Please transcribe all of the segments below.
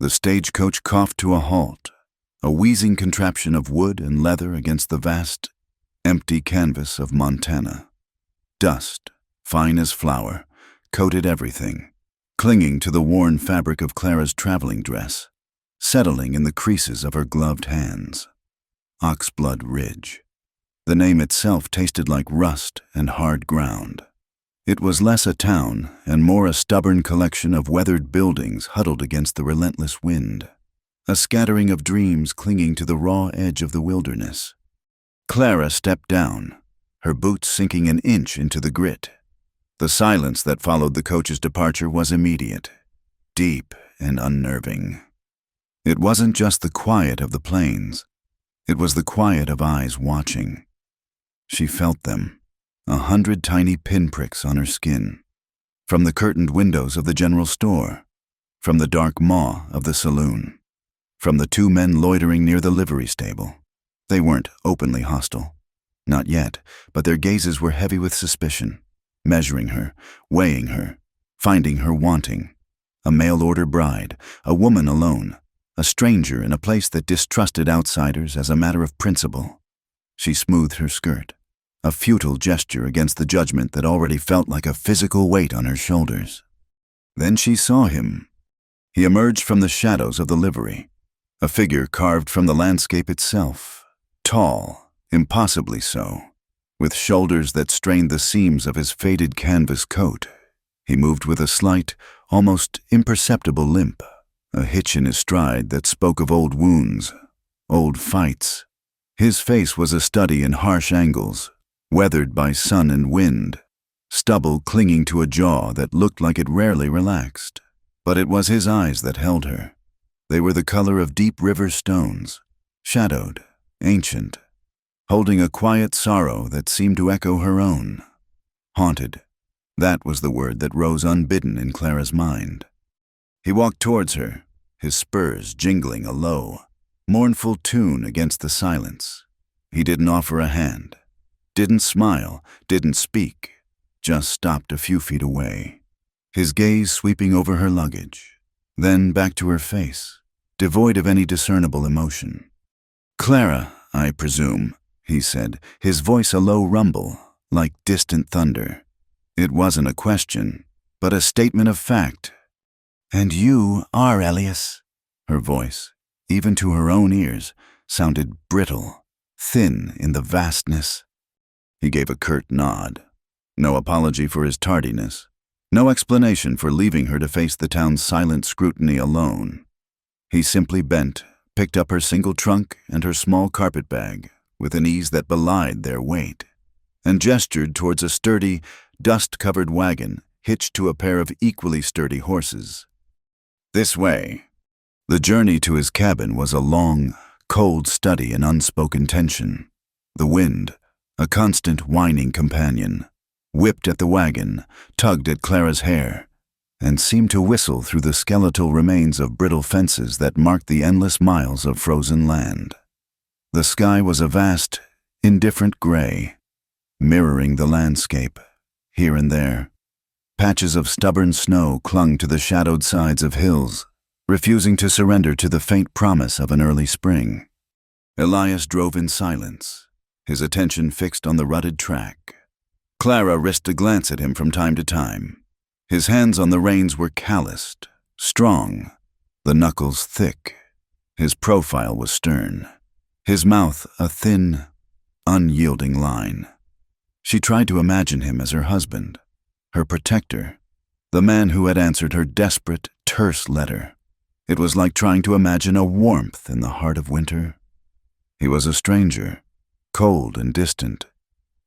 The stagecoach coughed to a halt, a wheezing contraption of wood and leather against the vast, empty canvas of Montana. Dust, fine as flour, coated everything, clinging to the worn fabric of Clara's traveling dress, settling in the creases of her gloved hands. Oxblood Ridge. The name itself tasted like rust and hard ground. It was less a town and more a stubborn collection of weathered buildings huddled against the relentless wind, a scattering of dreams clinging to the raw edge of the wilderness. Clara stepped down, her boots sinking an inch into the grit. The silence that followed the coach's departure was immediate, deep and unnerving. It wasn't just the quiet of the plains, it was the quiet of eyes watching. She felt them, 100 tiny pinpricks on her skin, from the curtained windows of the general store, from the dark maw of the saloon, from the 2 men loitering near the livery stable. They weren't openly hostile. Not yet, but their gazes were heavy with suspicion, measuring her, weighing her, finding her wanting. A mail-order bride, a woman alone, a stranger in a place that distrusted outsiders as a matter of principle. She smoothed her skirt, a futile gesture against the judgment that already felt like a physical weight on her shoulders. Then she saw him. He emerged from the shadows of the livery, a figure carved from the landscape itself, tall, impossibly so, with shoulders that strained the seams of his faded canvas coat. He moved with a slight, almost imperceptible limp, a hitch in his stride that spoke of old wounds, old fights. His face was a study in harsh angles, weathered by sun and wind, stubble clinging to a jaw that looked like it rarely relaxed. But it was his eyes that held her. They were the color of deep river stones, shadowed, ancient, holding a quiet sorrow that seemed to echo her own. Haunted. That was the word that rose unbidden in Clara's mind. He walked towards her, his spurs jingling a low, mournful tune against the silence. He didn't offer a hand, didn't smile, didn't speak, just stopped a few feet away, his gaze sweeping over her luggage, then back to her face, devoid of any discernible emotion. "Clara, I presume," he said, his voice a low rumble, like distant thunder. It wasn't a question, but a statement of fact. "And you are Elias." Her voice, even to her own ears, sounded brittle, thin in the vastness. He gave a curt nod. No apology for his tardiness. No explanation for leaving her to face the town's silent scrutiny alone. He simply bent, picked up her single trunk and her small carpet bag with an ease that belied their weight, and gestured towards a sturdy, dust-covered wagon hitched to a pair of equally sturdy horses. "This way." The journey to his cabin was a long, cold study in unspoken tension. The wind, a constant whining companion, whipped at the wagon, tugged at Clara's hair, and seemed to whistle through the skeletal remains of brittle fences that marked the endless miles of frozen land. The sky was a vast, indifferent gray, mirroring the landscape, here and there. Patches of stubborn snow clung to the shadowed sides of hills, refusing to surrender to the faint promise of an early spring. Elias drove in silence, his attention fixed on the rutted track. Clara risked a glance at him from time to time. His hands on the reins were calloused, strong, the knuckles thick. His profile was stern, his mouth a thin, unyielding line. She tried to imagine him as her husband, her protector, the man who had answered her desperate, terse letter. It was like trying to imagine a warmth in the heart of winter. He was a stranger, cold and distant,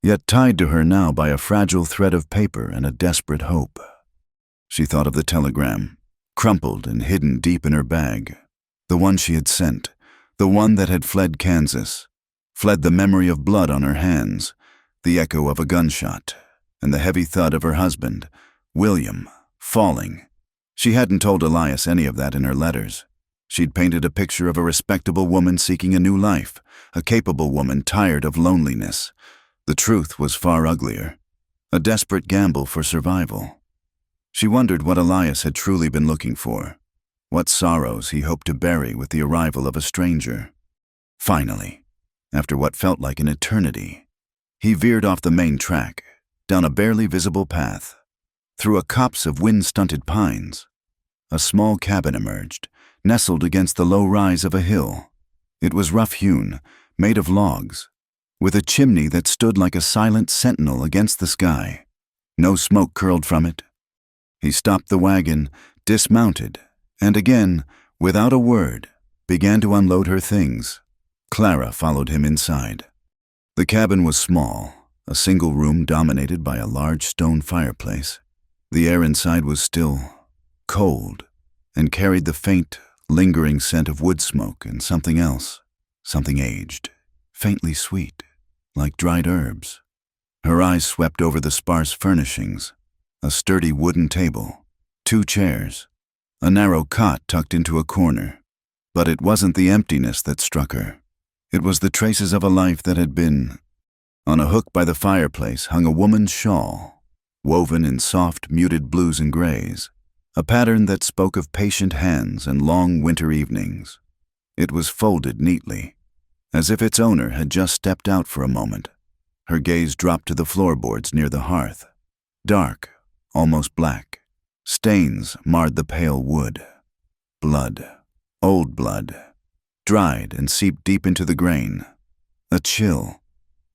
yet tied to her now by a fragile thread of paper and a desperate hope. She thought of the telegram, crumpled and hidden deep in her bag, the one she had sent, the one that had fled Kansas, fled the memory of blood on her hands, the echo of a gunshot, and the heavy thud of her husband, William, falling. She hadn't told Elias any of that in her letters. She'd painted a picture of a respectable woman seeking a new life, a capable woman tired of loneliness. The truth was far uglier, a desperate gamble for survival. She wondered what Elias had truly been looking for. What sorrows he hoped to bury with the arrival of a stranger. Finally, after what felt like an eternity, he veered off the main track, down a barely visible path. Through a copse of wind-stunted pines, a small cabin emerged, nestled against the low rise of a hill. It was rough-hewn, made of logs, with a chimney that stood like a silent sentinel against the sky. No smoke curled from it. He stopped the wagon, dismounted, and again, without a word, began to unload her things. Clara followed him inside. The cabin was small, a single room dominated by a large stone fireplace. The air inside was still, cold, and carried the faint, lingering scent of wood smoke and something else, something aged, faintly sweet, like dried herbs. Her eyes swept over the sparse furnishings, a sturdy wooden table, 2 chairs, a narrow cot tucked into a corner. But it wasn't the emptiness that struck her. It was the traces of a life that had been. On a hook by the fireplace hung a woman's shawl, woven in soft, muted blues and grays, a pattern that spoke of patient hands and long winter evenings. It was folded neatly, as if its owner had just stepped out for a moment. Her gaze dropped to the floorboards near the hearth. Dark, almost black. Stains marred the pale wood. Blood, old blood, dried and seeped deep into the grain. A chill,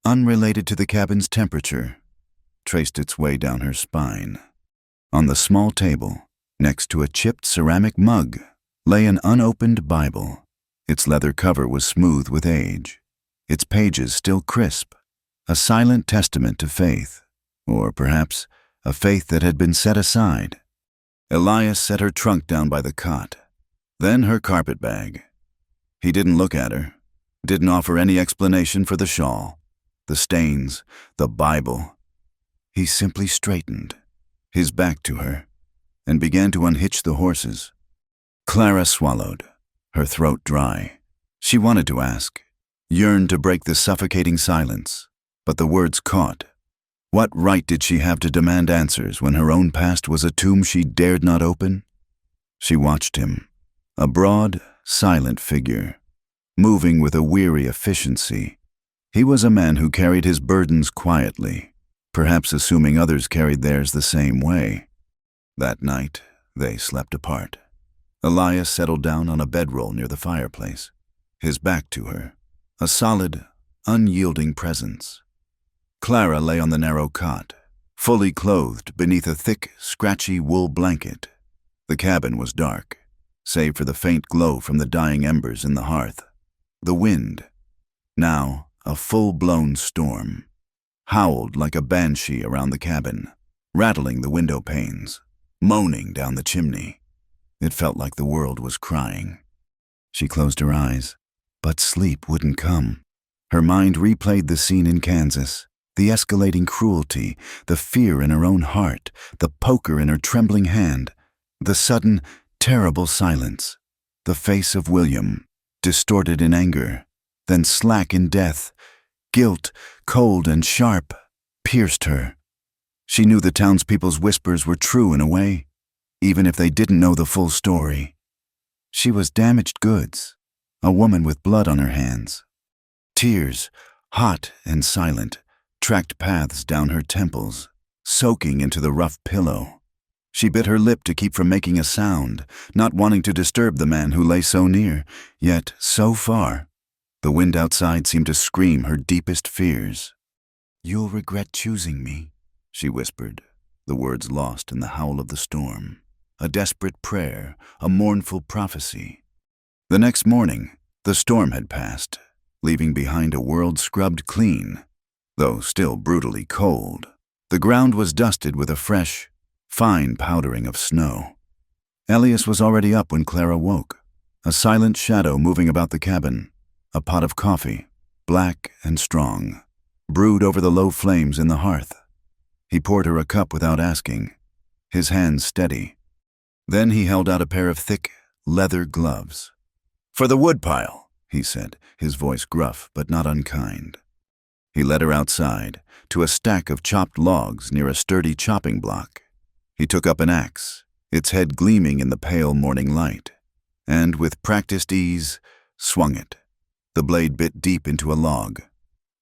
unrelated to the cabin's temperature, traced its way down her spine. On the small table, next to a chipped ceramic mug, lay an unopened Bible. Its leather cover was smooth with age, its pages still crisp, a silent testament to faith, or perhaps a faith that had been set aside. Elias set her trunk down by the cot, then her carpet bag. He didn't look at her, didn't offer any explanation for the shawl, the stains, the Bible. He simply straightened, his back to her, and began to unhitch the horses. Clara swallowed, her throat dry. She wanted to ask, yearned to break the suffocating silence, but the words caught. What right did she have to demand answers when her own past was a tomb she dared not open? She watched him, a broad, silent figure, moving with a weary efficiency. He was a man who carried his burdens quietly, perhaps assuming others carried theirs the same way. That night, they slept apart. Elias settled down on a bedroll near the fireplace, his back to her, a solid, unyielding presence. Clara lay on the narrow cot, fully clothed beneath a thick, scratchy wool blanket. The cabin was dark, save for the faint glow from the dying embers in the hearth. The wind, now a full-blown storm, howled like a banshee around the cabin, rattling the window panes, moaning down the chimney. It felt like the world was crying. She closed her eyes, but sleep wouldn't come. Her mind replayed the scene in Kansas, the escalating cruelty, the fear in her own heart, the poker in her trembling hand, the sudden, terrible silence, the face of William, distorted in anger, then slack in death. Guilt, cold and sharp, pierced her. She knew the townspeople's whispers were true in a way, even if they didn't know the full story. She was damaged goods, a woman with blood on her hands. Tears, hot and silent, tracked paths down her temples, soaking into the rough pillow. She bit her lip to keep from making a sound, not wanting to disturb the man who lay so near, yet so far. The wind outside seemed to scream her deepest fears. "You'll regret choosing me," she whispered, the words lost in the howl of the storm. A desperate prayer, a mournful prophecy. The next morning, the storm had passed, leaving behind a world scrubbed clean, though still brutally cold. The ground was dusted with a fresh, fine powdering of snow. Elias was already up when Clara woke, a silent shadow moving about the cabin. A pot of coffee, black and strong, brewed over the low flames in the hearth. He poured her a cup without asking, his hands steady. Then he held out a pair of thick, leather gloves. "For the woodpile," he said, his voice gruff but not unkind. He led her outside, to a stack of chopped logs near a sturdy chopping block. He took up an axe, its head gleaming in the pale morning light. and with practiced ease, swung it. The blade bit deep into a log,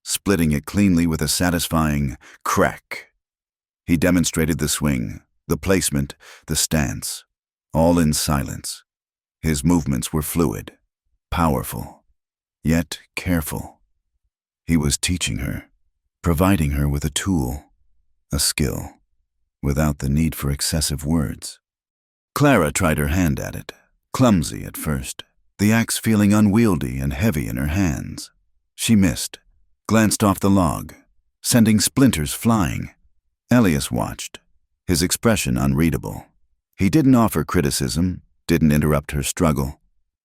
splitting it cleanly with a satisfying crack. He demonstrated the swing, the placement, the stance, all in silence. His movements were fluid, powerful, yet careful. He was teaching her, providing her with a tool, a skill, without the need for excessive words. Clara tried her hand at it, clumsy at first, the axe feeling unwieldy and heavy in her hands. She missed, glanced off the log, sending splinters flying. Elias watched, his expression unreadable. He didn't offer criticism, didn't interrupt her struggle.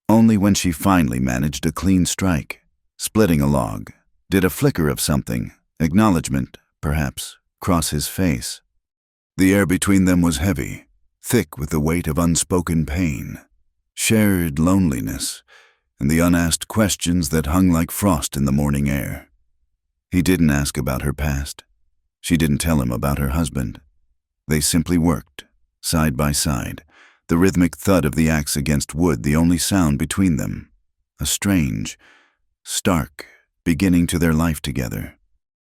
Only when she finally managed a clean strike, splitting a log, did a flicker of something, acknowledgement, perhaps, cross his face. The air between them was heavy, thick with the weight of unspoken pain, shared loneliness, and the unasked questions that hung like frost in the morning air. He didn't ask about her past. She didn't tell him about her husband. They simply worked, side by side, the rhythmic thud of the axe against wood the only sound between them, a strange, stark beginning to their life together.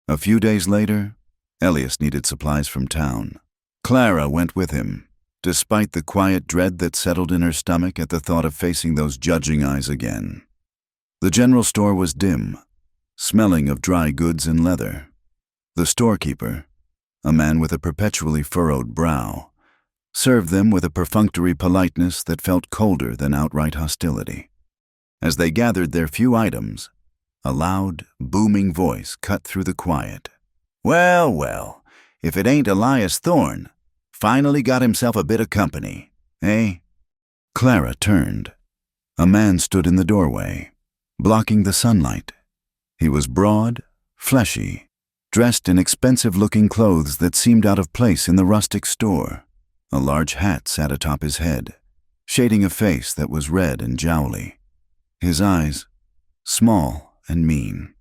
A few days later, Elias needed supplies from town. Clara went with him, despite the quiet dread that settled in her stomach at the thought of facing those judging eyes again. The general store was dim, smelling of dry goods and leather. The storekeeper, a man with a perpetually furrowed brow, served them with a perfunctory politeness that felt colder than outright hostility. As they gathered their few items, a loud, booming voice cut through the quiet. "Well, well, if it ain't Elias Thorne, finally got himself a bit of company, eh?" Clara turned. A man stood in the doorway, blocking the sunlight. He was broad, fleshy, dressed in expensive-looking clothes that seemed out of place in the rustic store. A large hat sat atop his head, shading a face that was red and jowly. His eyes, small and mean,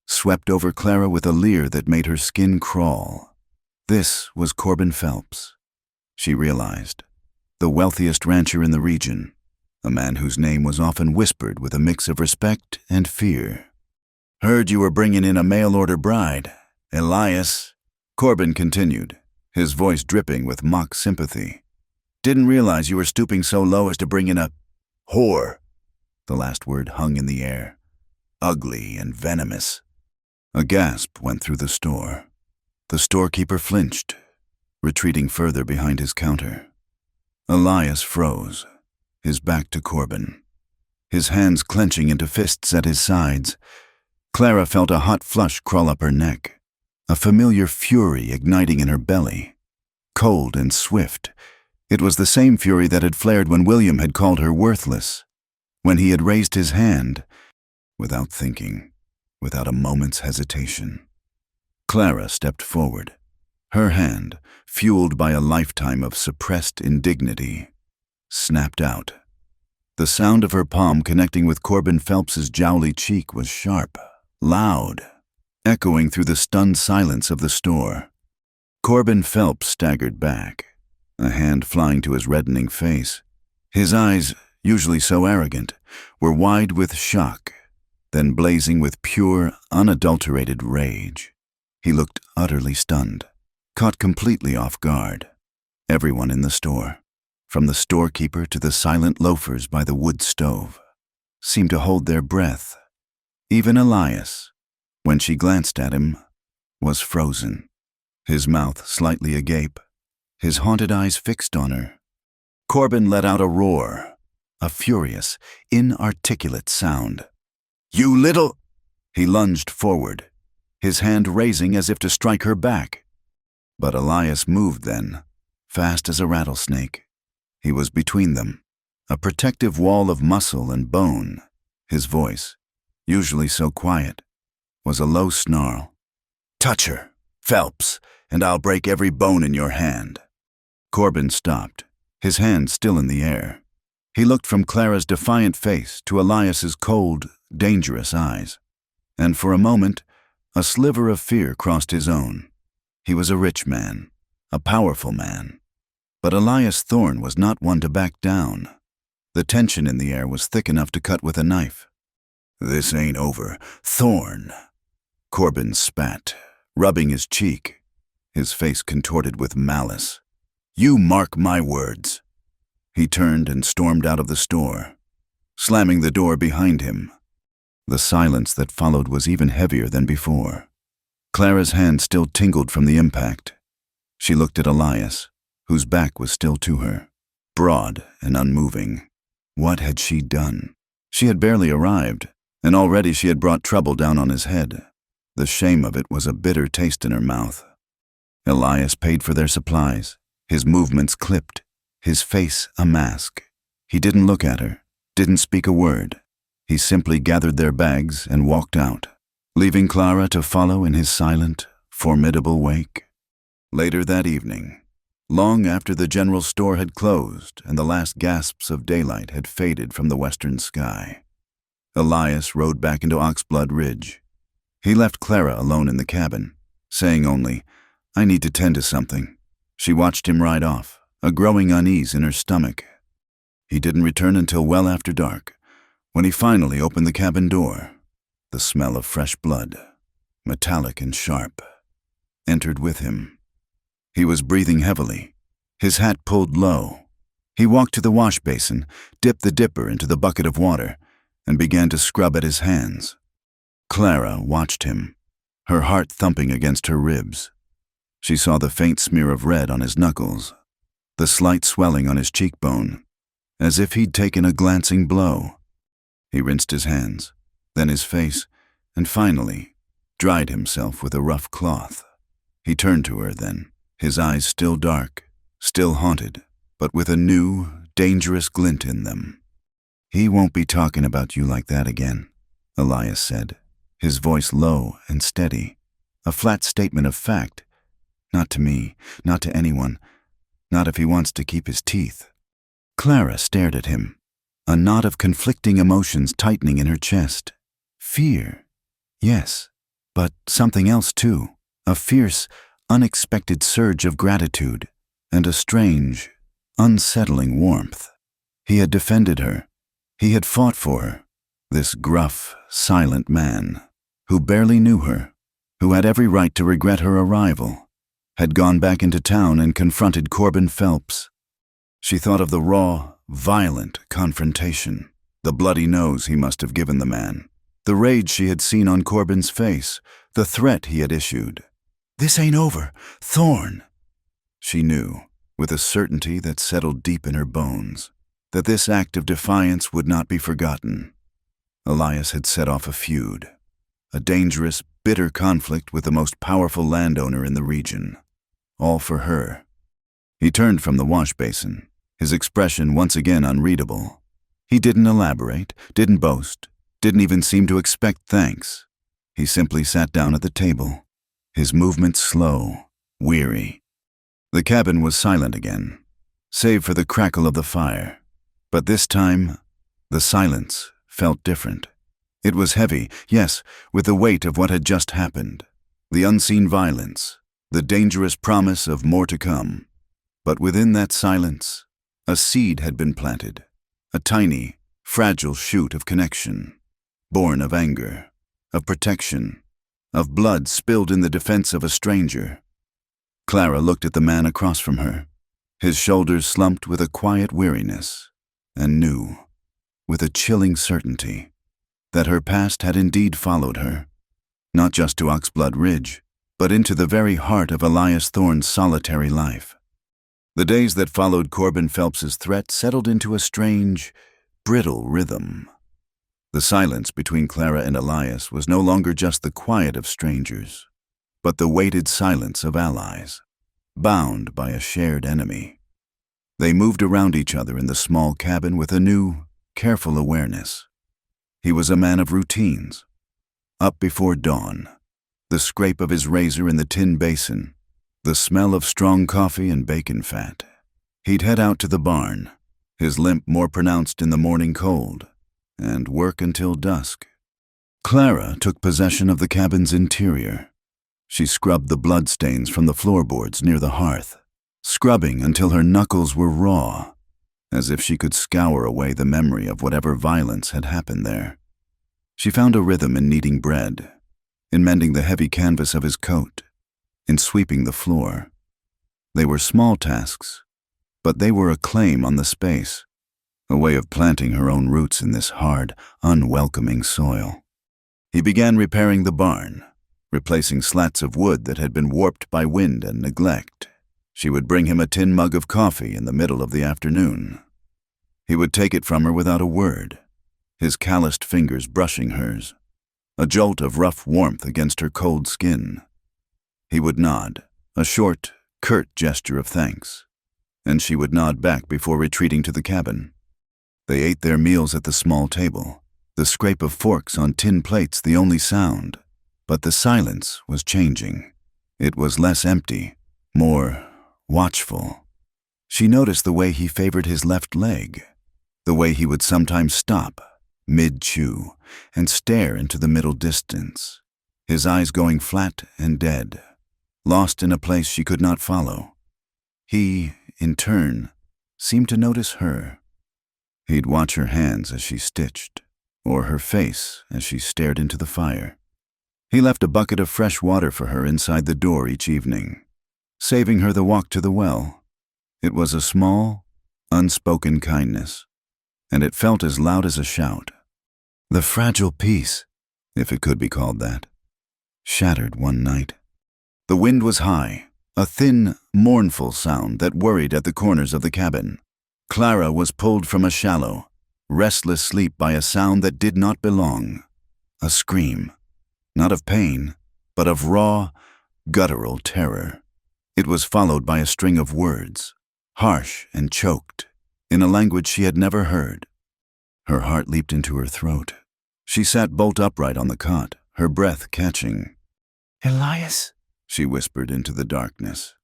swept over Clara with a leer that made her skin crawl. This was Corbin Phelps, she realized, the wealthiest rancher in the region, a man whose name was often whispered with a mix of respect and fear. "Heard you were bringing in a mail-order bride, Elias," Corbin continued, his voice dripping with mock sympathy. "Didn't realize you were stooping so low as to bring in a whore." The last word hung in the air, ugly and venomous. A gasp went through the store. The storekeeper flinched, retreating further behind his counter. Elias froze, his back to Corbin, his hands clenching into fists at his sides. Clara felt a hot flush crawl up her neck, a familiar fury igniting in her belly. Cold and swift, it was the same fury that had flared when William had called her worthless, when he had raised his hand, without thinking, without a moment's hesitation. Clara stepped forward, her hand, fueled by a lifetime of suppressed indignity, snapped out. The sound of her palm connecting with Corbin Phelps's jowly cheek was sharp, loud, echoing through the stunned silence of the store. Corbin Phelps staggered back, a hand flying to his reddening face. His eyes, usually so arrogant, were wide with shock, then blazing with pure, unadulterated rage. He looked utterly stunned, caught completely off guard. Everyone in the store, from the storekeeper to the silent loafers by the wood stove, seemed to hold their breath. Even Elias, when she glanced at him, was frozen, his mouth slightly agape, his haunted eyes fixed on her. Corbin let out a roar, a furious, inarticulate sound. "You little—" He lunged forward, his hand raising as if to strike her back. But Elias moved then, fast as a rattlesnake. He was between them, a protective wall of muscle and bone. His voice, usually so quiet, was a low snarl. "Touch her, Phelps, and I'll break every bone in your hand." Corbin stopped, his hand still in the air. He looked from Clara's defiant face to Elias's cold, dangerous eyes, and for a moment, a sliver of fear crossed his own. He was a rich man, a powerful man, but Elias Thorne was not one to back down. The tension in the air was thick enough to cut with a knife. "This ain't over, Thorn." Corbin spat, rubbing his cheek, his face contorted with malice. "You mark my words." He turned and stormed out of the store, slamming the door behind him. The silence that followed was even heavier than before. Clara's hand still tingled from the impact. She looked at Elias, whose back was still to her, broad and unmoving. What had she done? She had barely arrived, and already she had brought trouble down on his head. The shame of it was a bitter taste in her mouth. Elias paid for their supplies, his movements clipped, his face a mask. He didn't look at her, didn't speak a word. He simply gathered their bags and walked out, leaving Clara to follow in his silent, formidable wake. Later that evening, long after the general store had closed and the last gasps of daylight had faded from the western sky, Elias rode back into Oxblood Ridge. He left Clara alone in the cabin, saying only, "I need to tend to something." She watched him ride off, a growing unease in her stomach. He didn't return until well after dark, when he finally opened the cabin door. The smell of fresh blood, metallic and sharp, entered with him. He was breathing heavily, his hat pulled low. He walked to the wash basin, dipped the dipper into the bucket of water, and began to scrub at his hands. Clara watched him, her heart thumping against her ribs. She saw the faint smear of red on his knuckles, the slight swelling on his cheekbone, as if he'd taken a glancing blow. He rinsed his hands, then his face, and finally dried himself with a rough cloth. He turned to her then, his eyes still dark, still haunted, but with a new, dangerous glint in them. "He won't be talking about you like that again," Elias said, his voice low and steady, a flat statement of fact. "Not to me, not to anyone, not if he wants to keep his teeth." Clara stared at him, a knot of conflicting emotions tightening in her chest. Fear, yes, but something else too, a fierce, unexpected surge of gratitude, and a strange, unsettling warmth. He had defended her. He had fought for her, this gruff, silent man, who barely knew her, who had every right to regret her arrival, had gone back into town and confronted Corbin Phelps. She thought of the raw, violent confrontation, the bloody nose he must have given the man, the rage she had seen on Corbin's face, the threat he had issued. "This ain't over, Thorn." She knew, with a certainty that settled deep in her bones, that this act of defiance would not be forgotten. Elias had set off a feud, a dangerous, bitter conflict with the most powerful landowner in the region, all for her. He turned from the wash basin, his expression once again unreadable. He didn't elaborate, didn't boast, didn't even seem to expect thanks. He simply sat down at the table, his movements slow, weary. The cabin was silent again, save for the crackle of the fire. But this time, the silence felt different. It was heavy, yes, with the weight of what had just happened, the unseen violence, the dangerous promise of more to come. But within that silence, a seed had been planted, a tiny, fragile shoot of connection, born of anger, of protection, of blood spilled in the defense of a stranger. Clara looked at the man across from her, his shoulders slumped with a quiet weariness, and knew, with a chilling certainty, that her past had indeed followed her, not just to Oxblood Ridge, but into the very heart of Elias Thorne's solitary life. The days that followed Corbin Phelps's threat settled into a strange, brittle rhythm. The silence between Clara and Elias was no longer just the quiet of strangers, but the weighted silence of allies, bound by a shared enemy. They moved around each other in the small cabin with a new, careful awareness. He was a man of routines. Up before dawn, the scrape of his razor in the tin basin, the smell of strong coffee and bacon fat. He'd head out to the barn, his limp more pronounced in the morning cold, and work until dusk. Clara took possession of the cabin's interior. She scrubbed the bloodstains from the floorboards near the hearth, scrubbing until her knuckles were raw, as if she could scour away the memory of whatever violence had happened there. She found a rhythm in kneading bread, in mending the heavy canvas of his coat, in sweeping the floor. They were small tasks, but they were a claim on the space, a way of planting her own roots in this hard, unwelcoming soil. He began repairing the barn, replacing slats of wood that had been warped by wind and neglect. She would bring him a tin mug of coffee in the middle of the afternoon. He would take it from her without a word, his calloused fingers brushing hers, a jolt of rough warmth against her cold skin. He would nod, a short, curt gesture of thanks, and she would nod back before retreating to the cabin. They ate their meals at the small table, the scrape of forks on tin plates the only sound. But the silence was changing. It was less empty, more watchful. She noticed the way he favored his left leg, the way he would sometimes stop, mid-chew, and stare into the middle distance, his eyes going flat and dead, lost in a place she could not follow. He, in turn, seemed to notice her. He'd watch her hands as she stitched, or her face as she stared into the fire. He left a bucket of fresh water for her inside the door each evening, saving her the walk to the well. It was a small, unspoken kindness, and it felt as loud as a shout. The fragile peace, if it could be called that, shattered one night. The wind was high, a thin, mournful sound that worried at the corners of the cabin. Clara was pulled from a shallow, restless sleep by a sound that did not belong, a scream. Not of pain, but of raw, guttural terror. It was followed by a string of words, harsh and choked, in a language she had never heard. Her heart leaped into her throat. She sat bolt upright on the cot, her breath catching. "Elias," she whispered into the darkness.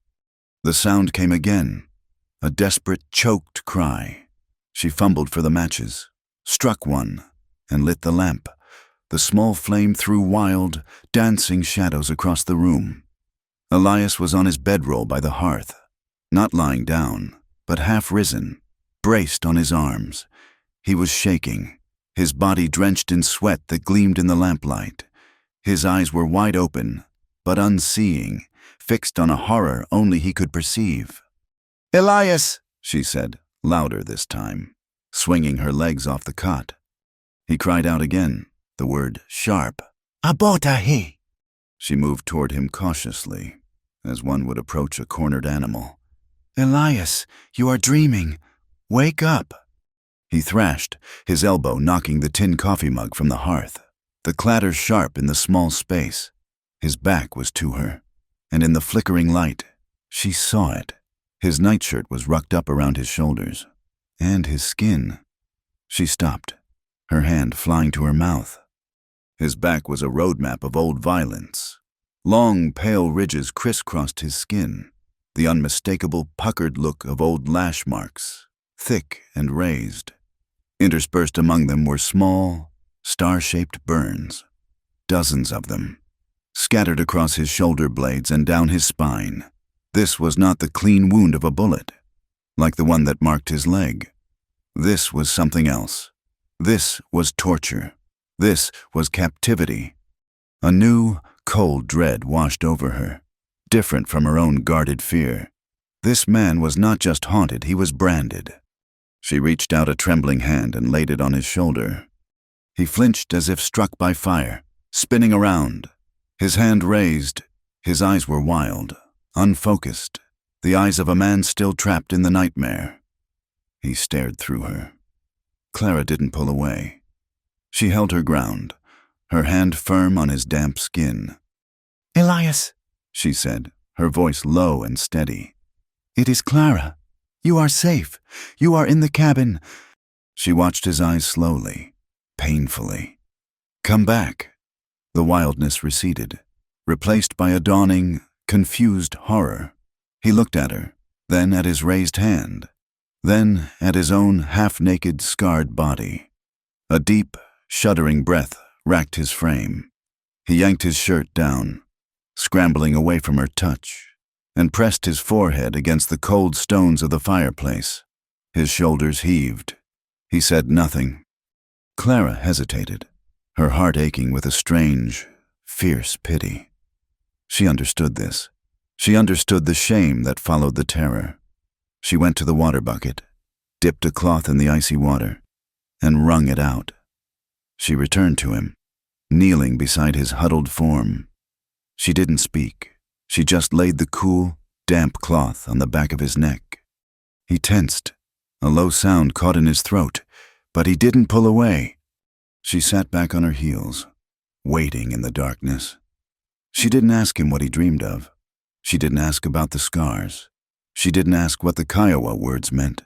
The sound came again, a desperate, choked cry. She fumbled for the matches, struck one, and lit the lamp. The small flame threw wild, dancing shadows across the room. Elias was on his bedroll by the hearth, not lying down, but half risen, braced on his arms. He was shaking, his body drenched in sweat that gleamed in the lamplight. His eyes were wide open, but unseeing, fixed on a horror only he could perceive. "Elias," she said, louder this time, swinging her legs off the cot. He cried out again, the word sharp. "Abota he." She moved toward him cautiously, as one would approach a cornered animal. "Elias, you are dreaming. Wake up." He thrashed, his elbow knocking the tin coffee mug from the hearth, the clatter sharp in the small space. His back was to her, and in the flickering light, she saw it. His nightshirt was rucked up around his shoulders, and his skin. She stopped, her hand flying to her mouth. His back was a road map of old violence. Long, pale ridges crisscrossed his skin, the unmistakable puckered look of old lash marks, thick and raised. Interspersed among them were small, star-shaped burns, dozens of them, scattered across his shoulder blades and down his spine. This was not the clean wound of a bullet, like the one that marked his leg. This was something else. This was torture. This was captivity. A new, cold dread washed over her, different from her own guarded fear. This man was not just haunted, he was branded. She reached out a trembling hand and laid it on his shoulder. He flinched as if struck by fire, spinning around. His hand raised, his eyes were wild, unfocused, the eyes of a man still trapped in the nightmare. He stared through her. Clara didn't pull away. She held her ground, her hand firm on his damp skin. "Elias," she said, her voice low and steady. "It is Clara. You are safe. You are in the cabin." She watched his eyes slowly, painfully. "Come back." The wildness receded, replaced by a dawning, confused horror. He looked at her, then at his raised hand, then at his own half-naked, scarred body. A deep, shuddering breath racked his frame. He yanked his shirt down, scrambling away from her touch, and pressed his forehead against the cold stones of the fireplace. His shoulders heaved. He said nothing. Clara hesitated, her heart aching with a strange, fierce pity. She understood this. She understood the shame that followed the terror. She went to the water bucket, dipped a cloth in the icy water, and wrung it out. She returned to him, kneeling beside his huddled form. She didn't speak. She just laid the cool, damp cloth on the back of his neck. He tensed. A low sound caught in his throat, but he didn't pull away. She sat back on her heels, waiting in the darkness. She didn't ask him what he dreamed of. She didn't ask about the scars. She didn't ask what the Kiowa words meant.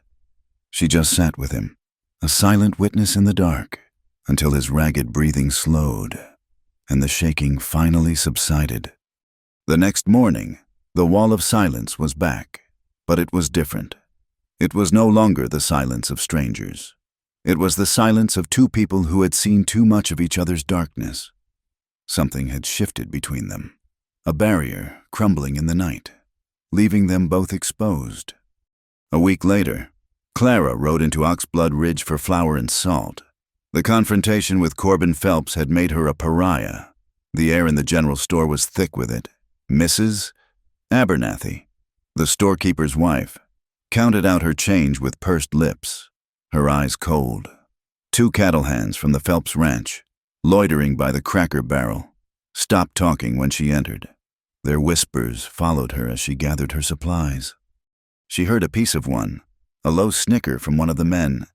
She just sat with him, a silent witness in the dark, until his ragged breathing slowed and the shaking finally subsided. The next morning, the wall of silence was back, but it was different. It was no longer the silence of strangers. It was the silence of two people who had seen too much of each other's darkness. Something had shifted between them, a barrier crumbling in the night, leaving them both exposed. A week later, Clara rode into Oxblood Ridge for flour and salt. The confrontation with Corbin Phelps had made her a pariah. The air in the general store was thick with it. Mrs. Abernathy, the storekeeper's wife, counted out her change with pursed lips, her eyes cold. Two cattle hands from the Phelps ranch, loitering by the Cracker Barrel, stopped talking when she entered. Their whispers followed her as she gathered her supplies. She heard a piece of one, a low snicker from one of the men.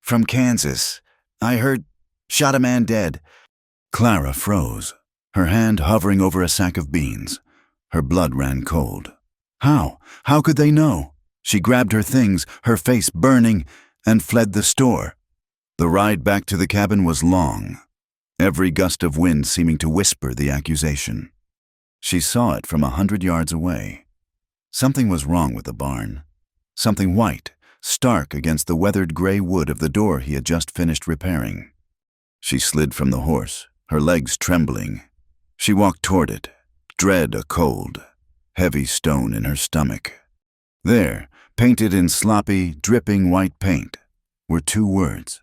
"From Kansas. I heard, shot a man dead." Clara froze, her hand hovering over a sack of beans. Her blood ran cold. How? How could they know? She grabbed her things, her face burning, and fled the store. The ride back to the cabin was long, every gust of wind seeming to whisper the accusation. She saw it from 100 yards away. Something was wrong with the barn. Something white, stark against the weathered gray wood of the door he had just finished repairing. She slid from the horse, her legs trembling. She walked toward it, dread a cold, heavy stone in her stomach. There, painted in sloppy, dripping white paint, were two words: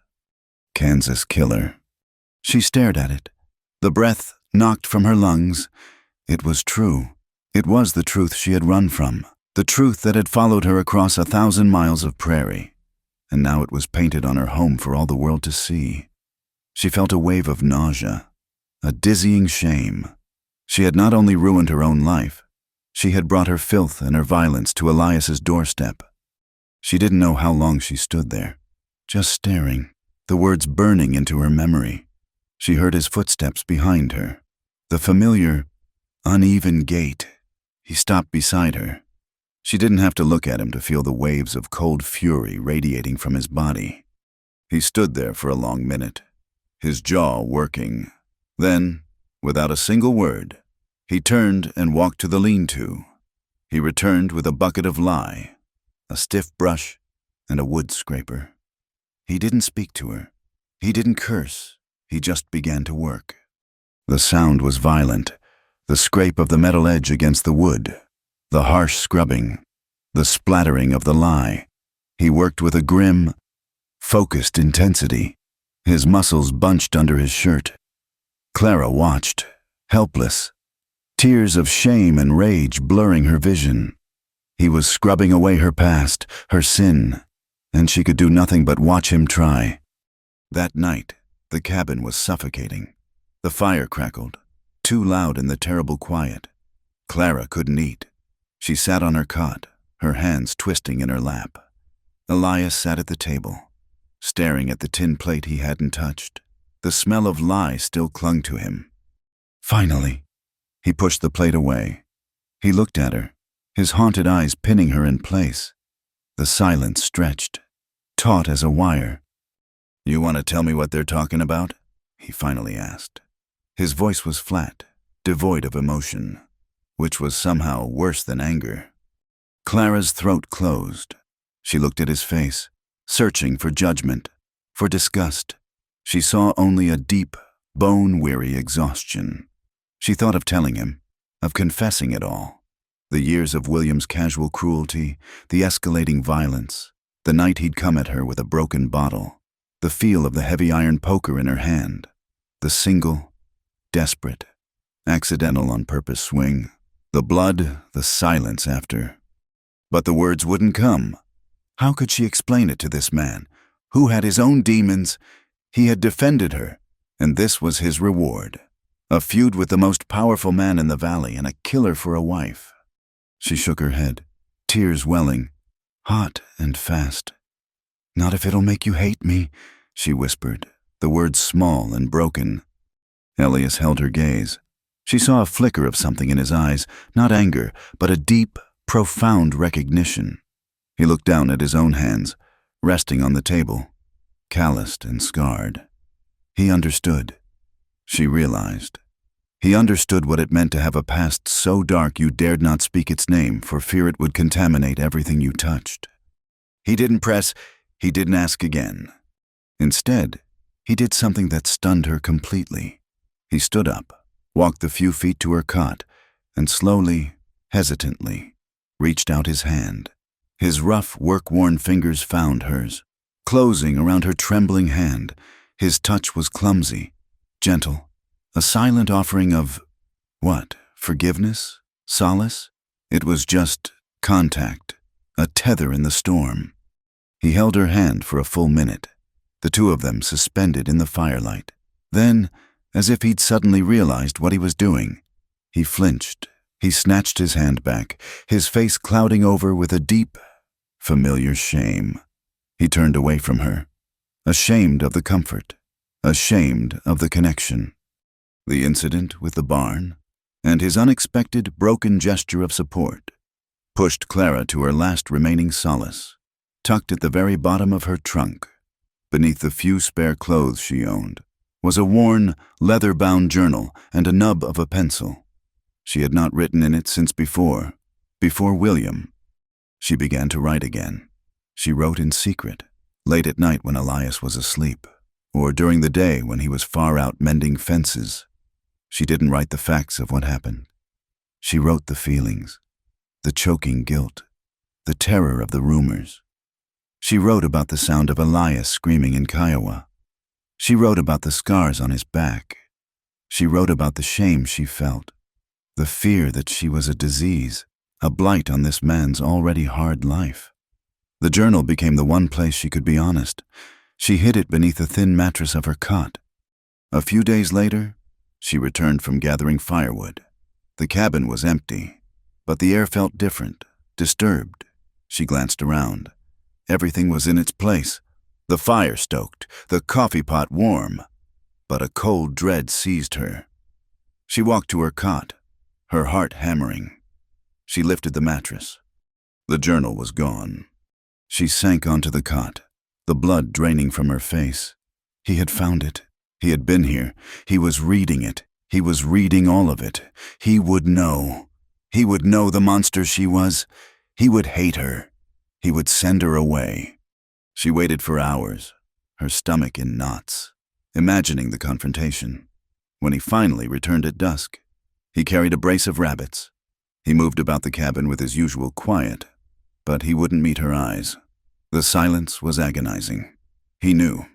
Kansas Killer. She stared at it. The breath knocked from her lungs. It was true. It was the truth she had run from, the truth that had followed her across 1,000 miles of prairie, and now it was painted on her home for all the world to see. She felt a wave of nausea, a dizzying shame. She had not only ruined her own life, she had brought her filth and her violence to Elias's doorstep. She didn't know how long she stood there, just staring, the words burning into her memory. She heard his footsteps behind her, the familiar, uneven gait. He stopped beside her. She didn't have to look at him to feel the waves of cold fury radiating from his body. He stood there for a long minute, his jaw working. Then, without a single word, he turned and walked to the lean-to. He returned with a bucket of lye, a stiff brush, and a wood scraper. He didn't speak to her. He didn't curse. He just began to work. The sound was violent, the scrape of the metal edge against the wood, the harsh scrubbing, the splattering of the lye. He worked with a grim, focused intensity, his muscles bunched under his shirt. Clara watched, helpless, tears of shame and rage blurring her vision. He was scrubbing away her past, her sin, and she could do nothing but watch him try. That night, the cabin was suffocating. The fire crackled, too loud in the terrible quiet. Clara couldn't eat. She sat on her cot, her hands twisting in her lap. Elias sat at the table, staring at the tin plate he hadn't touched. The smell of lye still clung to him. Finally, he pushed the plate away. He looked at her, his haunted eyes pinning her in place. The silence stretched, taut as a wire. "You want to tell me what they're talking about?" he finally asked. His voice was flat, devoid of emotion, which was somehow worse than anger. Clara's throat closed. She looked at his face, searching for judgment, for disgust. She saw only a deep, bone-weary exhaustion. She thought of telling him, of confessing it all. The years of William's casual cruelty, the escalating violence, The night he'd come at her with a broken bottle, the feel of the heavy iron poker in her hand, the single, desperate, accidental on purpose swing, the blood, the silence after. But the words wouldn't come. How could she explain it to this man, who had his own demons? He had defended her, and this was his reward. A feud with the most powerful man in the valley and a killer for a wife. She shook her head, tears welling, hot and fast. "Not if it'll make you hate me," she whispered, the words small and broken. Elias held her gaze. She saw a flicker of something in his eyes, not anger, but a deep, profound recognition. He looked down at his own hands, resting on the table, calloused and scarred. He understood. She realized. He understood what it meant to have a past so dark you dared not speak its name for fear it would contaminate everything you touched. He didn't press, he didn't ask again. Instead, he did something that stunned her completely. He stood up, walked the few feet to her cot, and slowly, hesitantly, reached out his hand. His rough, work-worn fingers found hers, closing around her trembling hand. His touch was clumsy, gentle, a silent offering of, what, forgiveness? Solace? It was just contact, a tether in the storm. He held her hand for a full minute, the two of them suspended in the firelight. Then, as if he'd suddenly realized what he was doing, he flinched. He snatched his hand back, his face clouding over with a deep, familiar shame. He turned away from her, ashamed of the comfort, ashamed of the connection. The incident with the barn, and his unexpected, broken gesture of support, pushed Clara to her last remaining solace, tucked at the very bottom of her trunk. Beneath the few spare clothes she owned was a worn, leather-bound journal and a nub of a pencil. She had not written in it since before William. She began to write again. She wrote in secret, late at night when Elias was asleep, or during the day when he was far out mending fences. She didn't write the facts of what happened. She wrote the feelings, the choking guilt, the terror of the rumors. She wrote about the sound of Elias screaming in Kiowa. She wrote about the scars on his back. She wrote about the shame she felt, the fear that she was a disease, a blight on this man's already hard life. The journal became the one place she could be honest. She hid it beneath the thin mattress of her cot. A few days later, she returned from gathering firewood. The cabin was empty, but the air felt different, disturbed. She glanced around. Everything was in its place. The fire stoked, the coffee pot warm, but a cold dread seized her. She walked to her cot, her heart hammering. She lifted the mattress. The journal was gone. She sank onto the cot, the blood draining from her face. He had found it. He had been here. He was reading it. He was reading all of it. He would know. He would know the monster she was. He would hate her. He would send her away. She waited for hours, her stomach in knots, imagining the confrontation. When he finally returned at dusk, he carried a brace of rabbits. He moved about the cabin with his usual quiet, but he wouldn't meet her eyes. The silence was agonizing. He knew.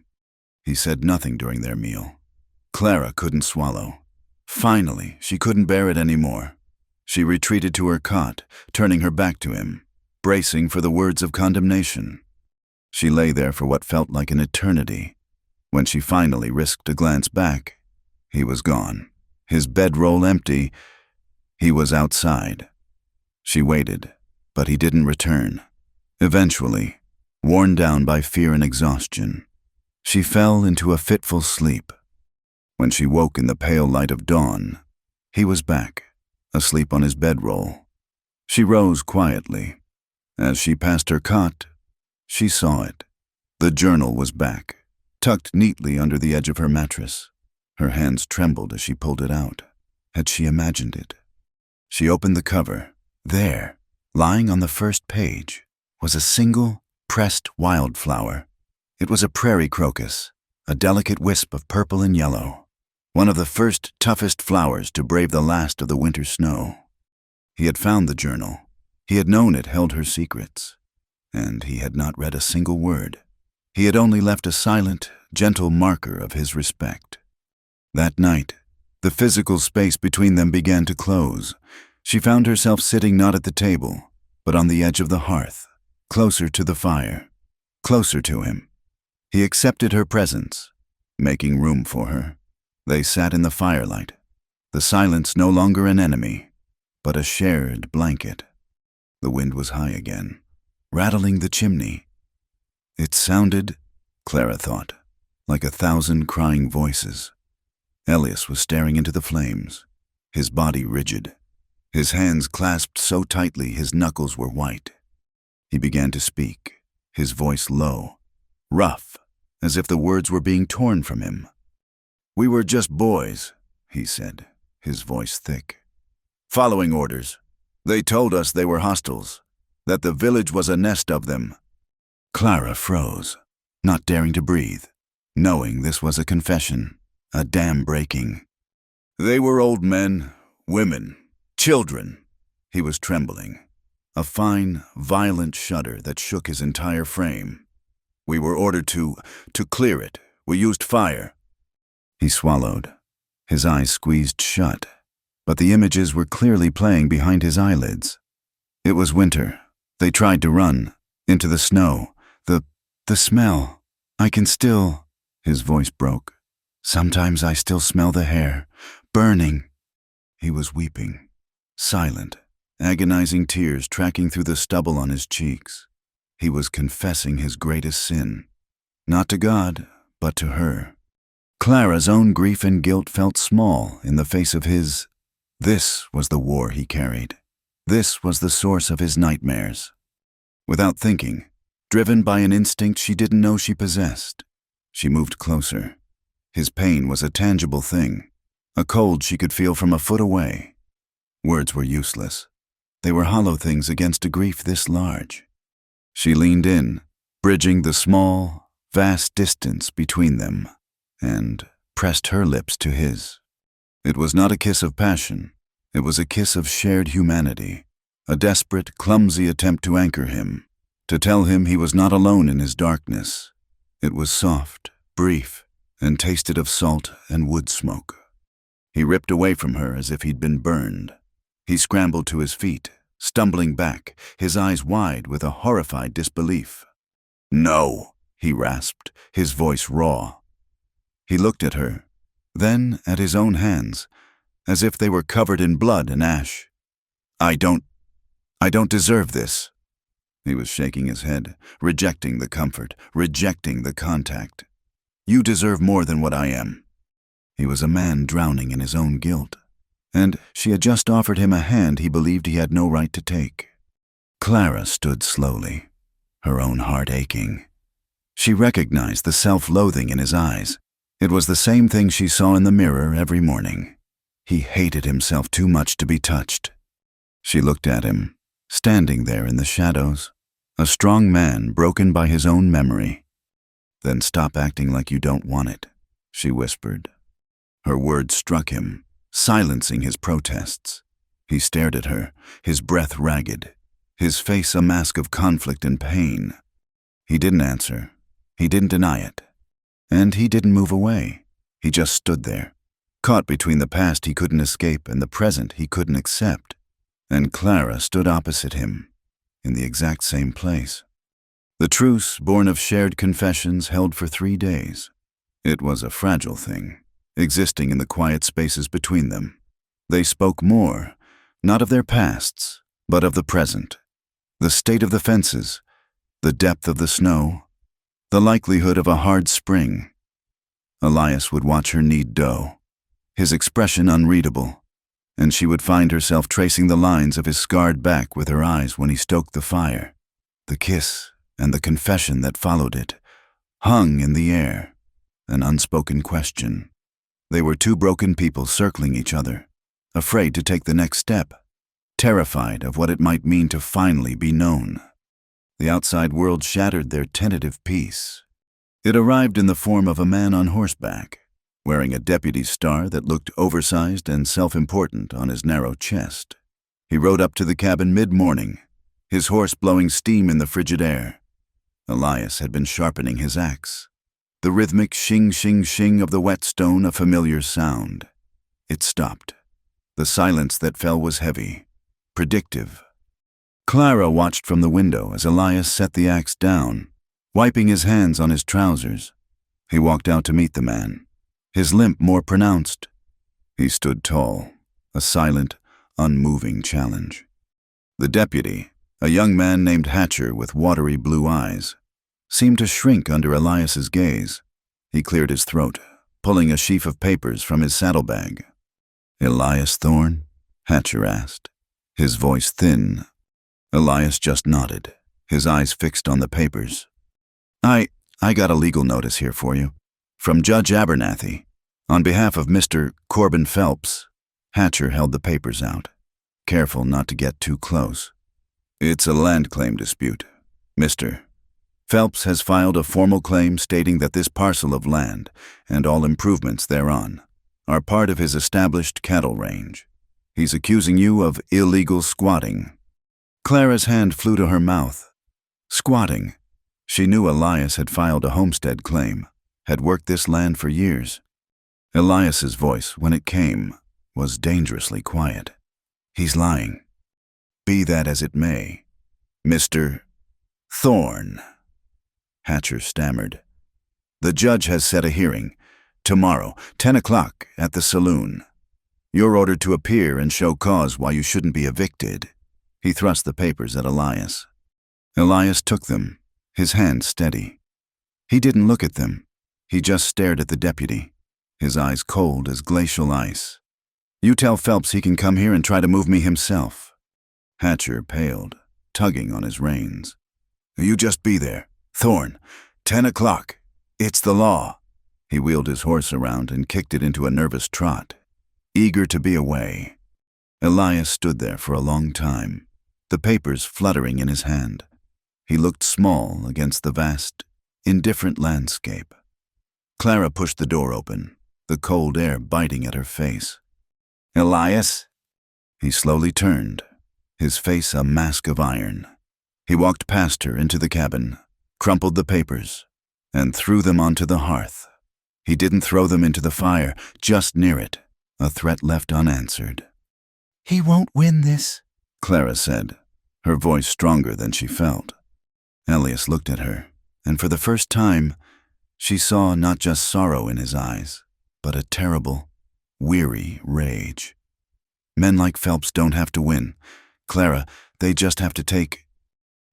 He said nothing during their meal. Clara couldn't swallow. Finally, she couldn't bear it anymore. She retreated to her cot, turning her back to him, bracing for the words of condemnation. She lay there for what felt like an eternity. When she finally risked a glance back, he was gone. His bedroll empty. He was outside. She waited, but he didn't return. Eventually, worn down by fear and exhaustion, she fell into a fitful sleep. When she woke in the pale light of dawn, he was back, asleep on his bedroll. She rose quietly. As she passed her cot, she saw it. The journal was back, tucked neatly under the edge of her mattress. Her hands trembled as she pulled it out. Had she imagined it? She opened the cover. There, lying on the first page, was a single, pressed wildflower. It was a prairie crocus, a delicate wisp of purple and yellow, one of the first, toughest flowers to brave the last of the winter snow. He had found the journal. He had known it held her secrets. And he had not read a single word. He had only left a silent, gentle marker of his respect. That night, the physical space between them began to close. She found herself sitting not at the table, but on the edge of the hearth, closer to the fire, closer to him. He accepted her presence, making room for her. They sat in the firelight, the silence no longer an enemy, but a shared blanket. The wind was high again, rattling the chimney. It sounded, Clara thought, like 1,000 crying voices. Elias was staring into the flames, his body rigid, his hands clasped so tightly his knuckles were white. He began to speak, his voice low, rough, as if the words were being torn from him. "We were just boys," he said, his voice thick. "Following orders. They told us they were hostiles, that the village was a nest of them." Clara froze, not daring to breathe, knowing this was a confession, a dam breaking. "They were old men, women, children." He was trembling, a fine, violent shudder that shook his entire frame. "We were ordered to clear it. We used fire." He swallowed, his eyes squeezed shut, but the images were clearly playing behind his eyelids. It was winter. They tried to run, into the snow. The smell. I can still, his voice broke. Sometimes I still smell the hair, burning. He was weeping, silent, agonizing tears tracking through the stubble on his cheeks. He was confessing his greatest sin, not to God, but to her. Clara's own grief and guilt felt small in the face of his. This was the war he carried. This was the source of his nightmares. Without thinking, driven by an instinct she didn't know she possessed, she moved closer. His pain was a tangible thing, a cold she could feel from a foot away. Words were useless. They were hollow things against a grief this large. She leaned in, bridging the small, vast distance between them, and pressed her lips to his. It was not a kiss of passion. It was a kiss of shared humanity, a desperate, clumsy attempt to anchor him, to tell him he was not alone in his darkness. It was soft, brief, and tasted of salt and wood smoke. He ripped away from her as if he'd been burned. He scrambled to his feet, stumbling back, his eyes wide with a horrified disbelief. "No," he rasped, his voice raw. He looked at her, then at his own hands, as if they were covered in blood and ash. I don't deserve this." He was shaking his head, rejecting the comfort, rejecting the contact. "You deserve more than what I am." He was a man drowning in his own guilt, and she had just offered him a hand he believed he had no right to take. Clara stood slowly, her own heart aching. She recognized the self-loathing in his eyes. It was the same thing she saw in the mirror every morning. He hated himself too much to be touched. She looked at him, standing there in the shadows, a strong man broken by his own memory. "Then stop acting like you don't want it," she whispered. Her words struck him, silencing his protests. He stared at her, his breath ragged, his face a mask of conflict and pain. He didn't answer. He didn't deny it. And he didn't move away. He just stood there, caught between the past he couldn't escape and the present he couldn't accept. And Clara stood opposite him, in the exact same place. The truce, born of shared confessions, held for 3 days. It was a fragile thing, existing in the quiet spaces between them. They spoke more, not of their pasts, but of the present. The state of the fences, the depth of the snow, the likelihood of a hard spring. Elias would watch her knead dough, his expression unreadable, and she would find herself tracing the lines of his scarred back with her eyes when he stoked the fire. The kiss and the confession that followed it hung in the air, an unspoken question. They were two broken people circling each other, afraid to take the next step, terrified of what it might mean to finally be known. The outside world shattered their tentative peace. It arrived in the form of a man on horseback, wearing a deputy's star that looked oversized and self-important on his narrow chest. He rode up to the cabin mid-morning, his horse blowing steam in the frigid air. Elias had been sharpening his axe. The rhythmic shing, shing, shing of the whetstone a familiar sound. It stopped. The silence that fell was heavy, predictive. Clara watched from the window as Elias set the axe down, wiping his hands on his trousers. He walked out to meet the man, his limp more pronounced. He stood tall, a silent, unmoving challenge. The deputy, a young man named Hatcher with watery blue eyes, seemed to shrink under Elias's gaze. He cleared his throat, pulling a sheaf of papers from his saddlebag. "Elias Thorne?" Hatcher asked, his voice thin. Elias just nodded, his eyes fixed on the papers. I got a legal notice here for you. From Judge Abernathy. On behalf of Mr. Corbin Phelps." Hatcher held the papers out, careful not to get too close. "It's a land claim dispute. Mr. Phelps has filed a formal claim stating that this parcel of land and all improvements thereon are part of his established cattle range. He's accusing you of illegal squatting." Clara's hand flew to her mouth. Squatting. She knew Elias had filed a homestead claim, had worked this land for years. Elias's voice, when it came, was dangerously quiet. "He's lying. Be that as it may. Mr. Thorne." Hatcher stammered. "The judge has set a hearing. Tomorrow, 10 o'clock, at the saloon. You're ordered to appear and show cause why you shouldn't be evicted." He thrust the papers at Elias. Elias took them, his hand steady. He didn't look at them. He just stared at the deputy, his eyes cold as glacial ice. "You tell Phelps he can come here and try to move me himself." Hatcher paled, tugging on his reins. "You just be there. Thorne, 10 o'clock. It's the law." He wheeled his horse around and kicked it into a nervous trot, eager to be away. Elias stood there for a long time, the papers fluttering in his hand. He looked small against the vast, indifferent landscape. Clara pushed the door open, the cold air biting at her face. "Elias?" He slowly turned, his face a mask of iron. He walked past her into the cabin, crumpled the papers, and threw them onto the hearth. He didn't throw them into the fire, just near it, a threat left unanswered. "He won't win this," Clara said, her voice stronger than she felt. Elias looked at her, and for the first time, she saw not just sorrow in his eyes, but a terrible, weary rage. Men like Phelps don't have to win. Clara, they just have to take.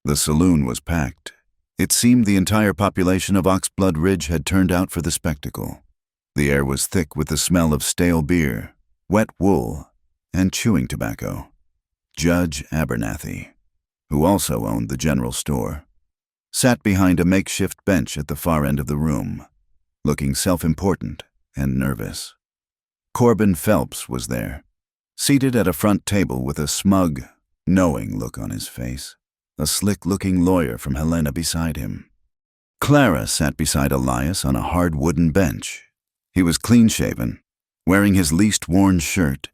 The saloon was packed. It seemed the entire population of Oxblood Ridge had turned out for the spectacle. The air was thick with the smell of stale beer, wet wool, and chewing tobacco. Judge Abernathy, who also owned the general store, sat behind a makeshift bench at the far end of the room, looking self-important and nervous. Corbin Phelps was there, seated at a front table with a smug, knowing look on his face, a slick-looking lawyer from Helena beside him. Clara sat beside Elias on a hard wooden bench. He was clean-shaven, wearing his least-worn shirt.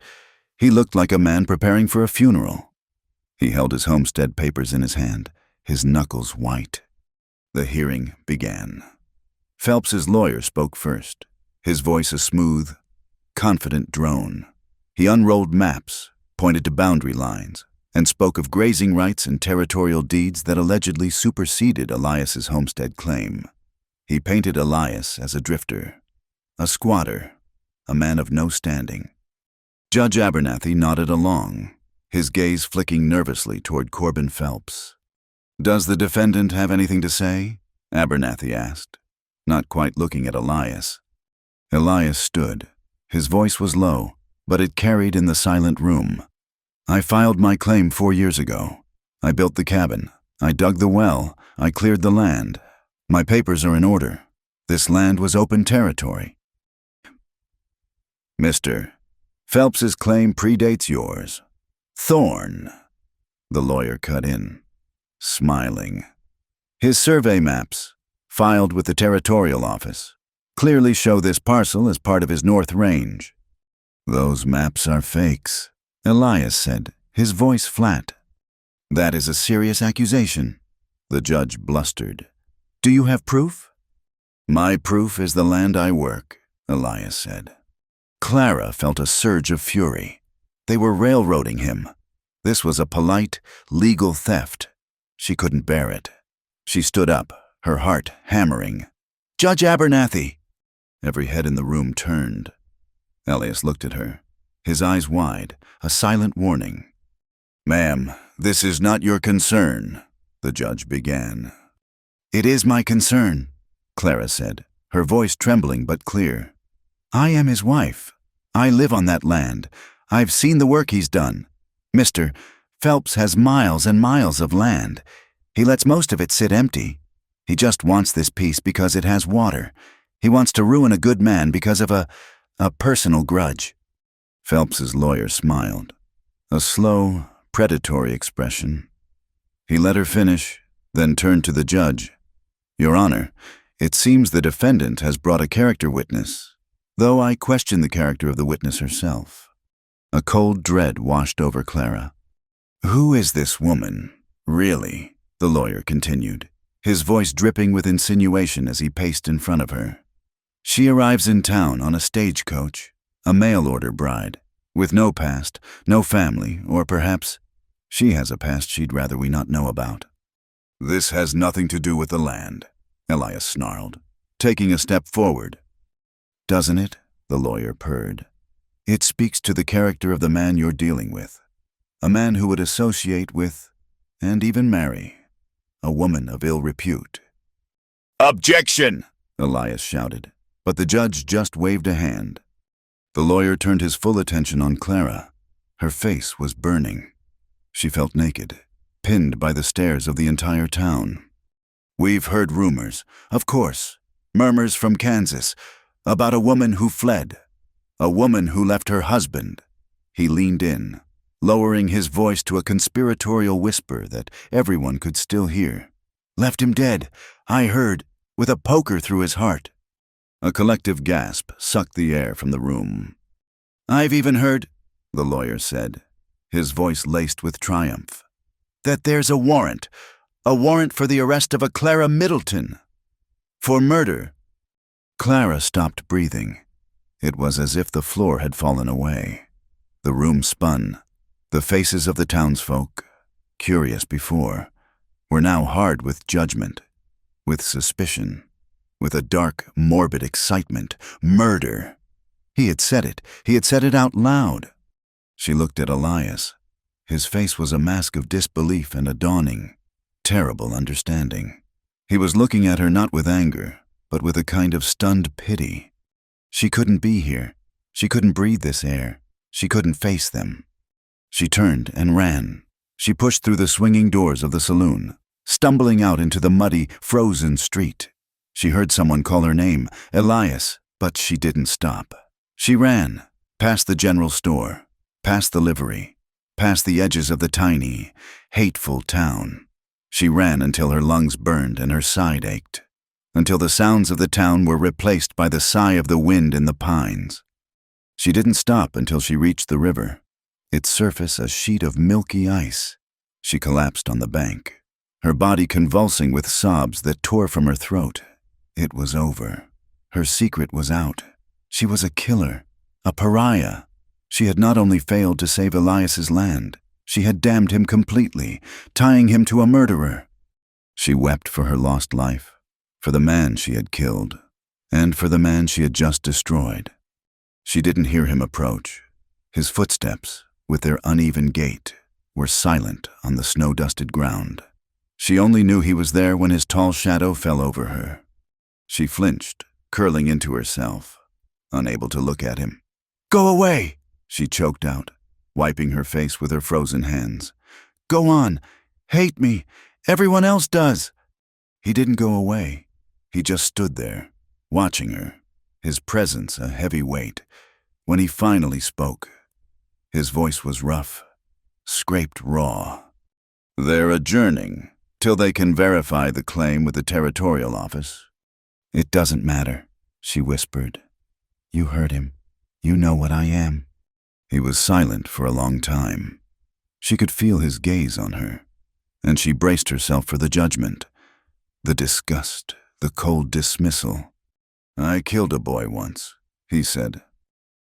He looked like a man preparing for a funeral. He held his homestead papers in his hand, his knuckles white. The hearing began. Phelps's lawyer spoke first, his voice a smooth, confident drone. He unrolled maps, pointed to boundary lines, and spoke of grazing rights and territorial deeds that allegedly superseded Elias's homestead claim. He painted Elias as a drifter, a squatter, a man of no standing. Judge Abernathy nodded along, his gaze flicking nervously toward Corbin Phelps. "Does the defendant have anything to say?" Abernathy asked, not quite looking at Elias. Elias stood. His voice was low, but it carried in the silent room. "I filed my claim 4 years ago. I built the cabin. I dug the well. I cleared the land. My papers are in order. This land was open territory." "Mr. Phelps's claim predates yours. Thorne," the lawyer cut in, smiling. "His survey maps, filed with the territorial office, clearly show this parcel as part of his north range." "Those maps are fakes," Elias said, his voice flat. That is a serious accusation. The judge blustered. Do you have proof? My proof is the land I work, Elias said. Clara felt a surge of fury. They were railroading him. This was a polite, legal theft. She couldn't bear it. She stood up, her heart hammering. Judge Abernathy! Every head in the room turned. Elias looked at her, his eyes wide, a silent warning. Ma'am, this is not your concern, the judge began. It is my concern, Clara said, her voice trembling but clear. I am his wife. I live on that land. I've seen the work he's done. Mr. Phelps has miles and miles of land. He lets most of it sit empty. He just wants this piece because it has water. He wants to ruin a good man because of a personal grudge. Phelps's lawyer smiled, a slow, predatory expression. He let her finish, then turned to the judge. Your Honor, it seems the defendant has brought a character witness, though I question the character of the witness herself. A cold dread washed over Clara. Who is this woman, really? The lawyer continued, his voice dripping with insinuation as he paced in front of her. She arrives in town on a stagecoach, a mail-order bride, with no past, no family, or perhaps she has a past she'd rather we not know about. This has nothing to do with the land, Elias snarled, taking a step forward. Doesn't it? The lawyer purred. It speaks to the character of the man you're dealing with. A man who would associate with, and even marry, a woman of ill repute. Objection! Elias shouted, but the judge just waved a hand. The lawyer turned his full attention on Clara. Her face was burning. She felt naked, pinned by the stares of the entire town. We've heard rumors, of course, murmurs from Kansas, about a woman who fled, a woman who left her husband. He leaned in, lowering his voice to a conspiratorial whisper that everyone could still hear. Left him dead, I heard, with a poker through his heart. A collective gasp sucked the air from the room. I've even heard, the lawyer said, his voice laced with triumph, that there's a warrant for the arrest of a Clara Middleton. For murder. Clara stopped breathing. It was as if the floor had fallen away. The room spun. The faces of the townsfolk, curious before, were now hard with judgment, with suspicion, with a dark, morbid excitement. Murder! He had said it. He had said it out loud. She looked at Elias. His face was a mask of disbelief and a dawning, terrible understanding. He was looking at her not with anger, but with a kind of stunned pity. She couldn't be here. She couldn't breathe this air. She couldn't face them. She turned and ran. She pushed through the swinging doors of the saloon, stumbling out into the muddy, frozen street. She heard someone call her name, Elias, but she didn't stop. She ran, past the general store, past the livery, past the edges of the tiny, hateful town. She ran until her lungs burned and her side ached, until the sounds of the town were replaced by the sigh of the wind in the pines. She didn't stop until she reached the river, its surface a sheet of milky ice. She collapsed on the bank, her body convulsing with sobs that tore from her throat. It was over. Her secret was out. She was a killer, a pariah. She had not only failed to save Elias's land, she had damned him completely, tying him to a murderer. She wept for her lost life, for the man she had killed, and for the man she had just destroyed. She didn't hear him approach. His footsteps, with their uneven gait, were silent on the snow-dusted ground. She only knew he was there when his tall shadow fell over her. She flinched, curling into herself, unable to look at him. "Go away!" she choked out, wiping her face with her frozen hands. "Go on! Hate me! Everyone else does!" He didn't go away. He just stood there, watching her, his presence a heavy weight. When he finally spoke, his voice was rough, scraped raw. "They're adjourning till they can verify the claim with the territorial office." "It doesn't matter," she whispered. "You heard him. You know what I am." He was silent for a long time. She could feel his gaze on her, and she braced herself for the judgment. The disgust, the cold dismissal. "I killed a boy once," he said.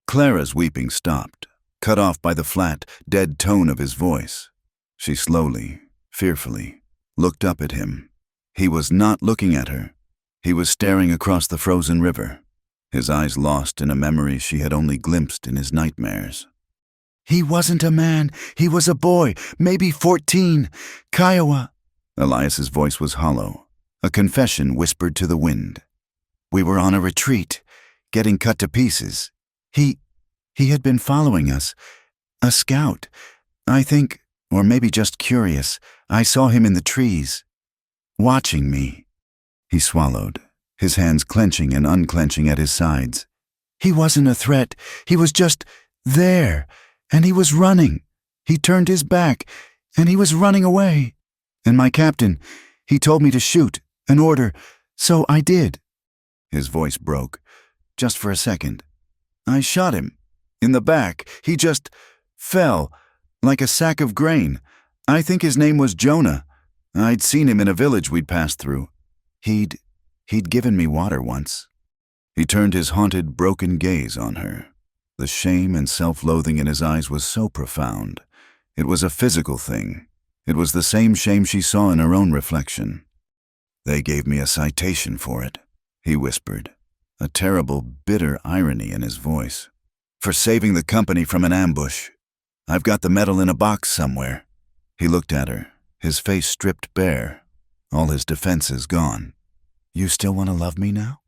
Clara's weeping stopped, cut off by the flat, dead tone of his voice. She slowly, fearfully, looked up at him. He was not looking at her. He was staring across the frozen river, his eyes lost in a memory she had only glimpsed in his nightmares. "He wasn't a man. He was a boy, maybe 14. Kiowa." Elias's voice was hollow, a confession whispered to the wind. "We were on a retreat, getting cut to pieces. He had been following us. A scout, I think, or maybe just curious. I saw him in the trees, watching me." He swallowed, his hands clenching and unclenching at his sides. "He wasn't a threat. He was just there, and he was running. He turned his back, and he was running away. And my captain, he told me to shoot, an order, so I did." His voice broke, just for a second. "I shot him. In the back. He just fell, like a sack of grain. I think his name was Jonah. I'd seen him in a village we'd passed through. He'd given me water once." He turned his haunted, broken gaze on her. The shame and self-loathing in his eyes was so profound. It was a physical thing. It was the same shame she saw in her own reflection. "They gave me a citation for it," he whispered, a terrible, bitter irony in his voice. "For saving the company from an ambush. I've got the medal in a box somewhere." He looked at her, his face stripped bare, all his defenses gone. "You still want to love me now?"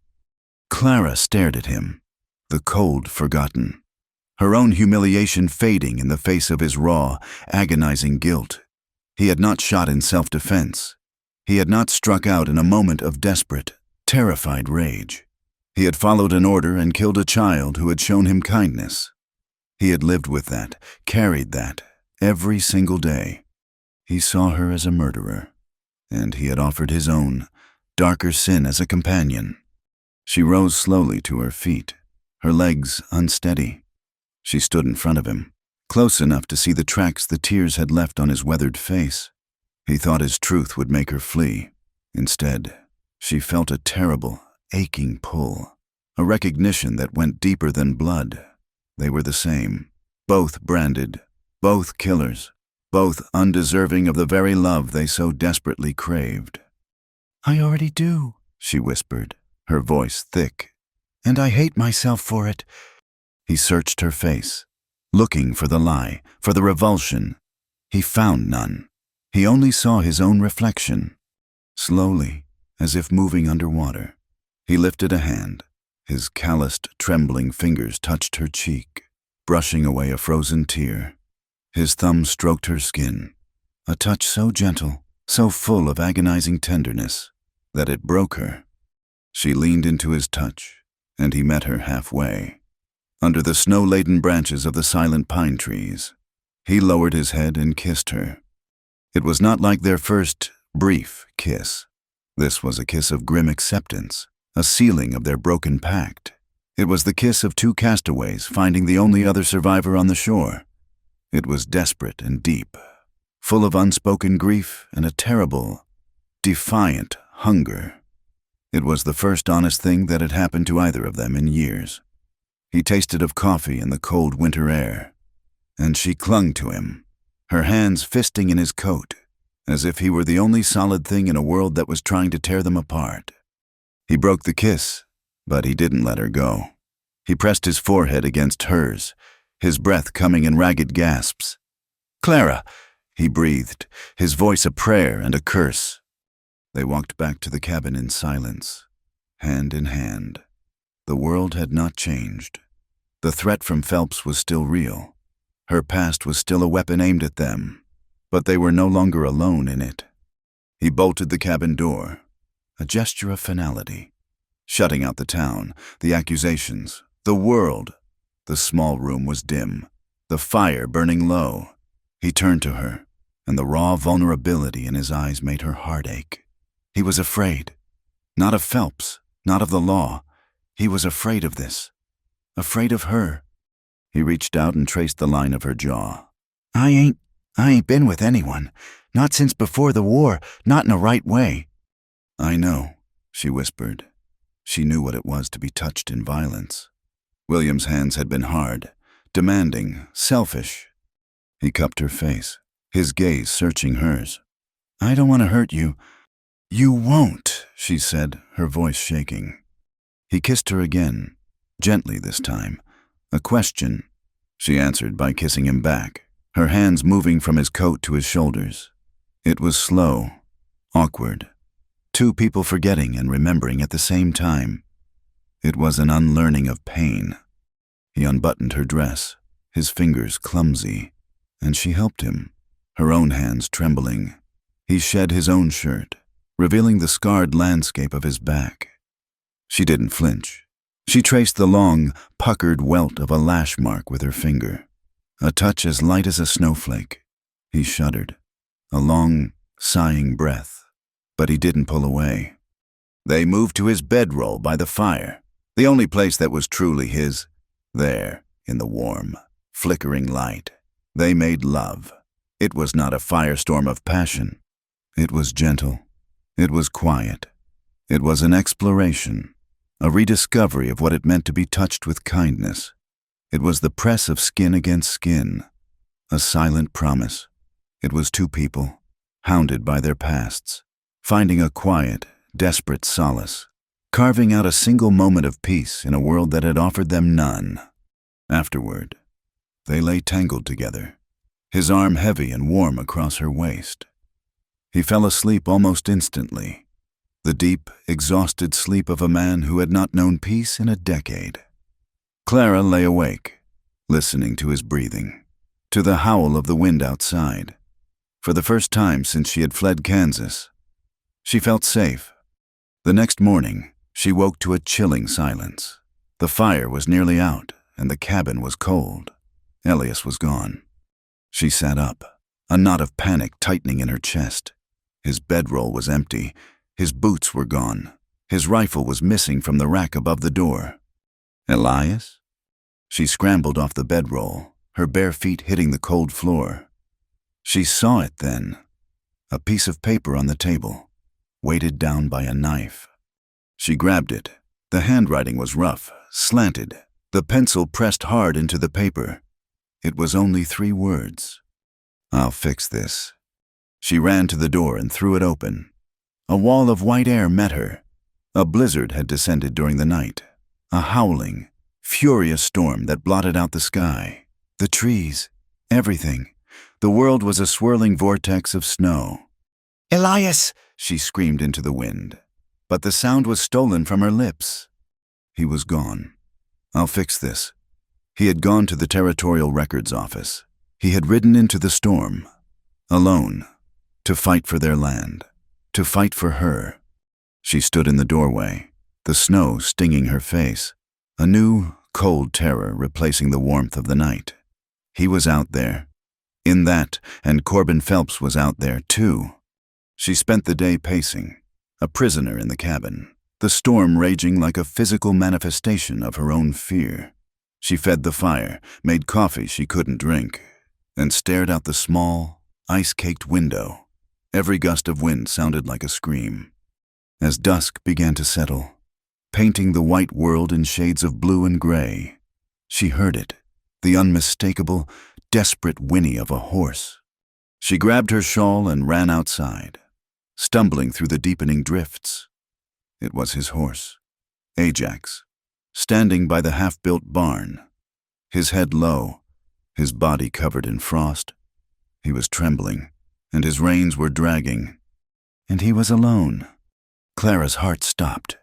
Clara stared at him, the cold forgotten, her own humiliation fading in the face of his raw, agonizing guilt. He had not shot in self-defense. He had not struck out in a moment of desperate, terrified rage. He had followed an order and killed a child who had shown him kindness. He had lived with that, carried that, every single day. He saw her as a murderer, and he had offered his own, darker sin as a companion. She rose slowly to her feet, her legs unsteady. She stood in front of him, close enough to see the tracks the tears had left on his weathered face. He thought his truth would make her flee. Instead, she felt a terrible, aching pull, a recognition that went deeper than blood. They were the same, both branded, both killers, both undeserving of the very love they so desperately craved. "I already do," she whispered, her voice thick. "And I hate myself for it." He searched her face, looking for the lie, for the revulsion. He found none. He only saw his own reflection. Slowly, as if moving underwater, he lifted a hand. His calloused, trembling fingers touched her cheek, brushing away a frozen tear. His thumb stroked her skin, a touch so gentle, so full of agonizing tenderness, that it broke her. She leaned into his touch, and he met her halfway. Under the snow-laden branches of the silent pine trees, he lowered his head and kissed her. It was not like their first, brief kiss. This was a kiss of grim acceptance, a sealing of their broken pact. It was the kiss of two castaways finding the only other survivor on the shore. It was desperate and deep, full of unspoken grief and a terrible, defiant hunger. It was the first honest thing that had happened to either of them in years. He tasted of coffee in the cold winter air, and she clung to him, her hands fisting in his coat, as if he were the only solid thing in a world that was trying to tear them apart. He broke the kiss, but he didn't let her go. He pressed his forehead against hers, his breath coming in ragged gasps. "Clara," he breathed, his voice a prayer and a curse. They walked back to the cabin in silence, hand in hand. The world had not changed. The threat from Phelps was still real. Her past was still a weapon aimed at them, but they were no longer alone in it. He bolted the cabin door, a gesture of finality, shutting out the town, the accusations, the world. The small room was dim, the fire burning low. He turned to her, and the raw vulnerability in his eyes made her heart ache. He was afraid, not of Phelps, not of the law. He was afraid of this, afraid of her. He reached out and traced the line of her jaw. "I ain't I ain't been with anyone. Not since before the war, not in a right way. I know, she whispered. She knew what it was to be touched in violence. William's hands had been hard, demanding, selfish. He cupped her face, his gaze searching hers. I don't want to hurt you. You won't, she said, her voice shaking. He kissed her again, gently this time. A question. She answered by kissing him back, her hands moving from his coat to his shoulders. It was slow, awkward. Two people forgetting and remembering at the same time. It was an unlearning of pain. He unbuttoned her dress, his fingers clumsy, and she helped him, her own hands trembling. He shed his own shirt, revealing the scarred landscape of his back. She didn't flinch. She traced the long, puckered welt of a lash mark with her finger, a touch as light as a snowflake. He shuddered, a long, sighing breath, but he didn't pull away. They moved to his bedroll by the fire, the only place that was truly his. There, in the warm, flickering light, they made love. It was not a firestorm of passion. It was gentle. It was quiet. It was an exploration, a rediscovery of what it meant to be touched with kindness. It was the press of skin against skin, a silent promise. It was two people, hounded by their pasts, finding a quiet, desperate solace, carving out a single moment of peace in a world that had offered them none. Afterward, they lay tangled together, his arm heavy and warm across her waist. He fell asleep almost instantly, the deep, exhausted sleep of a man who had not known peace in a decade. Clara lay awake, listening to his breathing, to the howl of the wind outside. For the first time since she had fled Kansas, she felt safe. The next morning, she woke to a chilling silence. The fire was nearly out, and the cabin was cold. Elias was gone. She sat up, a knot of panic tightening in her chest. His bedroll was empty. His boots were gone. His rifle was missing from the rack above the door. Elias? She scrambled off the bedroll, her bare feet hitting the cold floor. She saw it then, a piece of paper on the table, weighted down by a knife. She grabbed it. The handwriting was rough, slanted, the pencil pressed hard into the paper. It was only 3 words. I'll fix this. She ran to the door and threw it open. A wall of white air met her. A blizzard had descended during the night, a howling, furious storm that blotted out the sky, the trees, everything. The world was a swirling vortex of snow. Elias! She screamed into the wind, but the sound was stolen from her lips. He was gone. I'll fix this. He had gone to the Territorial Records office. He had ridden into the storm, alone, to fight for their land, to fight for her. She stood in the doorway, the snow stinging her face, a new, cold terror replacing the warmth of the night. He was out there. In that, and Corbin Phelps was out there too. She spent the day pacing, a prisoner in the cabin, the storm raging like a physical manifestation of her own fear. She fed the fire, made coffee she couldn't drink, and stared out the small, ice-caked window. Every gust of wind sounded like a scream. As dusk began to settle, painting the white world in shades of blue and gray, she heard it, the unmistakable, desperate whinny of a horse. She grabbed her shawl and ran outside, stumbling through the deepening drifts. It was his horse, Ajax, standing by the half-built barn, his head low, his body covered in frost. He was trembling, and his reins were dragging. And he was alone. Clara's heart stopped.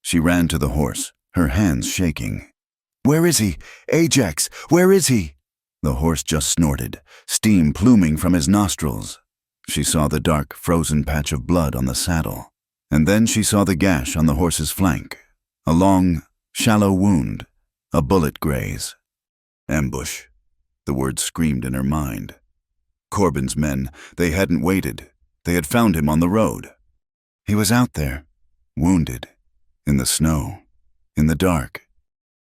She ran to the horse, her hands shaking. Where is he? Ajax, where is he? The horse just snorted, steam pluming from his nostrils. She saw the dark, frozen patch of blood on the saddle, and then she saw the gash on the horse's flank, a long, shallow wound, a bullet graze. Ambush. The word screamed in her mind. Corbin's men, they hadn't waited. They had found him on the road. He was out there, wounded, in the snow, in the dark.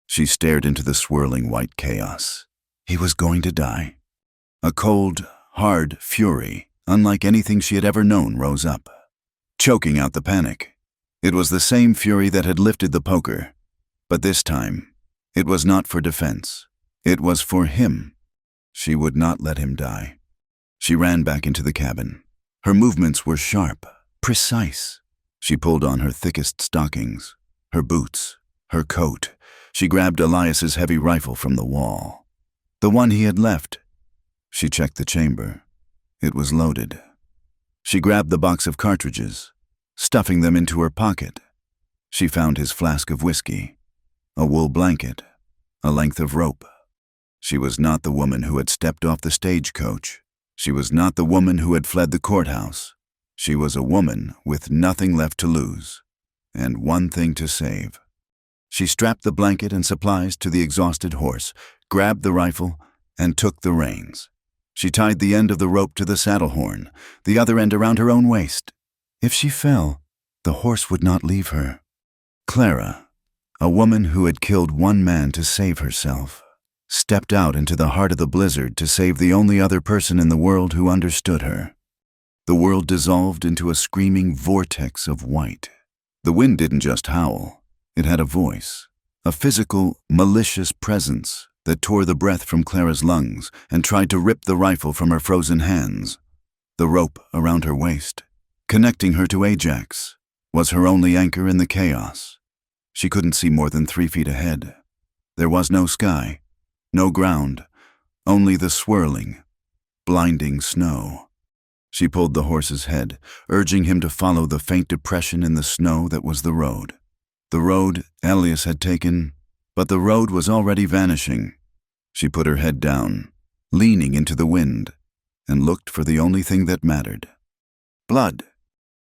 She stared into the swirling white chaos. He was going to die. A cold, hard fury, unlike anything she had ever known, rose up, choking out the panic. It was the same fury that had lifted the poker, but this time, it was not for defense. It was for him. She would not let him die. She ran back into the cabin. Her movements were sharp, precise. She pulled on her thickest stockings, her boots, her coat. She grabbed Elias's heavy rifle from the wall. The one he had left. She checked the chamber. It was loaded. She grabbed the box of cartridges, stuffing them into her pocket. She found his flask of whiskey, a wool blanket, a length of rope. She was not the woman who had stepped off the stagecoach. She was not the woman who had fled the courthouse. She was a woman with nothing left to lose, and one thing to save. She strapped the blanket and supplies to the exhausted horse, grabbed the rifle, and took the reins. She tied the end of the rope to the saddle horn, the other end around her own waist. If she fell, the horse would not leave her. Clara, a woman who had killed one man to save herself, stepped out into the heart of the blizzard to save the only other person in the world who understood her. The world dissolved into a screaming vortex of white. The wind didn't just howl. It had a voice, a physical, malicious presence that tore the breath from Clara's lungs and tried to rip the rifle from her frozen hands. The rope around her waist, connecting her to Ajax, was her only anchor in the chaos. She couldn't see more than 3 feet ahead. There was no sky, no ground, only the swirling, blinding snow. She pulled the horse's head, urging him to follow the faint depression in the snow that was the road. The road Elias had taken, but the road was already vanishing. She put her head down, leaning into the wind, and looked for the only thing that mattered. Blood.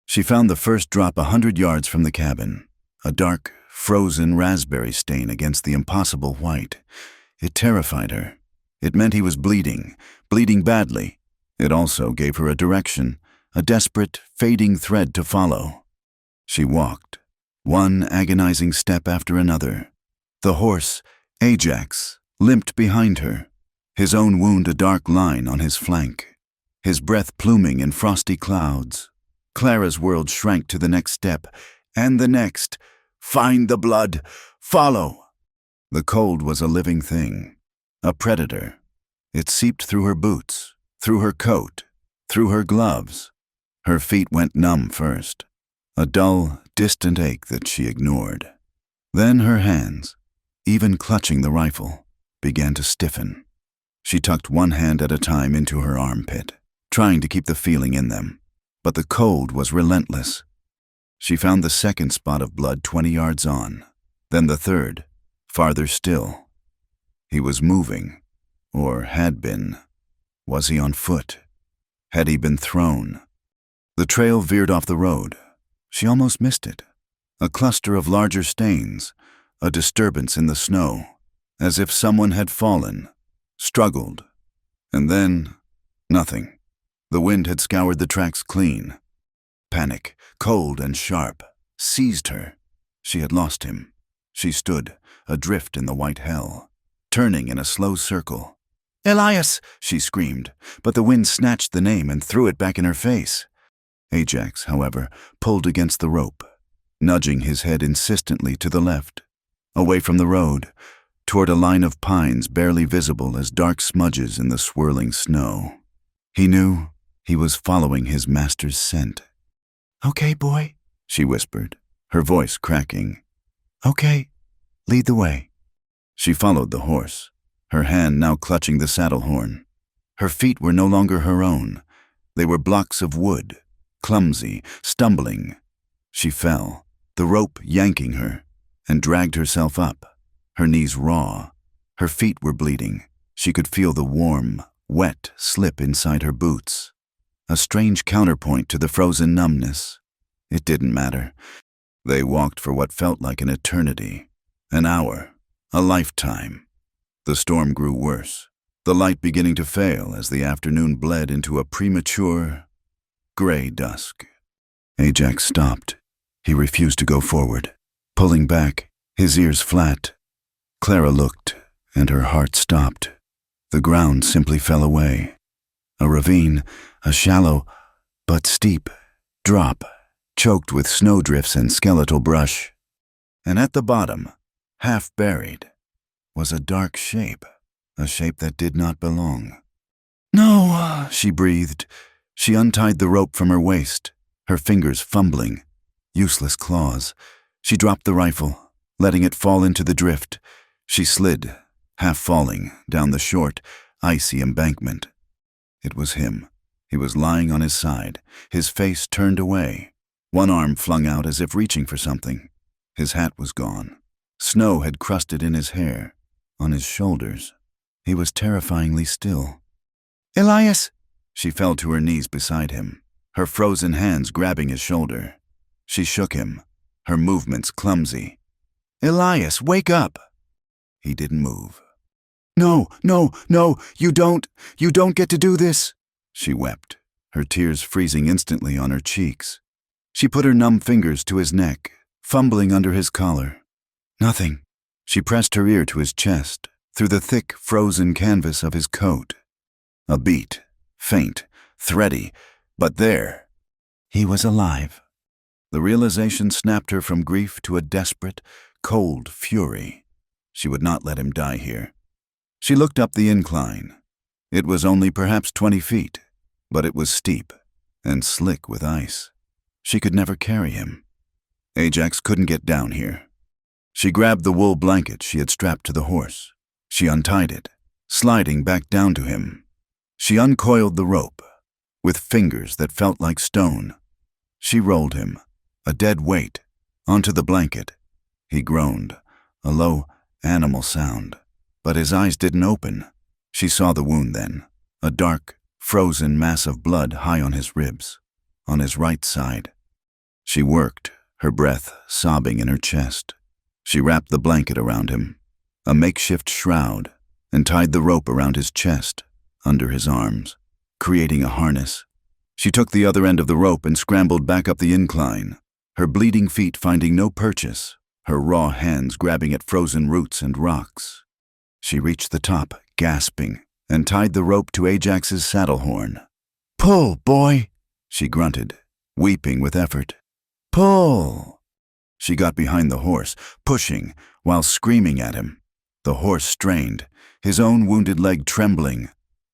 She found the first drop 100 yards from the cabin, a dark, frozen raspberry stain against the impossible white. It terrified her. It meant he was bleeding badly. It also gave her a direction, a desperate, fading thread to follow. She walked, one agonizing step after another. The horse, Ajax, limped behind her, his own wound a dark line on his flank, his breath pluming in frosty clouds. Clara's world shrank to the next step, and the next. Find the blood! Follow! The cold was a living thing, a predator. It seeped through her boots, through her coat, through her gloves. Her feet went numb first, a dull, distant ache that she ignored. Then her hands, even clutching the rifle, began to stiffen. She tucked one hand at a time into her armpit, trying to keep the feeling in them, but the cold was relentless. She found the second spot of blood 20 yards on, then the third, farther still. He was moving, or had been. Was he on foot? Had he been thrown? The trail veered off the road. She almost missed it. A cluster of larger stains, a disturbance in the snow, as if someone had fallen, struggled, and then nothing. The wind had scoured the tracks clean. Panic, cold and sharp, seized her. She had lost him. She stood, adrift in the white hell, turning in a slow circle. "Elias!" she screamed, but the wind snatched the name and threw it back in her face. Ajax, however, pulled against the rope, nudging his head insistently to the left, away from the road, toward a line of pines barely visible as dark smudges in the swirling snow. He knew he was following his master's scent. "Okay, boy," she whispered, her voice cracking. "Okay, lead the way." She followed the horse, her hand now clutching the saddle horn. Her feet were no longer her own. They were blocks of wood, clumsy, stumbling. She fell, the rope yanking her, and dragged herself up, her knees raw. Her feet were bleeding. She could feel the warm, wet slip inside her boots, a strange counterpoint to the frozen numbness. It didn't matter. They walked for what felt like an eternity, an hour, a lifetime. The storm grew worse, the light beginning to fail as the afternoon bled into a premature, gray dusk. Ajax stopped. He refused to go forward, pulling back, his ears flat. Clara looked, and her heart stopped. The ground simply fell away. A ravine, a shallow but steep drop, choked with snowdrifts and skeletal brush. And at the bottom, half buried, was a dark shape, a shape that did not belong. "No," she breathed. She untied the rope from her waist, her fingers fumbling. Useless claws. She dropped the rifle, letting it fall into the drift. She slid, half falling, down the short, icy embankment. It was him. He was lying on his side, his face turned away, one arm flung out as if reaching for something. His hat was gone. Snow had crusted in his hair, on his shoulders. He was terrifyingly still. "Elias!" She fell to her knees beside him, her frozen hands grabbing his shoulder. She shook him, her movements clumsy. "Elias, wake up!" He didn't move. "No, no, no, you don't get to do this," she wept, her tears freezing instantly on her cheeks. She put her numb fingers to his neck, fumbling under his collar. "Nothing." She pressed her ear to his chest, through the thick, frozen canvas of his coat. A beat, faint, thready, but there. He was alive. The realization snapped her from grief to a desperate, cold fury. She would not let him die here. She looked up the incline. It was only perhaps 20 feet, but it was steep and slick with ice. She could never carry him. Ajax couldn't get down here. She grabbed the wool blanket she had strapped to the horse. She untied it, sliding back down to him. She uncoiled the rope, with fingers that felt like stone. She rolled him, a dead weight, onto the blanket. He groaned, a low, animal sound, but his eyes didn't open. She saw the wound then, a dark, frozen mass of blood high on his ribs, on his right side. She worked, her breath sobbing in her chest. She wrapped the blanket around him, a makeshift shroud, and tied the rope around his chest, under his arms, creating a harness. She took the other end of the rope and scrambled back up the incline, her bleeding feet finding no purchase, her raw hands grabbing at frozen roots and rocks. She reached the top, gasping, and tied the rope to Ajax's saddle horn. "Pull, boy," she grunted, weeping with effort. "Pull." She got behind the horse, pushing, while screaming at him. The horse strained, his own wounded leg trembling,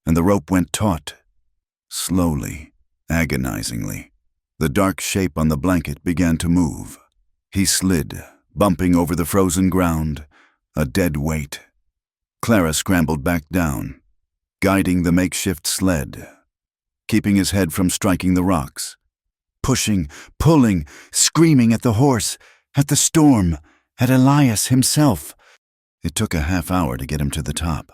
and the rope went taut. Slowly, agonizingly, the dark shape on the blanket began to move. He slid, bumping over the frozen ground, a dead weight. Clara scrambled back down, guiding the makeshift sled, keeping his head from striking the rocks. Pushing, pulling, screaming at the horse, at the storm, at Elias himself. It took a half hour to get him to the top.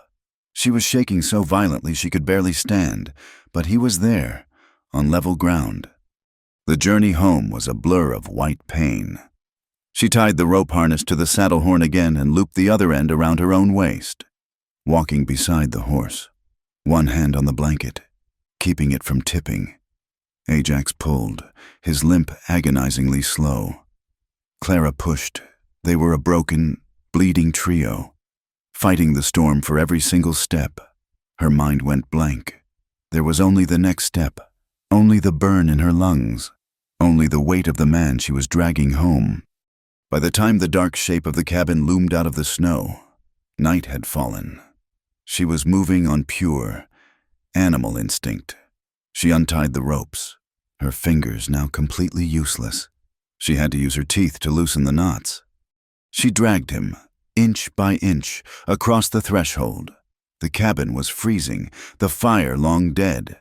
She was shaking so violently she could barely stand, but he was there, on level ground. The journey home was a blur of white pain. She tied the rope harness to the saddle horn again and looped the other end around her own waist, walking beside the horse, one hand on the blanket, keeping it from tipping. Ajax pulled, his limp agonizingly slow. Clara pushed. They were a broken, bleeding trio, fighting the storm for every single step. Her mind went blank. There was only the next step, only the burn in her lungs, only the weight of the man she was dragging home. By the time the dark shape of the cabin loomed out of the snow, night had fallen. She was moving on pure, animal instinct. She untied the ropes, her fingers now completely useless. She had to use her teeth to loosen the knots. She dragged him, inch by inch, across the threshold. The cabin was freezing, the fire long dead.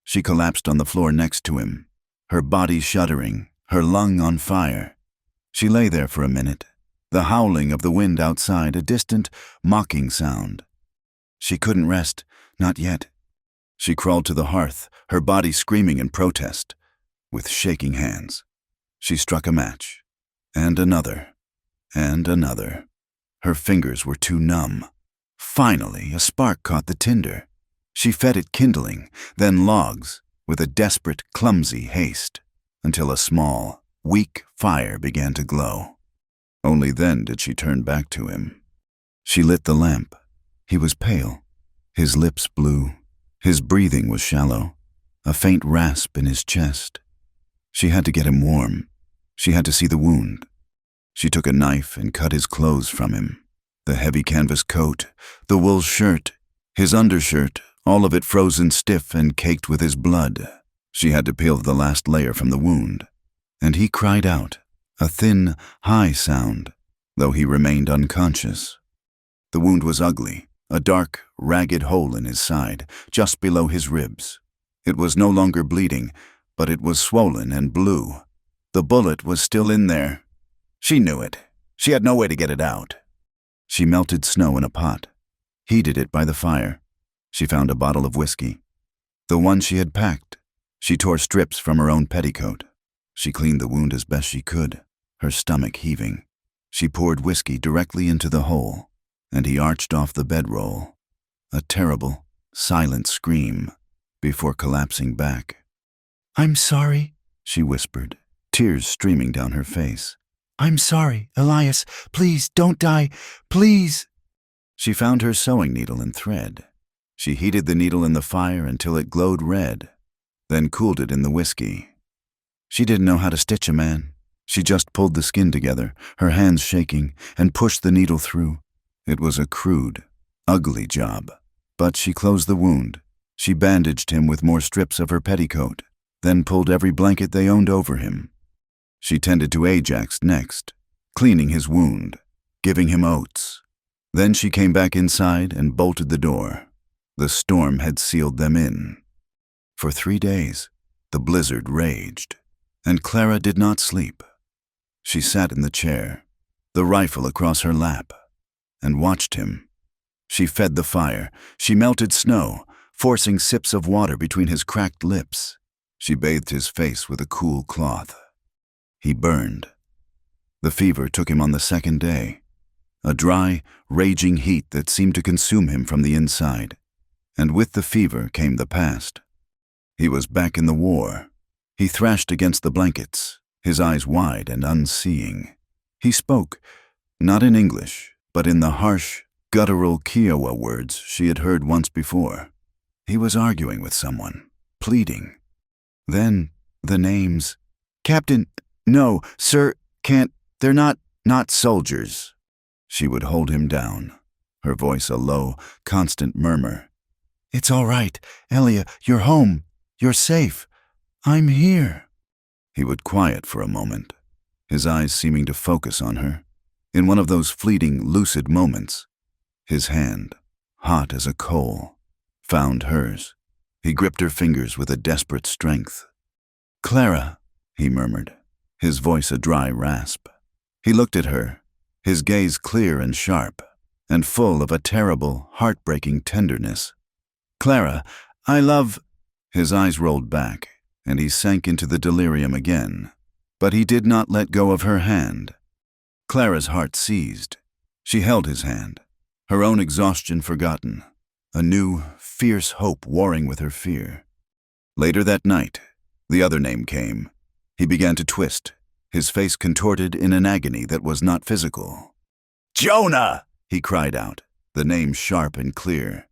She collapsed on the floor next to him, her body shuddering, her lung on fire. She lay there for a minute, the howling of the wind outside a distant, mocking sound. She couldn't rest, not yet. She crawled to the hearth, her body screaming in protest. With shaking hands, she struck a match, and another, and another. Her fingers were too numb. Finally, a spark caught the tinder. She fed it kindling, then logs, with a desperate, clumsy haste, until a small, weak fire began to glow. Only then did she turn back to him. She lit the lamp. He was pale, his lips blue, His breathing was shallow, a faint rasp in his chest. She had to get him warm. She had to see the wound. She took a knife and cut his clothes from him. The heavy canvas coat, the wool shirt, his undershirt, all of it frozen stiff and caked with his blood. She had to peel the last layer from the wound. And he cried out, a thin, high sound, though he remained unconscious. The wound was ugly, a dark, ragged hole in his side, just below his ribs. It was no longer bleeding, but it was swollen and blue. The bullet was still in there. She knew it. She had no way to get it out. She melted snow in a pot, heated it by the fire. She found a bottle of whiskey, the one she had packed. She tore strips from her own petticoat. She cleaned the wound as best she could, her stomach heaving. She poured whiskey directly into the hole, and he arched off the bedroll. A terrible, silent scream before collapsing back. "I'm sorry," she whispered, tears streaming down her face. "I'm sorry, Elias. Please, don't die. Please." She found her sewing needle and thread. She heated the needle in the fire until it glowed red, then cooled it in the whiskey. She didn't know how to stitch a man. She just pulled the skin together, her hands shaking, and pushed the needle through. It was a crude, ugly job, but she closed the wound. She bandaged him with more strips of her petticoat, then pulled every blanket they owned over him. She tended to Ajax next, cleaning his wound, giving him oats. Then she came back inside and bolted the door. The storm had sealed them in. For 3 days, the blizzard raged, and Clara did not sleep. She sat in the chair, the rifle across her lap, and watched him. She fed the fire. She melted snow, forcing sips of water between his cracked lips. She bathed his face with a cool cloth. He burned. The fever took him on the 2nd day, a dry, raging heat that seemed to consume him from the inside. And with the fever came the past. He was back in the war. He thrashed against the blankets, his eyes wide and unseeing. He spoke, not in English, but in the harsh, guttural Kiowa words she had heard once before. He was arguing with someone, pleading. Then the names. "Captain, no, sir, can't, they're not soldiers." She would hold him down, her voice a low, constant murmur. "It's all right, Elia, you're home. You're safe. I'm here." He would quiet for a moment, his eyes seeming to focus on her. In one of those fleeting, lucid moments, his hand, hot as a coal, found hers. He gripped her fingers with a desperate strength. "Clara," he murmured, his voice a dry rasp. He looked at her, his gaze clear and sharp, and full of a terrible, heartbreaking tenderness. "Clara, I love—" His eyes rolled back, and he sank into the delirium again. But he did not let go of her hand. Clara's heart seized. She held his hand, her own exhaustion forgotten, a new, fierce hope warring with her fear. Later that night, the other name came. He began to twist, his face contorted in an agony that was not physical. "Jonah!" he cried out, the name sharp and clear.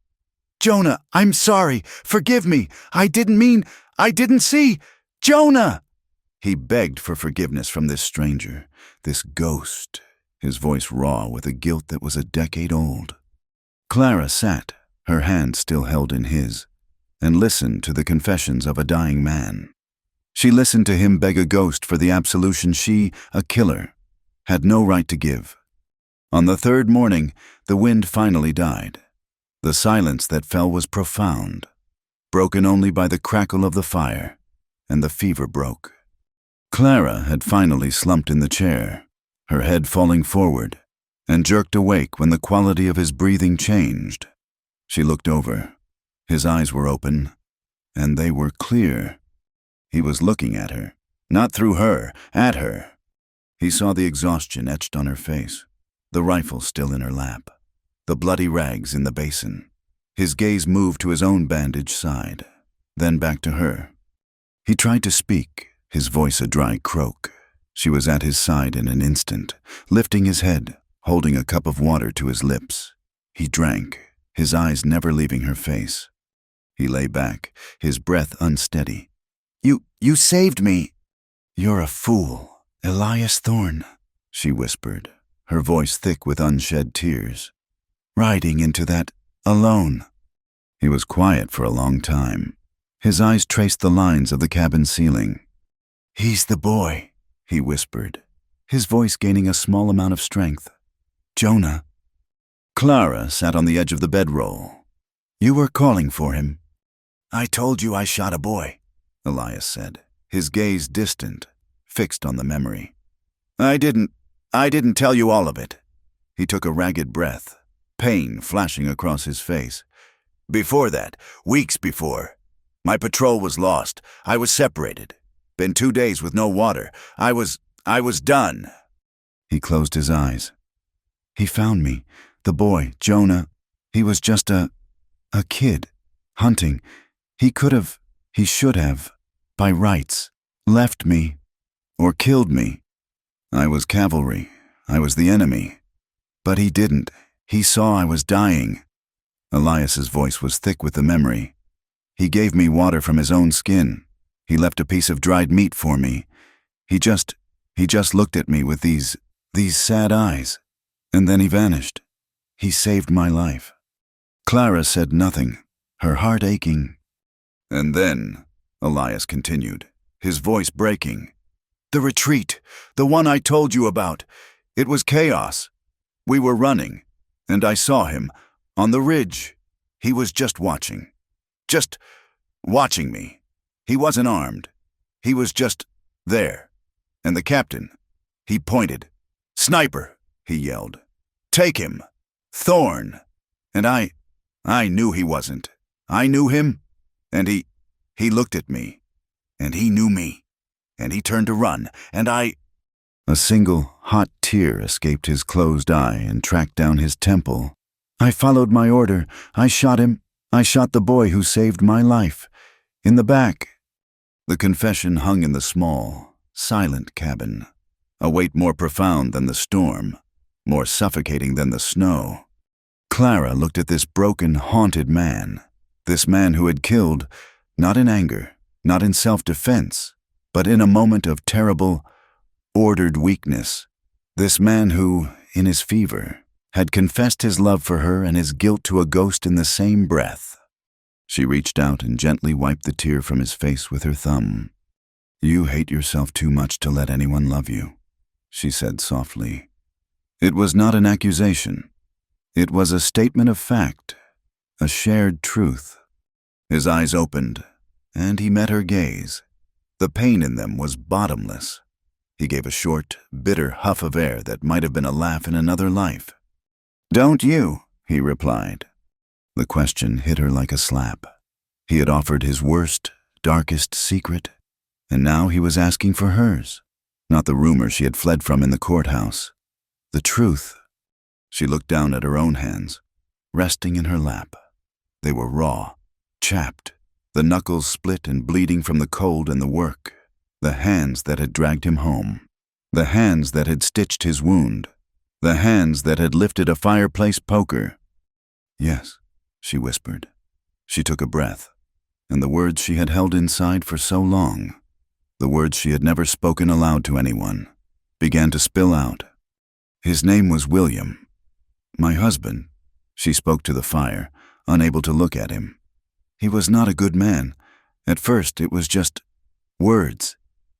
"Jonah, I'm sorry. Forgive me. I didn't see. Jonah!" He begged for forgiveness from this stranger, this ghost, his voice raw with a guilt that was a decade old. Clara sat, her hand still held in his, and listened to the confessions of a dying man. She listened to him beg a ghost for the absolution she, a killer, had no right to give. On the 3rd morning, the wind finally died. The silence that fell was profound, broken only by the crackle of the fire, and the fever broke. Clara had finally slumped in the chair, her head falling forward, and jerked awake when the quality of his breathing changed. She looked over. His eyes were open, and they were clear. He was looking at her, not through her, at her. He saw the exhaustion etched on her face, the rifle still in her lap, the bloody rags in the basin. His gaze moved to his own bandaged side, then back to her. He tried to speak, his voice a dry croak. She was at his side in an instant, lifting his head, holding a cup of water to his lips. He drank, his eyes never leaving her face. He lay back, his breath unsteady. You saved me." "You're a fool, Elias Thorne," she whispered, her voice thick with unshed tears. "Riding into that alone." He was quiet for a long time. His eyes traced the lines of the cabin ceiling. "He's the boy," he whispered, his voice gaining a small amount of strength. "Jonah." Clara sat on the edge of the bedroll. "You were calling for him." "I told you I shot a boy," Elias said, his gaze distant, fixed on the memory. I didn't tell you all of it." He took a ragged breath, pain flashing across his face. "Before that, weeks before, my patrol was lost. I was separated. Been 2 days with no water. I was done." He closed his eyes. "He found me, the boy, Jonah. He was just a kid, hunting. He should have, by rights, left me, or killed me. I was cavalry. I was the enemy. But he didn't. He saw I was dying." Elias's voice was thick with the memory. "He gave me water from his own skin. He left a piece of dried meat for me. He just looked at me with these sad eyes. And then he vanished. He saved my life." Clara said nothing, her heart aching. "And then," Elias continued, his voice breaking, "the retreat, the one I told you about. It was chaos. We were running, and I saw him, on the ridge. He was just watching me. He wasn't armed. He was just there. And the captain, he pointed. 'Sniper!' he yelled. 'Take him! Thorne!' And I knew he wasn't. I knew him, and he looked at me, and he knew me, and he turned to run, and I—" A single hot tear escaped his closed eye and tracked down his temple. "I followed my order. I shot him. I shot the boy who saved my life. In the back." The confession hung in the small, silent cabin, a weight more profound than the storm, more suffocating than the snow. Clara looked at this broken, haunted man, this man who had killed, not in anger, not in self-defense, but in a moment of terrible, ordered weakness. This man who, in his fever, had confessed his love for her and his guilt to a ghost in the same breath. She reached out and gently wiped the tear from his face with her thumb. "You hate yourself too much to let anyone love you," she said softly. It was not an accusation. It was a statement of fact, a shared truth. His eyes opened, and he met her gaze. The pain in them was bottomless. He gave a short, bitter huff of air that might have been a laugh in another life. "Don't you?" he replied. The question hit her like a slap. He had offered his worst, darkest secret, and now he was asking for hers. Not the rumor she had fled from in the courthouse. The truth. She looked down at her own hands, resting in her lap. They were raw, chapped, the knuckles split and bleeding from the cold and the work. The hands that had dragged him home. The hands that had stitched his wound. The hands that had lifted a fireplace poker. "Yes," she whispered. She took a breath, and the words she had held inside for so long, the words she had never spoken aloud to anyone, began to spill out. "His name was William. My husband." She spoke to the fire, unable to look at him. "He was not a good man. At first it was just words.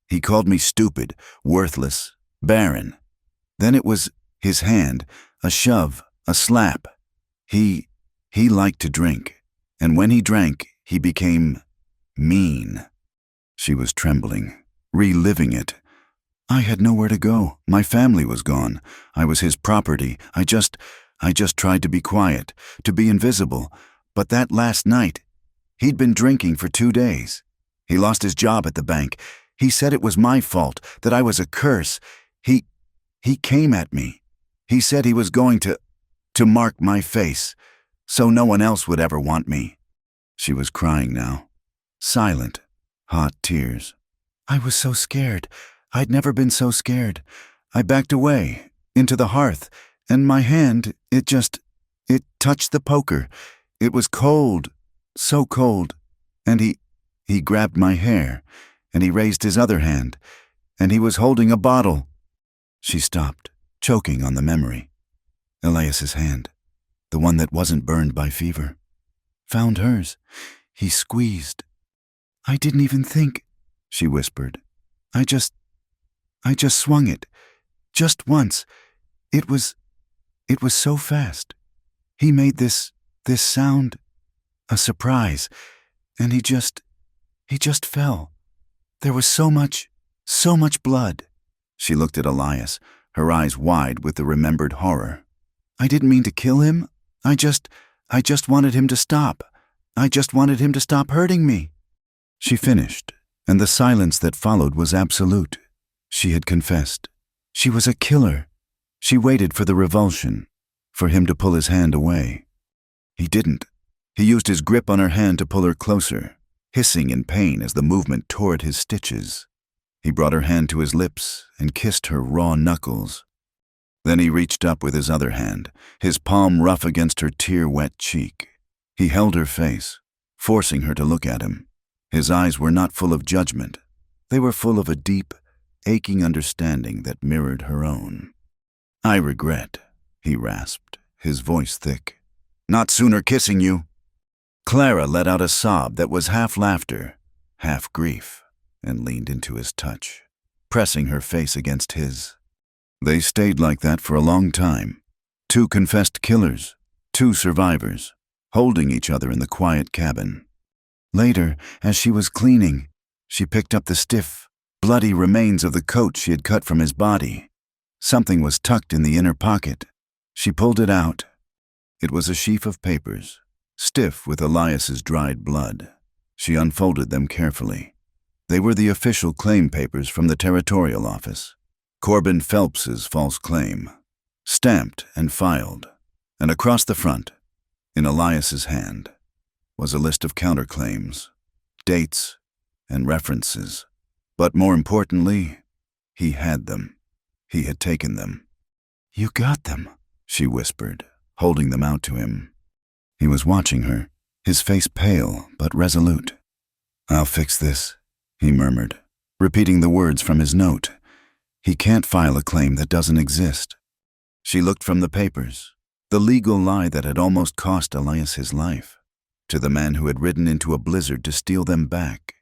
He called me stupid, worthless, barren. Then it was his hand, a shove, a slap. He liked to drink, and when he drank, he became mean." She was trembling, reliving it. "I had nowhere to go. My family was gone. I was his property. I just tried to be quiet, to be invisible. But that last night, he'd been drinking for 2 days. He lost his job at the bank. He said it was my fault, that I was a curse. He came at me. He said he was going to mark my face, so no one else would ever want me." She was crying now, silent, hot tears. "I was so scared. I'd never been so scared. I backed away, into the hearth, and my hand, it touched the poker. It was cold, so cold, and he grabbed my hair, and he raised his other hand, and he was holding a bottle." She stopped, choking on the memory. Elias's hand, the one that wasn't burned by fever. Found hers. He squeezed. "I didn't even think," she whispered. I just swung it. Just once. It was so fast. He made this sound, a surprise, and he just fell. There was so much blood." She looked at Elias, her eyes wide with the remembered horror. "I didn't mean to kill him. I just wanted him to stop. I just wanted him to stop hurting me." She finished, and the silence that followed was absolute. She had confessed. She was a killer. She waited for the revulsion, for him to pull his hand away. He didn't. He used his grip on her hand to pull her closer, hissing in pain as the movement tore at his stitches. He brought her hand to his lips and kissed her raw knuckles. Then he reached up with his other hand, his palm rough against her tear-wet cheek. He held her face, forcing her to look at him. His eyes were not full of judgment. They were full of a deep, aching understanding that mirrored her own. "I regret," he rasped, his voice thick. "Not sooner kissing you." Clara let out a sob that was half laughter, half grief, and leaned into his touch, pressing her face against his. They stayed like that for a long time. Two confessed killers, two survivors, holding each other in the quiet cabin. Later, as she was cleaning, she picked up the stiff, bloody remains of the coat she had cut from his body. Something was tucked in the inner pocket. She pulled it out. It was a sheaf of papers, stiff with Elias's dried blood. She unfolded them carefully. They were the official claim papers from the territorial office. Corbin Phelps's false claim, stamped and filed, and across the front, in Elias's hand, was a list of counterclaims, dates, and references. But more importantly, he had them. He had taken them. "You got them," she whispered, holding them out to him. He was watching her, his face pale but resolute. "I'll fix this," he murmured, repeating the words from his note. He can't file a claim that doesn't exist. She looked from the papers, the legal lie that had almost cost Elias his life, to the man who had ridden into a blizzard to steal them back.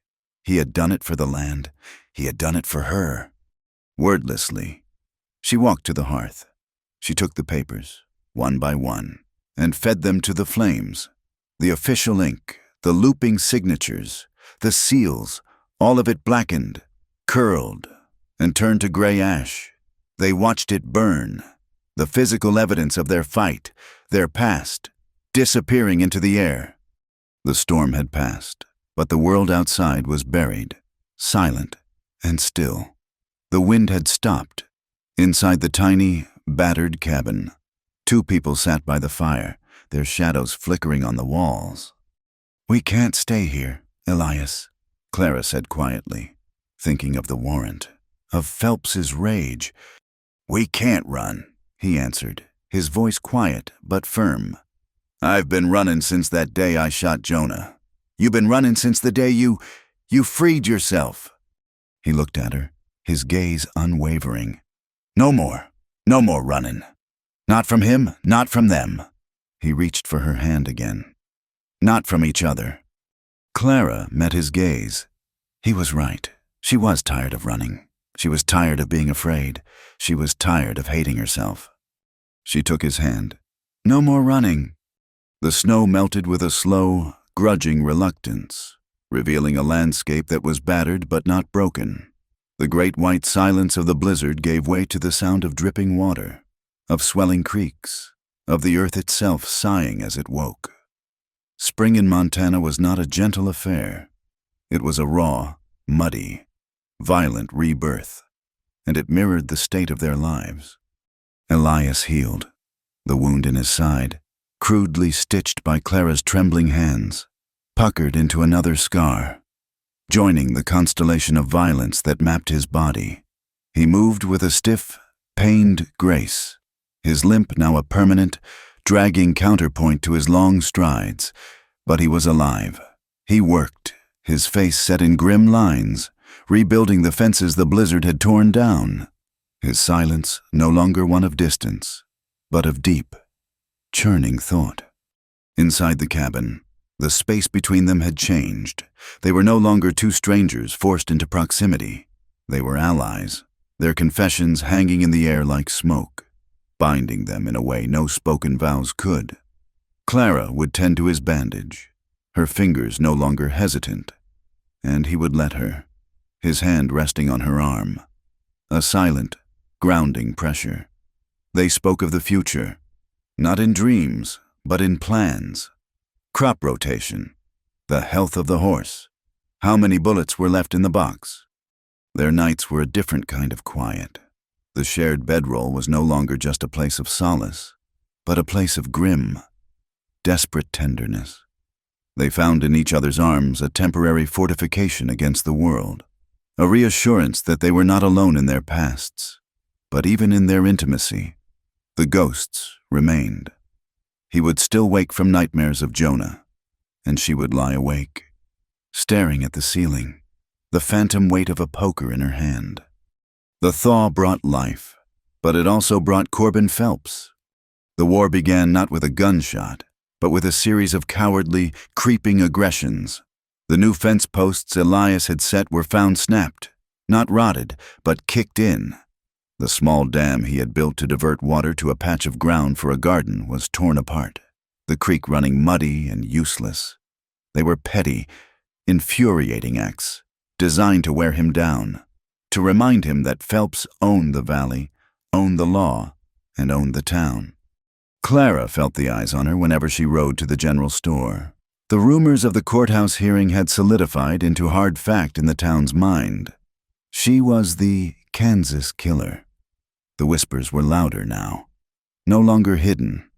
He had done it for the land. He had done it for her. Wordlessly, she walked to the hearth. She took the papers, one by one, and fed them to the flames. The official ink, the looping signatures, the seals, all of it blackened, curled, and turned to gray ash. They watched it burn, the physical evidence of their fight, their past, disappearing into the air. The storm had passed, but the world outside was buried, silent and still. The wind had stopped. Inside the tiny, battered cabin, two people sat by the fire, their shadows flickering on the walls. "We can't stay here, Elias," Clara said quietly, thinking of the warrant, of Phelps's rage. "We can't run," he answered, his voice quiet but firm. "I've been running since that day I shot Jonah. You've been running since the day you freed yourself." He looked at her, his gaze unwavering. No more running. Not from him, not from them." He reached for her hand again. "Not from each other." Clara met his gaze. He was right. She was tired of running. She was tired of being afraid. She was tired of hating herself. She took his hand. "No more running." The snow melted with a slow, grudging reluctance, revealing a landscape that was battered but not broken. The great white silence of the blizzard gave way to the sound of dripping water, of swelling creeks, of the earth itself sighing as it woke. Spring in Montana was not a gentle affair. It was a raw, muddy, violent rebirth, and it mirrored the state of their lives. Elias healed, the wound in his side, crudely stitched by Clara's trembling hands, puckered into another scar, joining the constellation of violence that mapped his body. He moved with a stiff, pained grace, his limp now a permanent, dragging counterpoint to his long strides, But he was alive. He worked, his face set in grim lines, rebuilding the fences the blizzard had torn down. His silence no longer one of distance, but of deep, churning thought. Inside the cabin, the space between them had changed. They were no longer two strangers forced into proximity. They were allies, their confessions hanging in the air like smoke, binding them in a way no spoken vows could. Clara would tend to his bandage, her fingers no longer hesitant, and he would let her, his hand resting on her arm. A silent, grounding pressure. They spoke of the future, not in dreams, but in plans. Crop rotation, the health of the horse, how many bullets were left in the box. Their nights were a different kind of quiet. The shared bedroll was no longer just a place of solace, but a place of grim, desperate tenderness. They found in each other's arms a temporary fortification against the world, a reassurance that they were not alone in their pasts, but even in their intimacy, the ghosts remained. He would still wake from nightmares of Jonah, and she would lie awake, staring at the ceiling, the phantom weight of a poker in her hand. The thaw brought life, but it also brought Corbin Phelps. The war began not with a gunshot, but with a series of cowardly, creeping aggressions. The new fence posts Elias had set were found snapped, not rotted, but kicked in. The small dam he had built to divert water to a patch of ground for a garden was torn apart, the creek running muddy and useless. They were petty, infuriating acts, designed to wear him down, to remind him that Phelps owned the valley, owned the law, and owned the town. Clara felt the eyes on her whenever she rode to the general store. The rumors of the courthouse hearing had solidified into hard fact in the town's mind. She was the Kansas killer. The whispers were louder now, no longer hidden.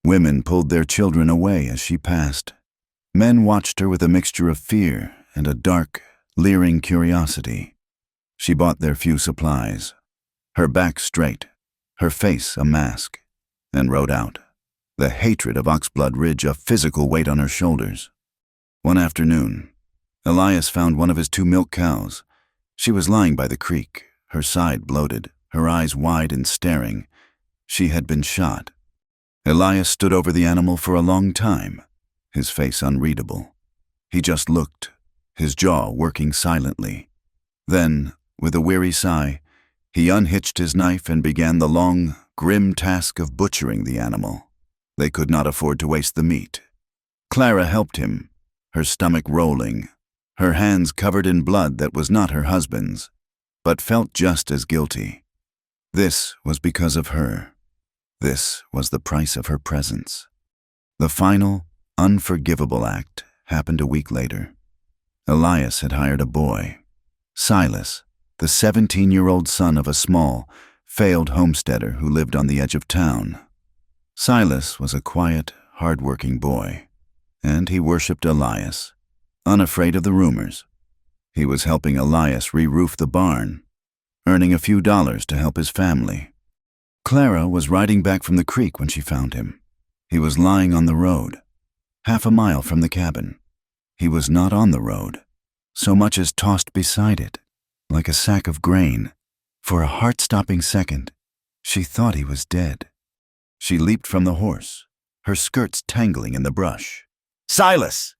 Women pulled their children away as she passed. Men watched her with a mixture of fear and a dark, leering curiosity. She bought their few supplies, her back straight, her face a mask, and rode out, the hatred of Oxblood Ridge a physical weight on her shoulders. One afternoon, Elias found one of his 2 milk cows. She was lying by the creek, her side bloated, her eyes wide and staring. She had been shot. Elias stood over the animal for a long time, his face unreadable. He just looked, his jaw working silently. Then, with a weary sigh, he unhitched his knife and began the long, grim task of butchering the animal. They could not afford to waste the meat. Clara helped him, her stomach rolling, her hands covered in blood that was not her husband's, but felt just as guilty. This was because of her. This was the price of her presence. The final, unforgivable act happened a week later. Elias had hired a boy, Silas, the 17-year-old son of a small, failed homesteader who lived on the edge of town. Silas was a quiet, hard-working boy, and he worshipped Elias, unafraid of the rumors. He was helping Elias re-roof the barn, earning a few dollars to help his family. Clara was riding back from the creek when she found him. He was lying on the road, half a mile from the cabin. He was not on the road, so much as tossed beside it, like a sack of grain. For a heart-stopping second, she thought he was dead. She leaped from the horse, her skirts tangling in the brush. "Silas!"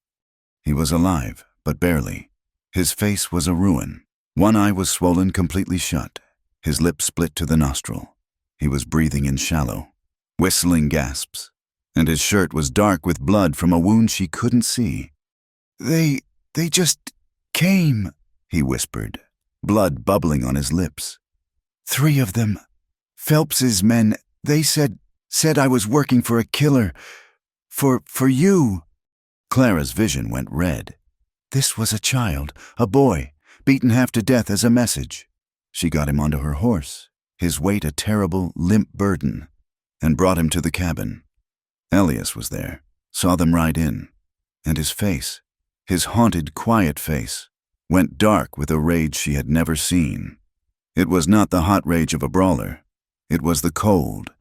He was alive, but barely. His face was a ruin. One eye was swollen completely shut, his lips split to the nostril. He was breathing in shallow, whistling gasps, and his shirt was dark with blood from a wound she couldn't see. They just came," he whispered, blood bubbling on his lips. "3 of them. Phelps's men. They said I was working for a killer. For you." Clara's vision went red. This was a child, a boy, beaten half to death as a message. She got him onto her horse, his weight a terrible, limp burden, and brought him to the cabin. Elias was there, saw them ride in, and his face, his haunted, quiet face, went dark with a rage she had never seen. It was not the hot rage of a brawler. It was the cold,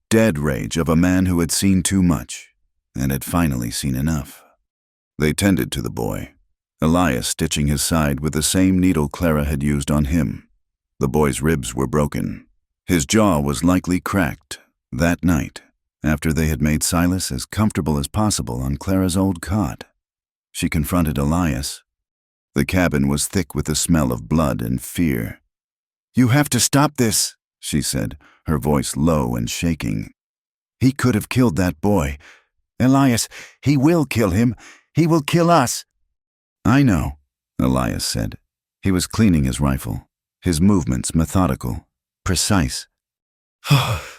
dead rage of a man who had seen too much and had finally seen enough. They tended to the boy, Elias stitching his side with the same needle Clara had used on him. The boy's ribs were broken. His jaw was likely cracked. That night, after they had made Silas as comfortable as possible on Clara's old cot, she confronted Elias. The cabin was thick with the smell of blood and fear. "You have to stop this," she said, her voice low and shaking. "He could have killed that boy. Elias, he will kill him. He will kill us." "I know," Elias said. He was cleaning his rifle, his movements methodical, precise.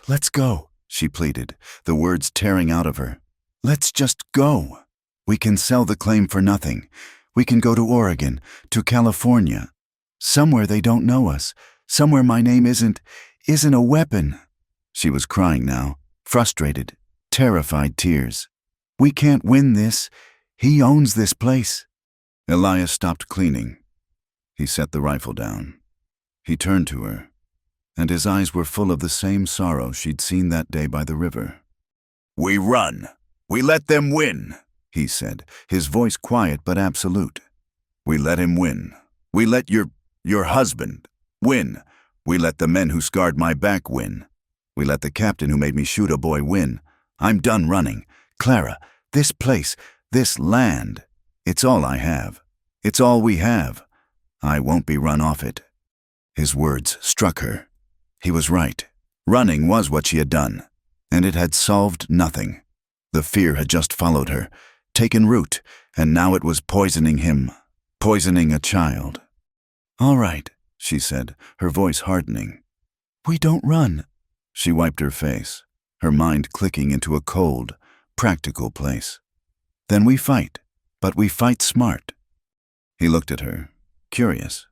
"Let's go," she pleaded, the words tearing out of her. "Let's just go. We can sell the claim for nothing. We can go to Oregon, to California. Somewhere they don't know us. Somewhere my name isn't a weapon." She was crying now, frustrated, terrified tears. "We can't win this. He owns this place." Elias stopped cleaning. He set the rifle down. He turned to her, and his eyes were full of the same sorrow she'd seen that day by the river. "We run. We let them win," he said, his voice quiet but absolute. "We let him win. We let your husband win. We let the men who scarred my back win. We let the captain who made me shoot a boy win. I'm done running. Clara, this place, this land, it's all I have. It's all we have. I won't be run off it." His words struck her. He was right. Running was what she had done, and it had solved nothing. The fear had just followed her, taken root, and now it was poisoning him, poisoning a child. "All right," she said, her voice hardening. "We don't run." She wiped her face, her mind clicking into a cold, practical place. "Then we fight, but we fight smart." He looked at her, curious.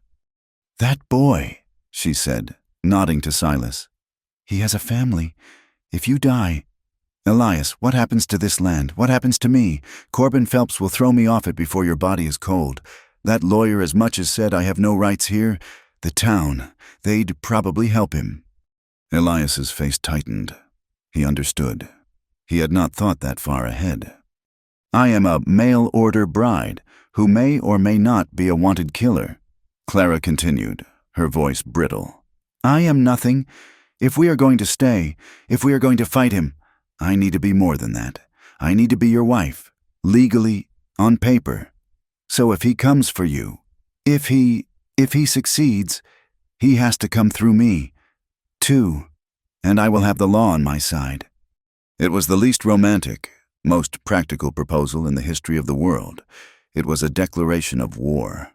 "That boy," she said, nodding to Silas. "He has a family. If you die—" "Elias, what happens to this land? What happens to me? Corbin Phelps will throw me off it before your body is cold. That lawyer as much as said I have no rights here. The town, they'd probably help him." Elias's face tightened. He understood. He had not thought that far ahead. "I am a mail-order bride who may or may not be a wanted killer," Clara continued, her voice brittle. "I am nothing. If we are going to stay, if we are going to fight him, I need to be more than that. I need to be your wife, legally, on paper. So if he comes for you, if he succeeds, he has to come through me, too, and I will have the law on my side." It was the least romantic, most practical proposal in the history of the world. It was a declaration of war.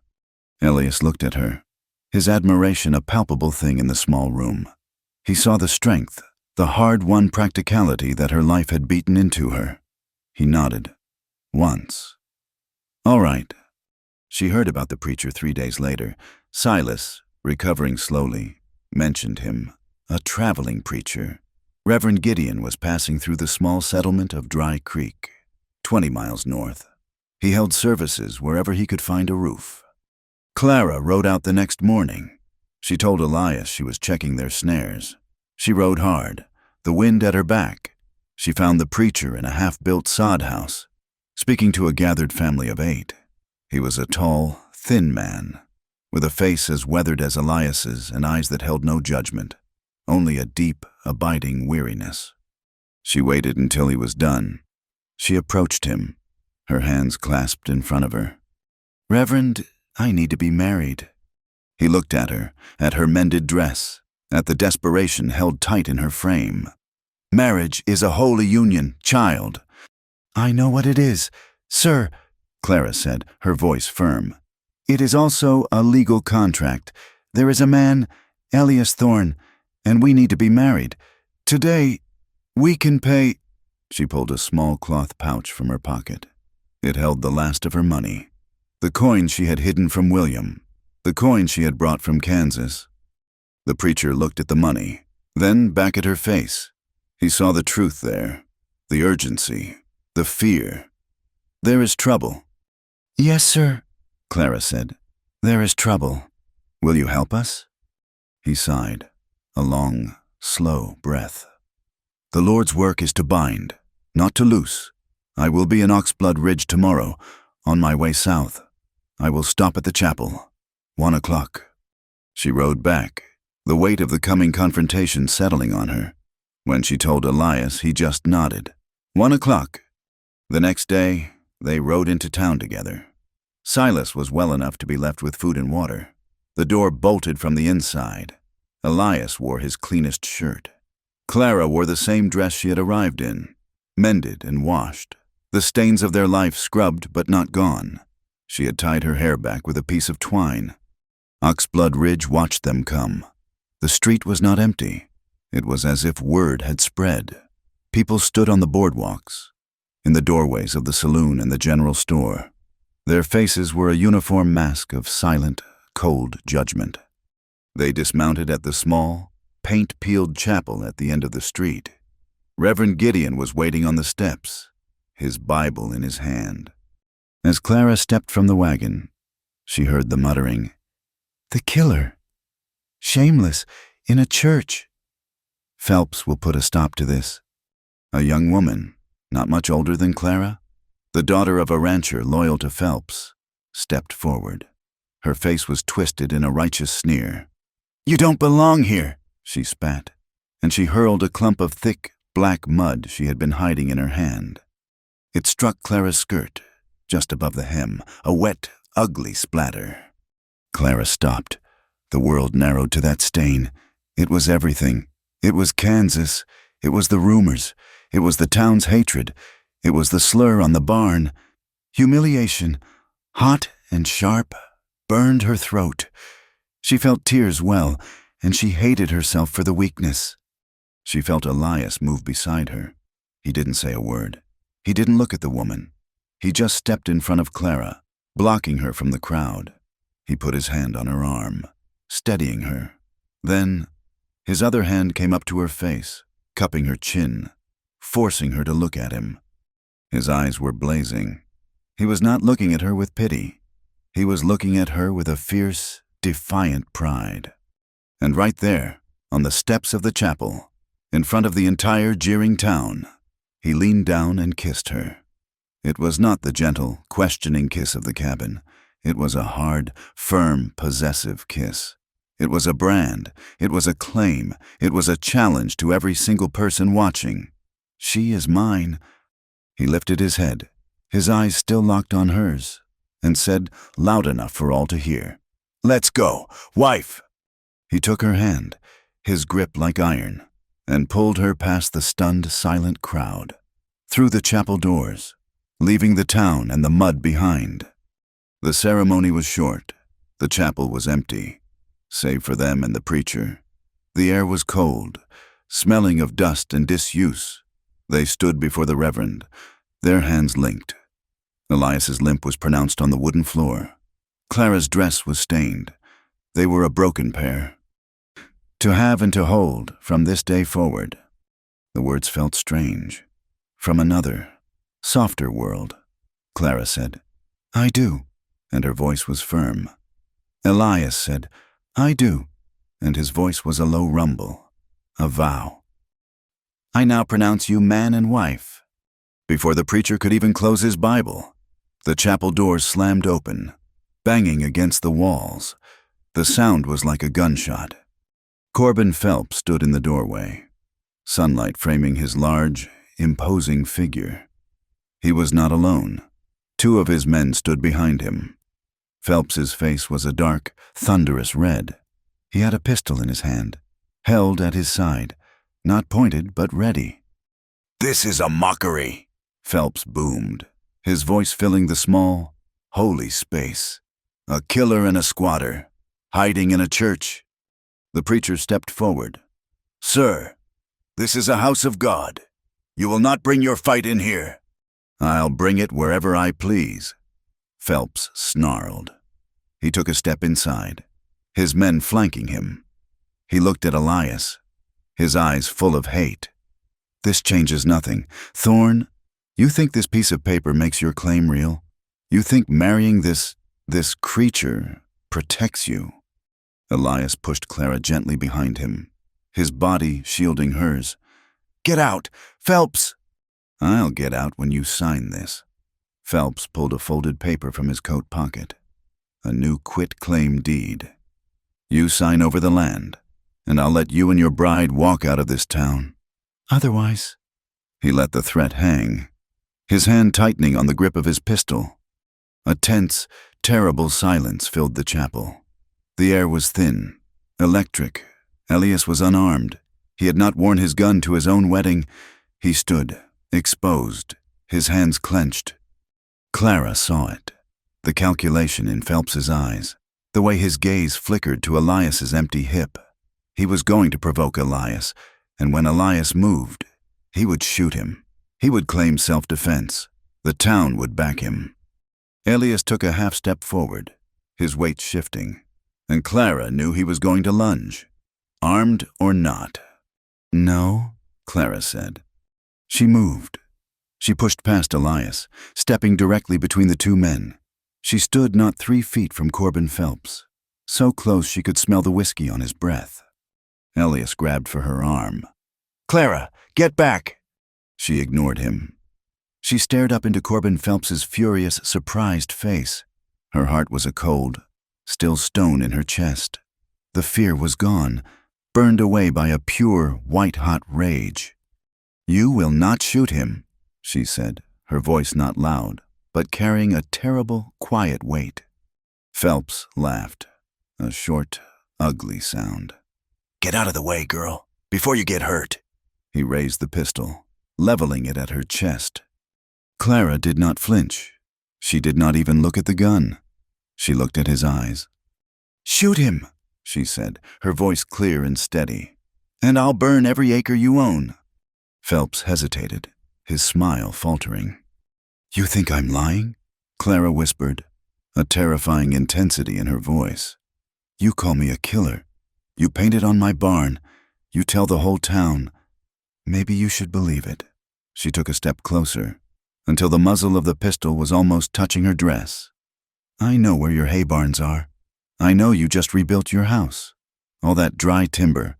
Elias looked at her, his admiration a palpable thing in the small room. He saw the strength, the hard-won practicality that her life had beaten into her. He nodded. Once. "All right." She heard about the preacher 3 days later. Silas, recovering slowly, mentioned him. A traveling preacher. Reverend Gideon was passing through the small settlement of Dry Creek, 20 miles north. He held services wherever he could find a roof. Clara rode out the next morning. She told Elias she was checking their snares. She rode hard, the wind at her back. She found the preacher in a half-built sod house, speaking to a gathered family of 8. He was a tall, thin man, with a face as weathered as Elias's and eyes that held no judgment, only a deep, abiding weariness. She waited until he was done. She approached him, her hands clasped in front of her. "Reverend, I need to be married." He looked at her mended dress, at the desperation held tight in her frame. "Marriage is a holy union, child." "I know what it is, sir," Clara said, her voice firm. "It is also a legal contract. There is a man, Elias Thorne, and we need to be married. Today, we can pay—" She pulled a small cloth pouch from her pocket. It held the last of her money. The coin she had hidden from William. The coin she had brought from Kansas. The preacher looked at the money, then back at her face. He saw the truth there, the urgency, the fear. "There is trouble." "Yes, sir," Clara said. "There is trouble. Will you help us?" He sighed, a long, slow breath. "The Lord's work is to bind, not to loose. I will be in Oxblood Ridge tomorrow. On my way south. I will stop at the chapel. 1 o'clock. She rode back, the weight of the coming confrontation settling on her. When she told Elias, he just nodded. 1 o'clock. The next day, they rode into town together. Silas was well enough to be left with food and water. The door bolted from the inside. Elias wore his cleanest shirt. Clara wore the same dress she had arrived in, mended and washed, the stains of their life scrubbed but not gone. She had tied her hair back with a piece of twine. Oxblood Ridge watched them come. The street was not empty. It was as if word had spread. People stood on the boardwalks, in the doorways of the saloon and the general store. Their faces were a uniform mask of silent, cold judgment. They dismounted at the small, paint-peeled chapel at the end of the street. Reverend Gideon was waiting on the steps, his Bible in his hand. As Clara stepped from the wagon, she heard the muttering, "The killer! Shameless, in a church!" Phelps will put a stop to this. A young woman, not much older than Clara, the daughter of a rancher loyal to Phelps, stepped forward. Her face was twisted in a righteous sneer. "You don't belong here," she spat, and she hurled a clump of thick, black mud she had been hiding in her hand. It struck Clara's skirt, just above the hem, a wet, ugly splatter. Clara stopped. The world narrowed to that stain. It was everything. It was Kansas. It was the rumors. It was the town's hatred. It was the slur on the barn. Humiliation, hot and sharp, burned her throat. She felt tears well, and she hated herself for the weakness. She felt Elias move beside her. He didn't say a word. He didn't look at the woman. He just stepped in front of Clara, blocking her from the crowd. He put his hand on her arm, steadying her. Then, his other hand came up to her face, cupping her chin, forcing her to look at him. His eyes were blazing. He was not looking at her with pity. He was looking at her with a fierce, defiant pride. And right there, on the steps of the chapel, in front of the entire jeering town, he leaned down and kissed her. It was not the gentle, questioning kiss of the cabin. It was a hard, firm, possessive kiss. It was a brand. It was a claim. It was a challenge to every single person watching. "She is mine." He lifted his head, his eyes still locked on hers, and said, loud enough for all to hear, "Let's go, wife." He took her hand, his grip like iron, and pulled her past the stunned, silent crowd, through the chapel doors, leaving the town and the mud behind. The ceremony was short. The chapel was empty, save for them and the preacher. The air was cold, smelling of dust and disuse. They stood before the reverend, their hands linked. Elias's limp was pronounced on the wooden floor. Clara's dress was stained. They were a broken pair. To have and to hold from this day forward. The words felt strange. From another, softer world. Clara said, "I do," and her voice was firm. Elias said, "I do," and his voice was a low rumble, a vow. "I now pronounce you man and wife." Before the preacher could even close his Bible, the chapel doors slammed open, banging against the walls. The sound was like a gunshot. Corbin Phelps stood in the doorway, sunlight framing his large, imposing figure. He was not alone. 2 of his men stood behind him. Phelps's face was a dark, thunderous red. He had a pistol in his hand, held at his side, not pointed but ready. "This is a mockery," Phelps boomed, his voice filling the small, holy space. "A killer and a squatter, hiding in a church." The preacher stepped forward. "Sir, this is a house of God. You will not bring your fight in here." "I'll bring it wherever I please," Phelps snarled. He took a step inside, his men flanking him. He looked at Elias, his eyes full of hate. "This changes nothing. Thorne, you think this piece of paper makes your claim real? You think marrying this creature protects you?" Elias pushed Clara gently behind him, his body shielding hers. "Get out! Phelps!" "I'll get out when you sign this." Phelps pulled a folded paper from his coat pocket. A new quit-claim deed. You sign over the land, and I'll let you and your bride walk out of this town. Otherwise, he let the threat hang, his hand tightening on the grip of his pistol. A tense, terrible silence filled the chapel. The air was thin, electric. Elias was unarmed. He had not worn his gun to his own wedding. He stood, exposed, his hands clenched. Clara saw it, the calculation in Phelps's eyes, the way his gaze flickered to Elias's empty hip. He was going to provoke Elias, and when Elias moved, he would shoot him. He would claim self-defense. The town would back him. Elias took a half-step forward, his weight shifting, and Clara knew he was going to lunge, armed or not. No, Clara said. She moved. She pushed past Elias, stepping directly between the two men. She stood not 3 feet from Corbin Phelps, so close she could smell the whiskey on his breath. Elias grabbed for her arm. Clara, get back! She ignored him. She stared up into Corbin Phelps's furious, surprised face. Her heart was a cold, still stone in her chest. The fear was gone, burned away by a pure, white-hot rage. You will not shoot him, she said, her voice not loud, but carrying a terrible, quiet weight. Phelps laughed, a short, ugly sound. Get out of the way, girl, before you get hurt. He raised the pistol, leveling it at her chest. Clara did not flinch. She did not even look at the gun. She looked at his eyes. Shoot him, she said, her voice clear and steady. And I'll burn every acre you own. Phelps hesitated, his smile faltering. You think I'm lying? Clara whispered, a terrifying intensity in her voice. You call me a killer. You paint it on my barn. You tell the whole town. Maybe you should believe it. She took a step closer, until the muzzle of the pistol was almost touching her dress. I know where your hay barns are. I know you just rebuilt your house. All that dry timber,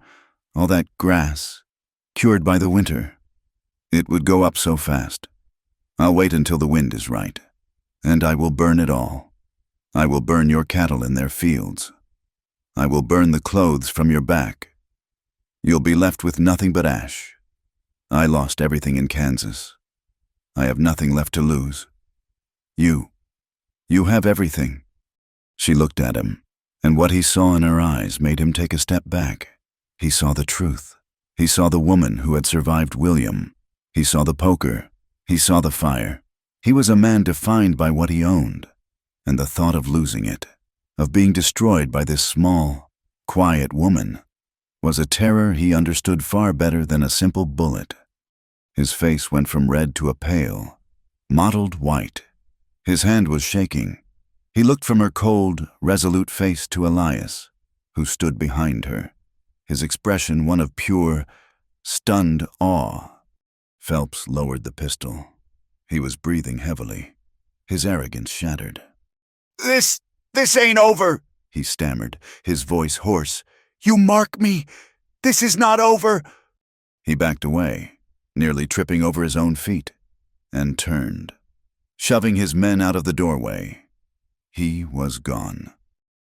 all that grass, cured by the winter. It would go up so fast. I'll wait until the wind is right, and I will burn it all. I will burn your cattle in their fields. I will burn the clothes from your back. You'll be left with nothing but ash. I lost everything in Kansas. I have nothing left to lose. You have everything. She looked at him, and what he saw in her eyes made him take a step back. He saw the truth. He saw the woman who had survived William. He saw the poker. He saw the fire. He was a man defined by what he owned, and the thought of losing it, of being destroyed by this small, quiet woman, was a terror he understood far better than a simple bullet. His face went from red to a pale, mottled white. His hand was shaking. He looked from her cold, resolute face to Elias, who stood behind her, his expression one of pure, stunned awe. Phelps lowered the pistol. He was breathing heavily, his arrogance shattered. This ain't over, he stammered, his voice hoarse. You mark me. This is not over. He backed away, nearly tripping over his own feet, and turned, shoving his men out of the doorway. He was gone.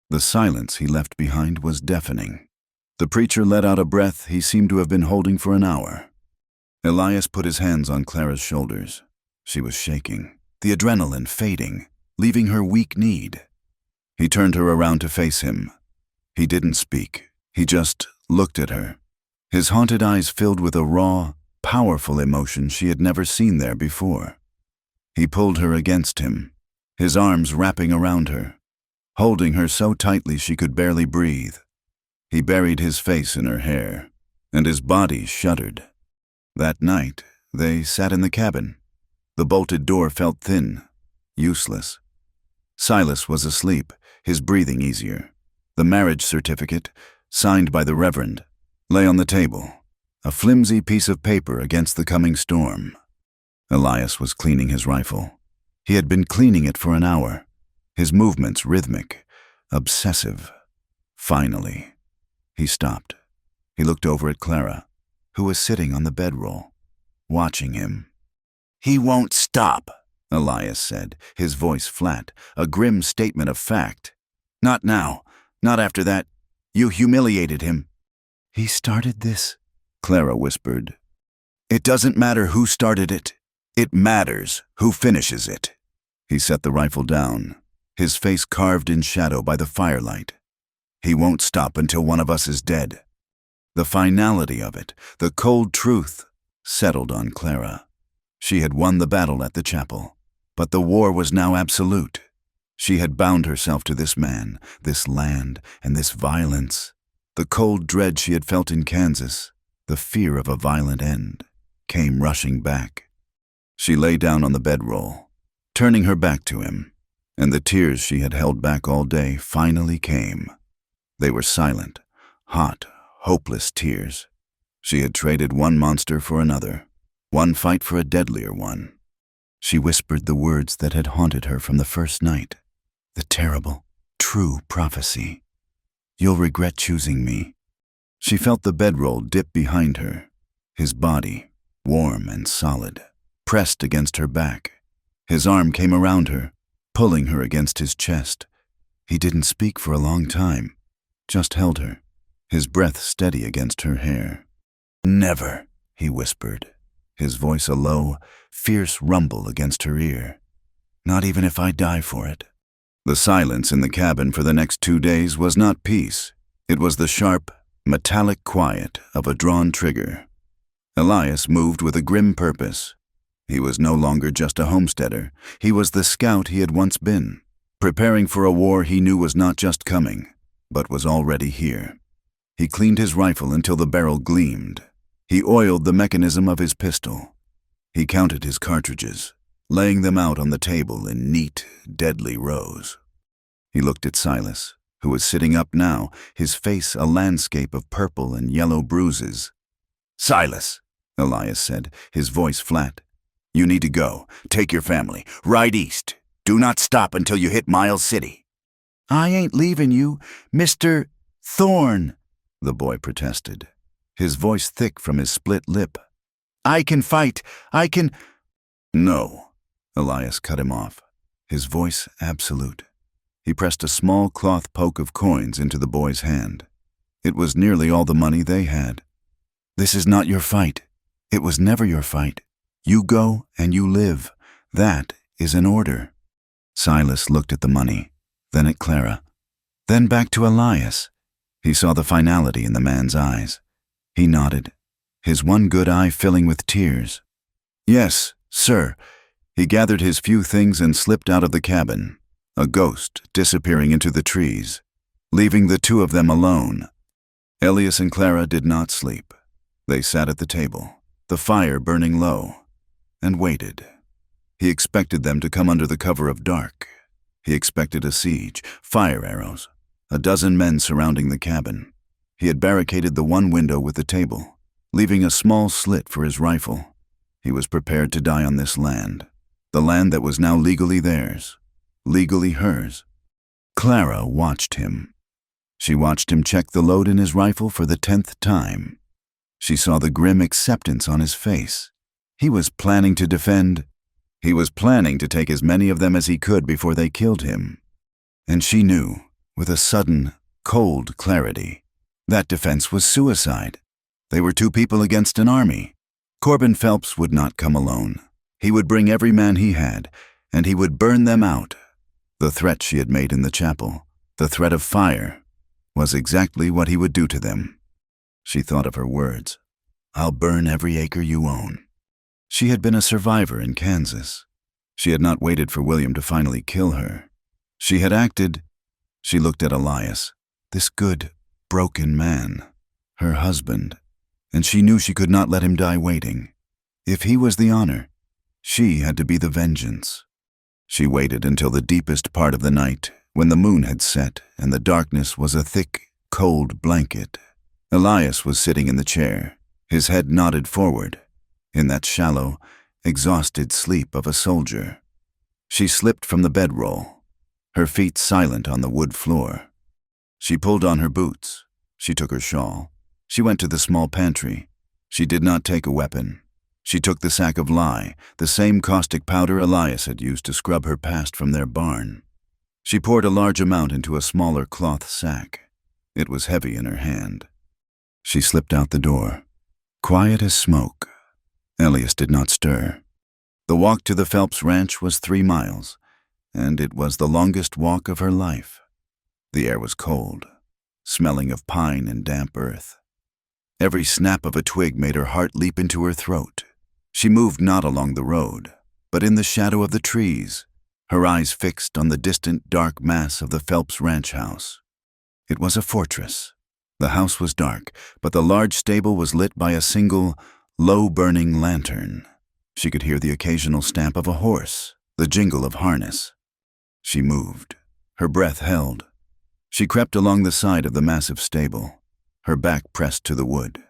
The silence he left behind was deafening. The preacher let out a breath he seemed to have been holding for an hour. Elias put his hands on Clara's shoulders. She was shaking, the adrenaline fading, leaving her weak-kneed. He turned her around to face him. He didn't speak. He just looked at her, his haunted eyes filled with a raw, powerful emotion she had never seen there before. He pulled her against him, his arms wrapping around her, holding her so tightly she could barely breathe. He buried his face in her hair, and his body shuddered. That night, they sat in the cabin. The bolted door felt thin, useless. Silas was asleep, his breathing easier. The marriage certificate, signed by the Reverend, lay on the table, a flimsy piece of paper against the coming storm. Elias was cleaning his rifle. He had been cleaning it for an hour, his movements rhythmic, obsessive. Finally, he stopped. He looked over at Clara, who was sitting on the bedroll, watching him. He won't stop, Elias said, his voice flat, a grim statement of fact. Not now. Not after that. You humiliated him. He started this, Clara whispered. It doesn't matter who started it. It matters who finishes it. He set the rifle down, his face carved in shadow by the firelight. He won't stop until one of us is dead. The finality of it, the cold truth, settled on Clara. She had won the battle at the chapel, but the war was now absolute. She had bound herself to this man, this land, and this violence. The cold dread she had felt in Kansas, the fear of a violent end, came rushing back. She lay down on the bedroll, turning her back to him, and the tears she had held back all day finally came. They were silent, hot, hopeless tears. She had traded one monster for another, one fight for a deadlier one. She whispered the words that had haunted her from the first night, the terrible, true prophecy. You'll regret choosing me. She felt the bedroll dip behind her, his body, warm and solid, pressed against her back. His arm came around her, pulling her against his chest. He didn't speak for a long time, just held her, his breath steady against her hair. Never, he whispered, his voice a low, fierce rumble against her ear. Not even if I die for it. The silence in the cabin for the next 2 days was not peace. It was the sharp, metallic quiet of a drawn trigger. Elias moved with a grim purpose. He was no longer just a homesteader. He was the scout he had once been, preparing for a war he knew was not just coming, but was already here. He cleaned his rifle until the barrel gleamed. He oiled the mechanism of his pistol. He counted his cartridges, laying them out on the table in neat, deadly rows. He looked at Silas, who was sitting up now, his face a landscape of purple and yellow bruises. Silas, Elias said, his voice flat. You need to go. Take your family. Ride east. Do not stop until you hit Miles City. I ain't leaving you, Mr. Thorne, the boy protested, his voice thick from his split lip. I can fight. I can... No, Elias cut him off, his voice absolute. He pressed a small cloth poke of coins into the boy's hand. It was nearly all the money they had. This is not your fight. It was never your fight. You go and you live. That is an order. Silas looked at the money, then at Clara, then back to Elias. He saw the finality in the man's eyes. He nodded, his one good eye filling with tears. Yes, sir. He gathered his few things and slipped out of the cabin, a ghost disappearing into the trees, leaving the two of them alone. Elias and Clara did not sleep. They sat at the table, the fire burning low, and waited. He expected them to come under the cover of dark. He expected a siege, fire arrows, a dozen men surrounding the cabin. He had barricaded the one window with the table, leaving a small slit for his rifle. He was prepared to die on this land, the land that was now legally theirs, legally hers. Clara watched him. She watched him check the load in his rifle for the 10th time. She saw the grim acceptance on his face. He was planning to defend. He was planning to take as many of them as he could before they killed him. And she knew, with a sudden, cold clarity, that defense was suicide. They were 2 people against an army. Corbin Phelps would not come alone. He would bring every man he had, and he would burn them out. The threat she had made in the chapel, the threat of fire, was exactly what he would do to them. She thought of her words. I'll burn every acre you own. She had been a survivor in Kansas. She had not waited for William to finally kill her. She had acted. She looked at Elias, this good, broken man, her husband, and she knew she could not let him die waiting. If he was the honor, she had to be the vengeance. She waited until the deepest part of the night, when the moon had set and the darkness was a thick, cold blanket. Elias was sitting in the chair, his head nodded forward, in that shallow, exhausted sleep of a soldier. She slipped from the bedroll, her feet silent on the wood floor. She pulled on her boots. She took her shawl. She went to the small pantry. She did not take a weapon. She took the sack of lye, the same caustic powder Elias had used to scrub her past from their barn. She poured a large amount into a smaller cloth sack. It was heavy in her hand. She slipped out the door, quiet as smoke. Elias did not stir. The walk to the Phelps ranch was 3 miles, and it was the longest walk of her life. The air was cold, smelling of pine and damp earth. Every snap of a twig made her heart leap into her throat. She moved not along the road, but in the shadow of the trees, her eyes fixed on the distant dark mass of the Phelps ranch house. It was a fortress. The house was dark, but the large stable was lit by a single, low-burning lantern. She could hear the occasional stamp of a horse, the jingle of harness. She moved. Her breath held. She crept along the side of the massive stable, her back pressed to the wood.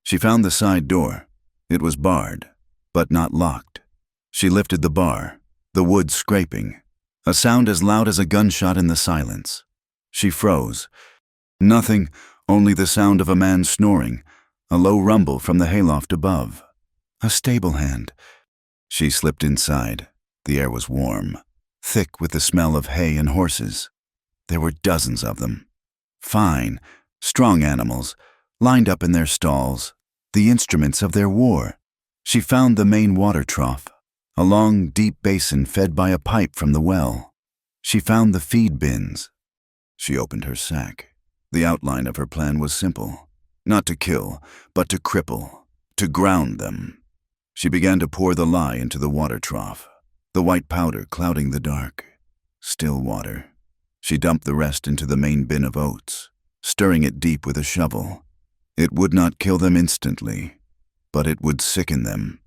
She found the side door. It was barred, but not locked. She lifted the bar, the wood scraping, a sound as loud as a gunshot in the silence. She froze. Nothing, only the sound of a man snoring, a low rumble from the hayloft above. A stable hand. She slipped inside. The air was warm, thick with the smell of hay and horses. There were dozens of them. Fine, strong animals, lined up in their stalls, the instruments of their war. She found the main water trough, a long, deep basin fed by a pipe from the well. She found the feed bins. She opened her sack. The outline of her plan was simple. Not to kill, but to cripple, to ground them. She began to pour the lye into the water trough, the white powder clouding the dark. Still water. She dumped the rest into the main bin of oats, stirring it deep with a shovel. It would not kill them instantly, but it would sicken them,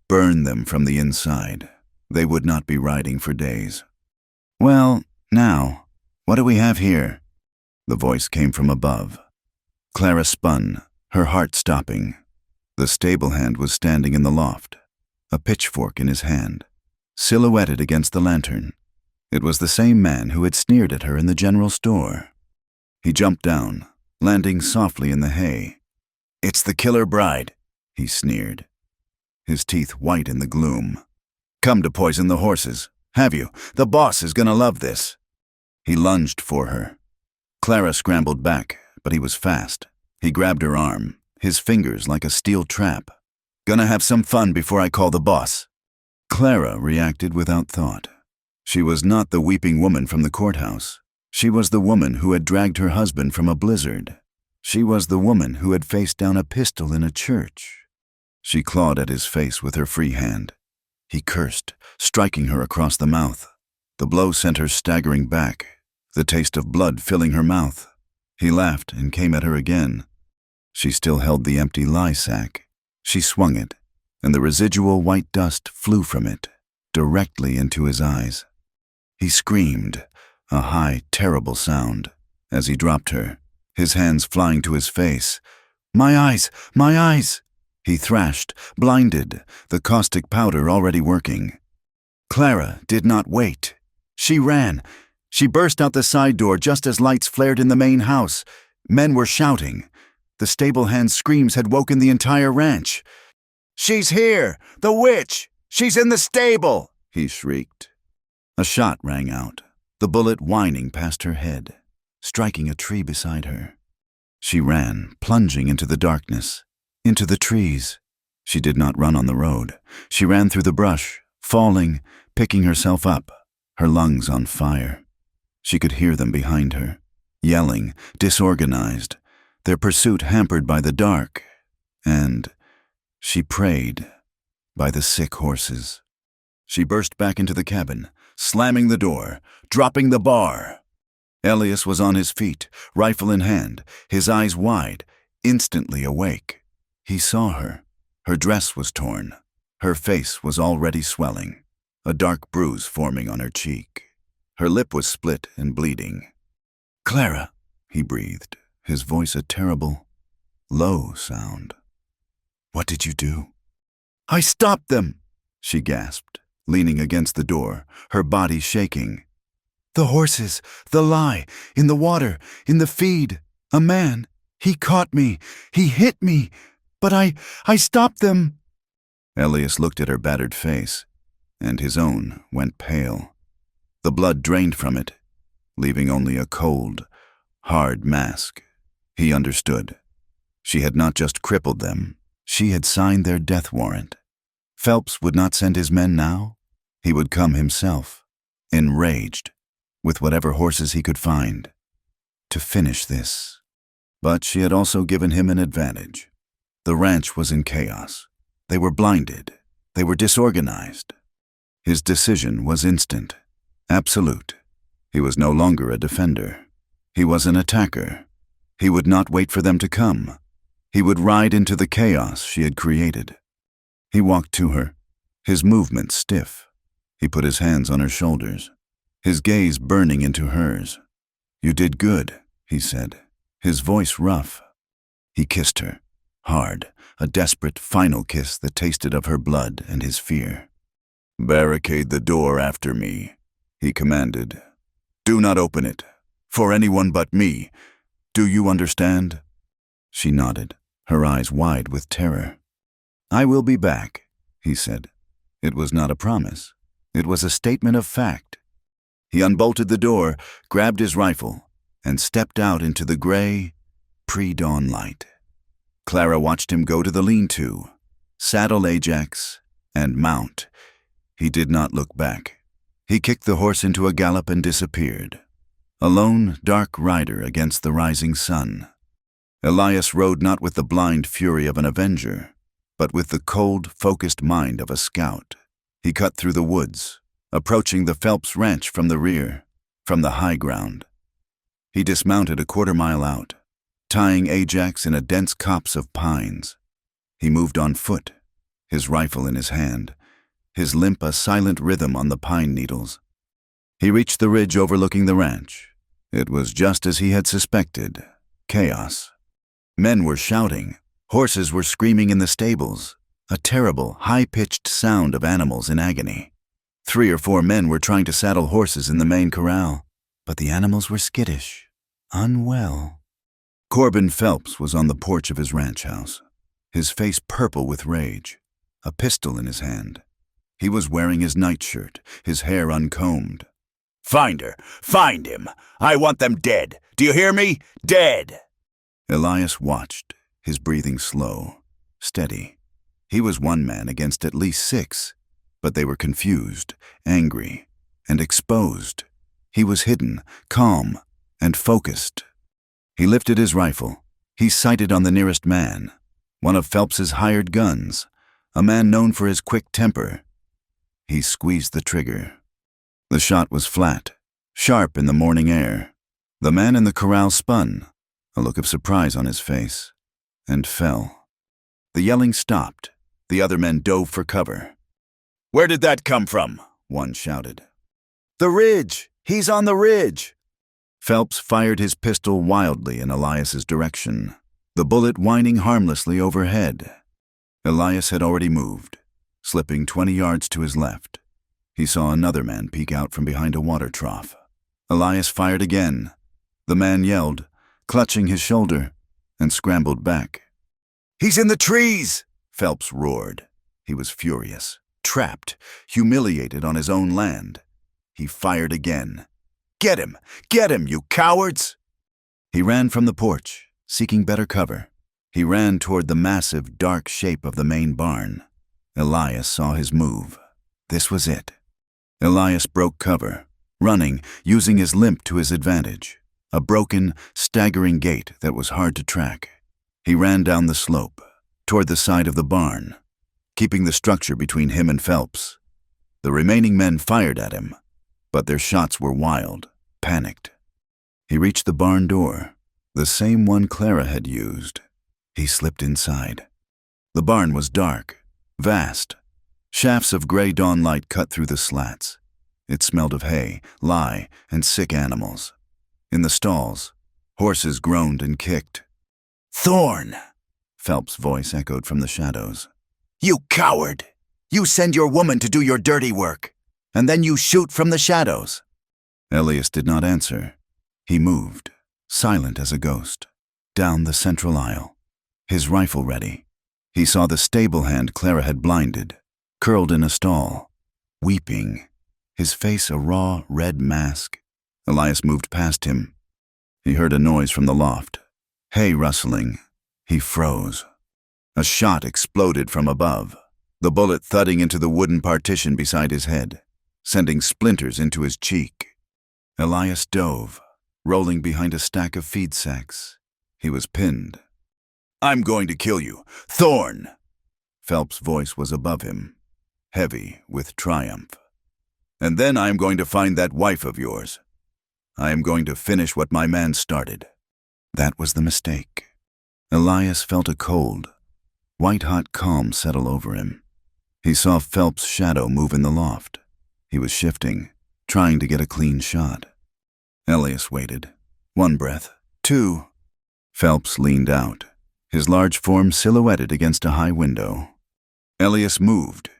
burn them from the inside. They would not be riding for days. "Well, now, what do we have here?" The voice came from above. Clara spun, her heart stopping. The stable hand was standing in the loft, a pitchfork in his hand, silhouetted against the lantern. It was the same man who had sneered at her in the general store. He jumped down, landing softly in the hay. "It's the killer bride," he sneered, his teeth white in the gloom. "Come to poison the horses, have you? The boss is gonna love this." He lunged for her. Clara scrambled back, but he was fast. He grabbed her arm, his fingers like a steel trap. "Gonna have some fun before I call the boss." Clara reacted without thought. She was not the weeping woman from the courthouse. She was the woman who had dragged her husband from a blizzard. She was the woman who had faced down a pistol in a church. She clawed at his face with her free hand. He cursed, striking her across the mouth. The blow sent her staggering back, the taste of blood filling her mouth. He laughed and came at her again. She still held the empty lye sack. She swung it, and the residual white dust flew from it, directly into his eyes. He screamed, a high, terrible sound, as he dropped her, his hands flying to his face. "My eyes! My eyes!" He thrashed, blinded, the caustic powder already working. Clara did not wait. She ran. She burst out the side door just as lights flared in the main house. Men were shouting. The stable hand's screams had woken the entire ranch. "She's here! The witch! She's in the stable!" he shrieked. A shot rang out, the bullet whining past her head, striking a tree beside her. She ran, plunging into the darkness, into the trees. She did not run on the road. She ran through the brush, falling, picking herself up, her lungs on fire. She could hear them behind her, yelling, disorganized, their pursuit hampered by the dark, and she prayed by the sick horses. She burst back into the cabin, slamming the door, dropping the bar. Elias was on his feet, rifle in hand, his eyes wide, instantly awake. He saw her. Her dress was torn. Her face was already swelling, a dark bruise forming on her cheek. Her lip was split and bleeding. "Clara," he breathed, his voice a terrible, low sound. "What did you do?" "I stopped them," she gasped, leaning against the door, her body shaking. "The horses, the lye, in the water, in the feed, a man. He caught me, he hit me, but I stopped them." Elias looked at her battered face, and his own went pale. The blood drained from it, leaving only a cold, hard mask. He understood. She had not just crippled them, she had signed their death warrant. Phelps would not send his men now. He would come himself, enraged, with whatever horses he could find, to finish this. But she had also given him an advantage. The ranch was in chaos. They were blinded. They were disorganized. His decision was instant, absolute. He was no longer a defender. He was an attacker. He would not wait for them to come. He would ride into the chaos she had created. He walked to her, his movements stiff. He put his hands on her shoulders, his gaze burning into hers. "You did good," he said, his voice rough. He kissed her, hard, a desperate final kiss that tasted of her blood and his fear. "Barricade the door after me," he commanded. "Do not open it, for anyone but me. Do you understand?" She nodded, her eyes wide with terror. "I will be back," he said. It was not a promise. It was a statement of fact. He unbolted the door, grabbed his rifle, and stepped out into the gray, pre-dawn light. Clara watched him go to the lean-to, saddle Ajax, and mount. He did not look back. He kicked the horse into a gallop and disappeared. A lone, dark rider against the rising sun. Elias rode not with the blind fury of an avenger, but with the cold, focused mind of a scout. He cut through the woods, approaching the Phelps ranch from the rear, from the high ground. He dismounted a quarter-mile out, tying Ajax in a dense copse of pines. He moved on foot, his rifle in his hand, his limp a silent rhythm on the pine needles. He reached the ridge overlooking the ranch. It was just as he had suspected, chaos. Men were shouting, horses were screaming in the stables, a terrible, high-pitched sound of animals in agony. 3 or 4 men were trying to saddle horses in the main corral, but the animals were skittish, unwell. Corbin Phelps was on the porch of his ranch house, his face purple with rage, a pistol in his hand. He was wearing his nightshirt, his hair uncombed. "Find her! Find him! I want them dead! Do you hear me? Dead!" Elias watched, his breathing slow, steady. He was one man against at least 6, but they were confused, angry, and exposed. He was hidden, calm, and focused. He lifted his rifle. He sighted on the nearest man, one of Phelps's hired guns, a man known for his quick temper. He squeezed the trigger. The shot was flat, sharp in the morning air. The man in the corral spun, a look of surprise on his face, and fell. The yelling stopped. The other men dove for cover. "Where did that come from?" one shouted. "The ridge! He's on the ridge!" Phelps fired his pistol wildly in Elias's direction, the bullet whining harmlessly overhead. Elias had already moved, slipping 20 yards to his left. He saw another man peek out from behind a water trough. Elias fired again. The man yelled, clutching his shoulder, and scrambled back. "He's in the trees!" Phelps roared. He was furious, trapped, humiliated on his own land. He fired again. Get him, you cowards!" He ran from the porch, seeking better cover. He ran toward the massive, dark shape of the main barn. Elias saw his move. This was it. Elias broke cover, running, using his limp to his advantage, a broken, staggering gait that was hard to track. He ran down the slope, toward the side of the barn, keeping the structure between him and Phelps. The remaining men fired at him, but their shots were wild, panicked. He reached the barn door, the same one Clara had used. He slipped inside. The barn was dark, vast. Shafts of gray dawnlight cut through the slats. It smelled of hay, lye, and sick animals. In the stalls, horses groaned and kicked. "Thorn!" Phelps' voice echoed from the shadows. "You coward! You send your woman to do your dirty work, and then you shoot from the shadows." Elias did not answer. He moved, silent as a ghost, down the central aisle, his rifle ready. He saw the stable hand Clara had blinded, curled in a stall, weeping, his face a raw, red mask. Elias moved past him. He heard a noise from the loft. Hay rustling. He froze. A shot exploded from above, the bullet thudding into the wooden partition beside his head, sending splinters into his cheek. Elias dove, rolling behind a stack of feed sacks. He was pinned. "I'm going to kill you, Thorn!" Phelps' voice was above him, heavy with triumph. "And then I am going to find that wife of yours. I am going to finish what my man started." That was the mistake. Elias felt a cold, white-hot calm settle over him. He saw Phelps' shadow move in the loft. He was shifting, trying to get a clean shot. Elias waited. 1 breath. 2. Phelps leaned out, his large form silhouetted against a high window. Elias moved.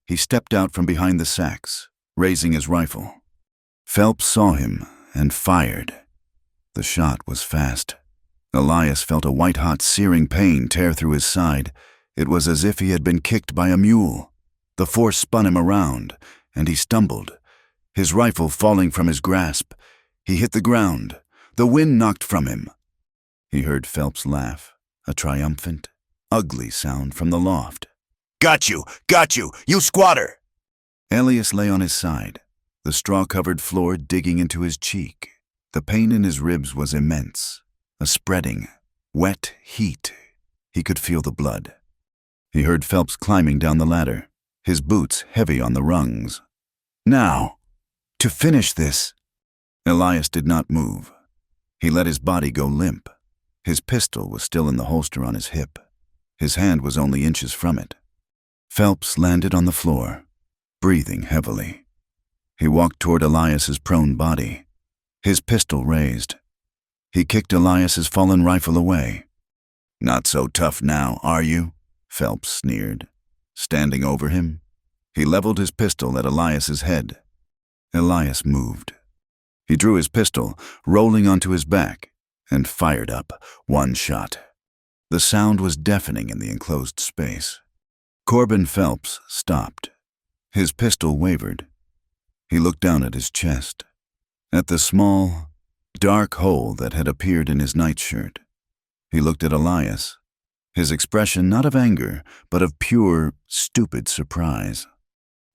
He stepped out from behind the sacks, raising his rifle. Phelps saw him and fired. The shot was fast. Elias felt a white-hot searing pain tear through his side. It was as if he had been kicked by a mule. The force spun him around, and he stumbled, his rifle falling from his grasp. He hit the ground. The wind knocked from him. He heard Phelps laugh, a triumphant, ugly sound from the loft. Got you, you squatter!" Elias lay on his side, the straw-covered floor digging into his cheek. The pain in his ribs was immense, a spreading, wet heat. He could feel the blood. He heard Phelps climbing down the ladder, his boots heavy on the rungs. "Now, to finish this." Elias did not move. He let his body go limp. His pistol was still in the holster on his hip. His hand was only inches from it. Phelps landed on the floor, breathing heavily. He walked toward Elias's prone body, his pistol raised. He kicked Elias's fallen rifle away. "Not so tough now, are you?" Phelps sneered, standing over him. He leveled his pistol at Elias's head. Elias moved. He drew his pistol, rolling onto his back, and fired up 1 shot. The sound was deafening in the enclosed space. Corbin Phelps stopped. His pistol wavered. He looked down at his chest, at the small, dark hole that had appeared in his nightshirt. He looked at Elias, his expression not of anger, but of pure, stupid surprise.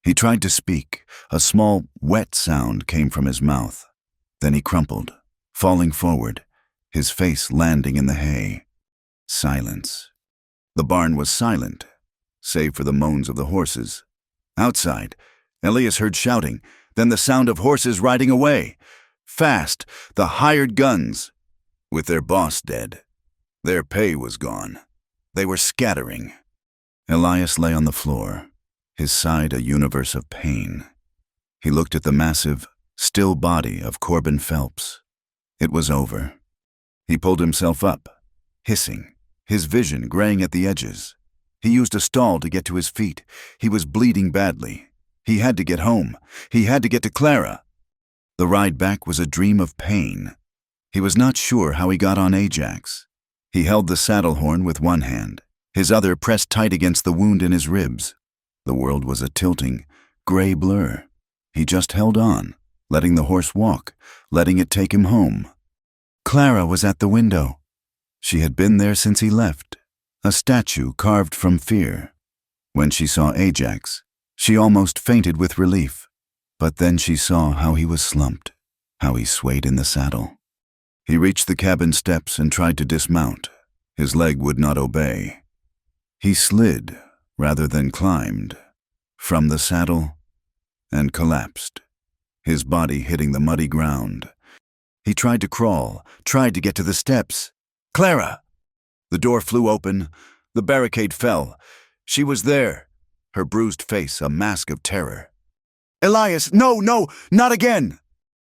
He tried to speak. A small, wet sound came from his mouth. Then he crumpled, falling forward, his face landing in the hay. Silence. The barn was silent, save for the moans of the horses. Outside, Elias heard shouting, then the sound of horses riding away. Fast, the hired guns. With their boss dead, their pay was gone. They were scattering. Elias lay on the floor, his side a universe of pain. He looked at the massive, still body of Corbin Phelps. It was over. He pulled himself up, hissing, his vision graying at the edges. He used a stall to get to his feet. He was bleeding badly. He had to get home. He had to get to Clara. The ride back was a dream of pain. He was not sure how he got on Ajax. He held the saddle horn with one hand, his other pressed tight against the wound in his ribs. The world was a tilting, gray blur. He just held on, letting the horse walk, letting it take him home. Clara was at the window. She had been there since he left, a statue carved from fear. When she saw Ajax, she almost fainted with relief. But then she saw how he was slumped, how he swayed in the saddle. He reached the cabin steps and tried to dismount. His leg would not obey. He slid, rather than climbed, from the saddle and collapsed, his body hitting the muddy ground. He tried to crawl, tried to get to the steps. Clara! The door flew open. The barricade fell. She was there, her bruised face a mask of terror. Elias, no, not again!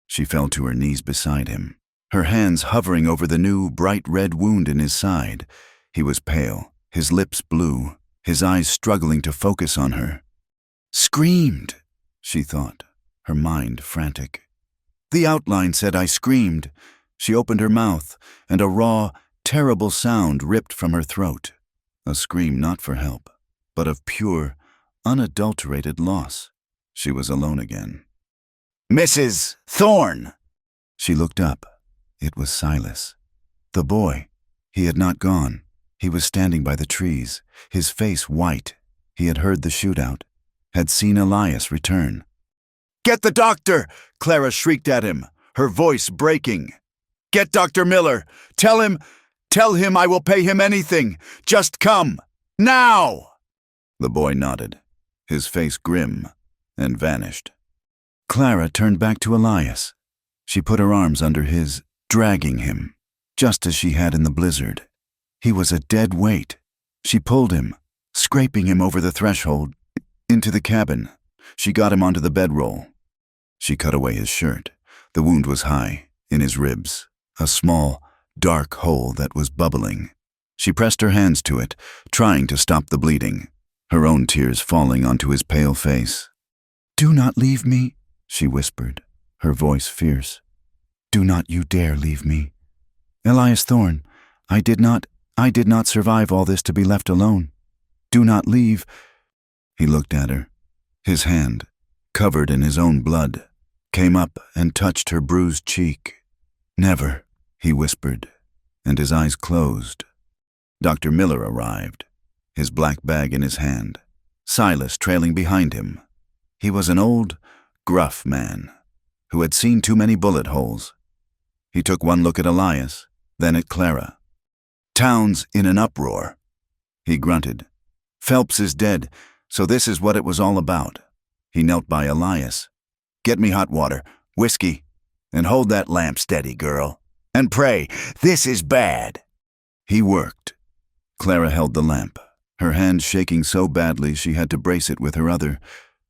She fell to her knees beside him, her hands hovering over the new, bright red wound in his side. He was pale, his lips blue, his eyes struggling to focus on her. Screamed, she thought, her mind frantic. The outline said I screamed. She opened her mouth, and a raw, terrible sound ripped from her throat. a scream not for help, but of pure, unadulterated loss. She was alone again. "Mrs. Thorne!" She looked up. It was Silas. The boy. He had not gone. He was standing by the trees, his face white. He had heard the shootout, had seen Elias return. "Get the doctor!" Clara shrieked at him, her voice breaking. "Get Dr. Miller! Tell him I will pay him anything! Just come! Now!" The boy nodded, his face grim, and vanished. Clara turned back to Elias. She put her arms under his, dragging him, just as she had in the blizzard. He was a dead weight. She pulled him, scraping him over the threshold, into the cabin. She got him onto the bedroll. She cut away his shirt. The wound was high, in his ribs, a small, dark hole that was bubbling. She pressed her hands to it, trying to stop the bleeding, her own tears falling onto his pale face. "Do not leave me," she whispered, her voice fierce. "Do not you dare leave me. Elias Thorne, I did not survive all this to be left alone. Do not leave." He looked at her. His hand, covered in his own blood, came up and touched her bruised cheek. "Never," he whispered, and his eyes closed. Dr. Miller arrived, his black bag in his hand, Silas trailing behind him. He was an old, gruff man who had seen too many bullet holes. He took one look at Elias, then at Clara. "Town's in an uproar," he grunted. "Phelps is dead, so this is what it was all about." He knelt by Elias. "Get me hot water, whiskey, and hold that lamp steady, girl. And pray, this is bad." He worked. Clara held the lamp, her hand shaking so badly she had to brace it with her other.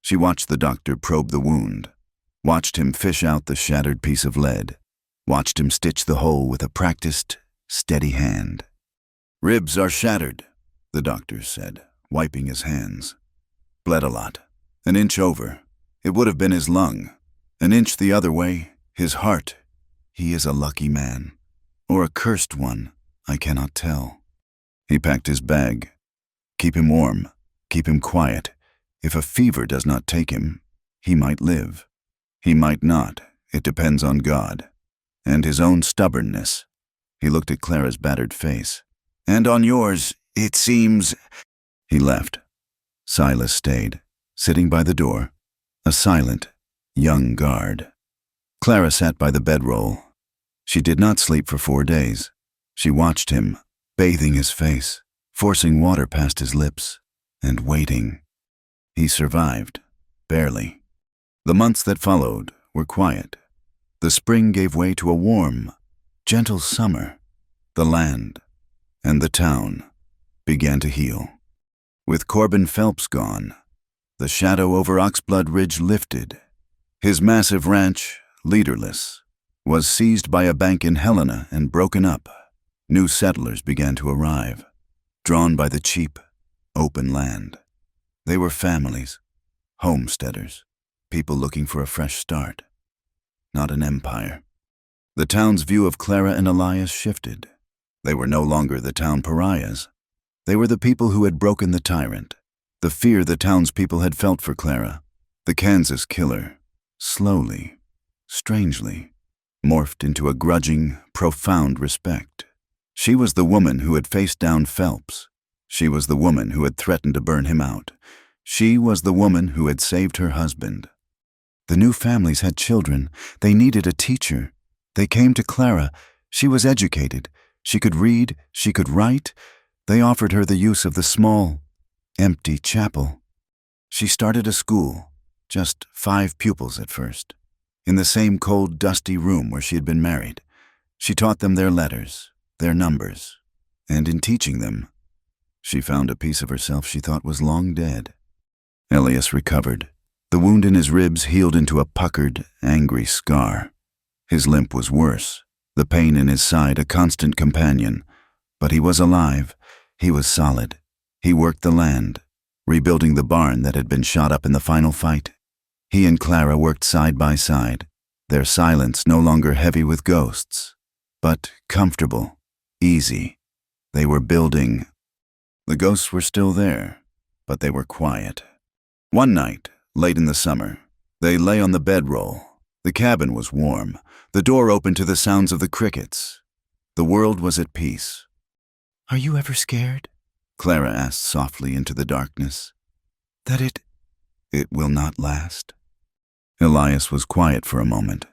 She watched the doctor probe the wound, watched him fish out the shattered piece of lead, watched him stitch the hole with a practiced, steady hand. "Ribs are shattered," the doctor said, wiping his hands. "Bled a lot. An inch over. It would have been his lung. An inch the other way, his heart. He is a lucky man. Or a cursed one, I cannot tell." He packed his bag. "Keep him warm. Keep him quiet. If a fever does not take him, he might live. He might not. It depends on God. And his own stubbornness." He looked at Clara's battered face. "And on yours, it seems—" He left. Silas stayed, sitting by the door, a silent, young guard. Clara sat by the bedroll. She did not sleep for 4 days. She watched him, bathing his face, forcing water past his lips, and waiting. He survived, barely. The months that followed were quiet. The spring gave way to a warm, gentle summer. The land and the town began to heal. With Corbin Phelps gone, the shadow over Oxblood Ridge lifted. His massive ranch, leaderless, was seized by a bank in Helena and broken up. New settlers began to arrive, drawn by the cheap, open land. They were families, homesteaders, people looking for a fresh start, not an empire. The town's view of Clara and Elias shifted. They were no longer the town pariahs. They were the people who had broken the tyrant. The fear the townspeople had felt for Clara, the Kansas killer, slowly, strangely, morphed into a grudging, profound respect. She was the woman who had faced down Phelps. She was the woman who had threatened to burn him out. She was the woman who had saved her husband. The new families had children. They needed a teacher. They came to Clara. She was educated. She could read. She could write. They offered her the use of the small, empty chapel. She started a school, just 5 pupils at first, in the same cold, dusty room where she had been married. She taught them their letters, their numbers, and in teaching them, she found a piece of herself she thought was long dead. Elias recovered. The wound in his ribs healed into a puckered, angry scar. His limp was worse, the pain in his side a constant companion. But he was alive. He was solid. He worked the land, rebuilding the barn that had been shot up in the final fight. He and Clara worked side by side, their silence no longer heavy with ghosts, but comfortable, easy. They were building. The ghosts were still there, but they were quiet. One night, late in the summer, they lay on the bedroll. The cabin was warm, the door open to the sounds of the crickets. The world was at peace. "Are you ever scared?" Clara asked softly into the darkness. "That it will not last?" Elias was quiet for a moment.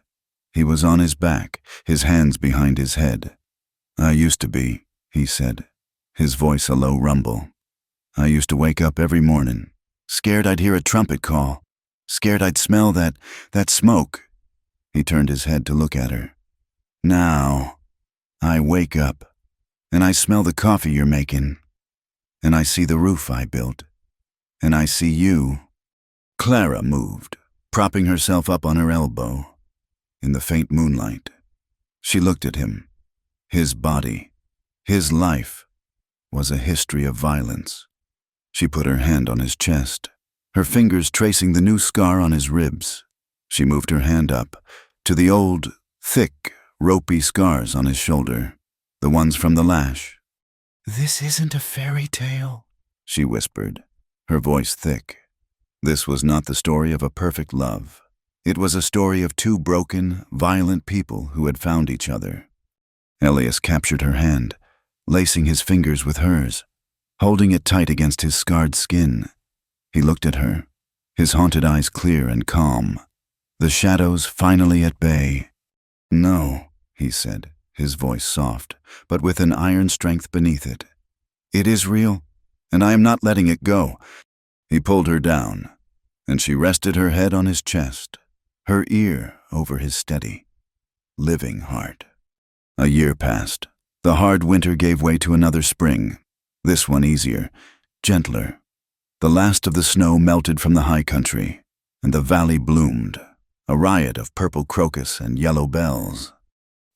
He was on his back, his hands behind his head. "I used to be," he said, his voice a low rumble. "I used to wake up every morning, scared I'd hear a trumpet call, scared I'd smell that smoke." He turned his head to look at her. "Now, I wake up, and I smell the coffee you're making, and I see the roof I built, and I see you." Clara moved, propping herself up on her elbow. In the faint moonlight, she looked at him. His body, his life, was a history of violence. She put her hand on his chest, her fingers tracing the new scar on his ribs. She moved her hand up to the old, thick, ropey scars on his shoulder, the ones from the lash. "This isn't a fairy tale," she whispered, her voice thick. This was not the story of a perfect love. It was a story of two broken, violent people who had found each other. Elias captured her hand, lacing his fingers with hers, holding it tight against his scarred skin. He looked at her, his haunted eyes clear and calm, the shadows finally at bay. "No," he said, his voice soft, but with an iron strength beneath it. "It is real, and I am not letting it go." He pulled her down, and she rested her head on his chest, her ear over his steady, living heart. A year passed. The hard winter gave way to another spring, this one easier, gentler. The last of the snow melted from the high country, and the valley bloomed, a riot of purple crocus and yellow bells.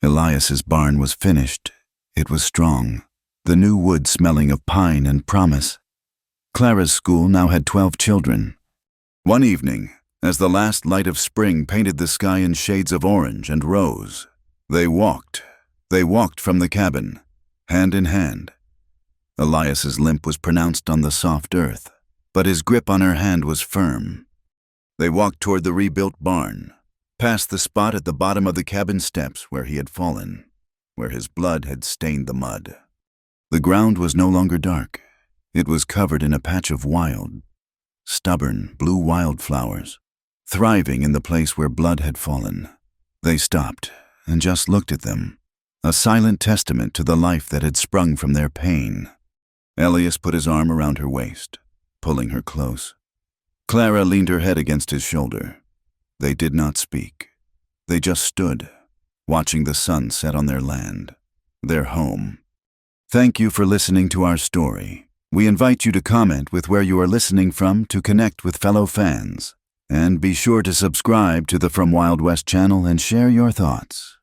Elias's barn was finished. It was strong, the new wood smelling of pine and promise. Clara's school now had 12 children. One evening, as the last light of spring painted the sky in shades of orange and rose, they walked from the cabin, hand in hand. Elias's limp was pronounced on the soft earth, but his grip on her hand was firm. They walked toward the rebuilt barn, past the spot at the bottom of the cabin steps where he had fallen, where his blood had stained the mud. The ground was no longer dark. It was covered in a patch of wild, stubborn blue wildflowers, thriving in the place where blood had fallen. They stopped and just looked at them, a silent testament to the life that had sprung from their pain. Elias put his arm around her waist, pulling her close. Clara leaned her head against his shoulder. They did not speak. They just stood, watching the sun set on their land, their home. Thank you for listening to our story. We invite you to comment with where you are listening from to connect with fellow fans. And be sure to subscribe to the From Wild West channel and share your thoughts.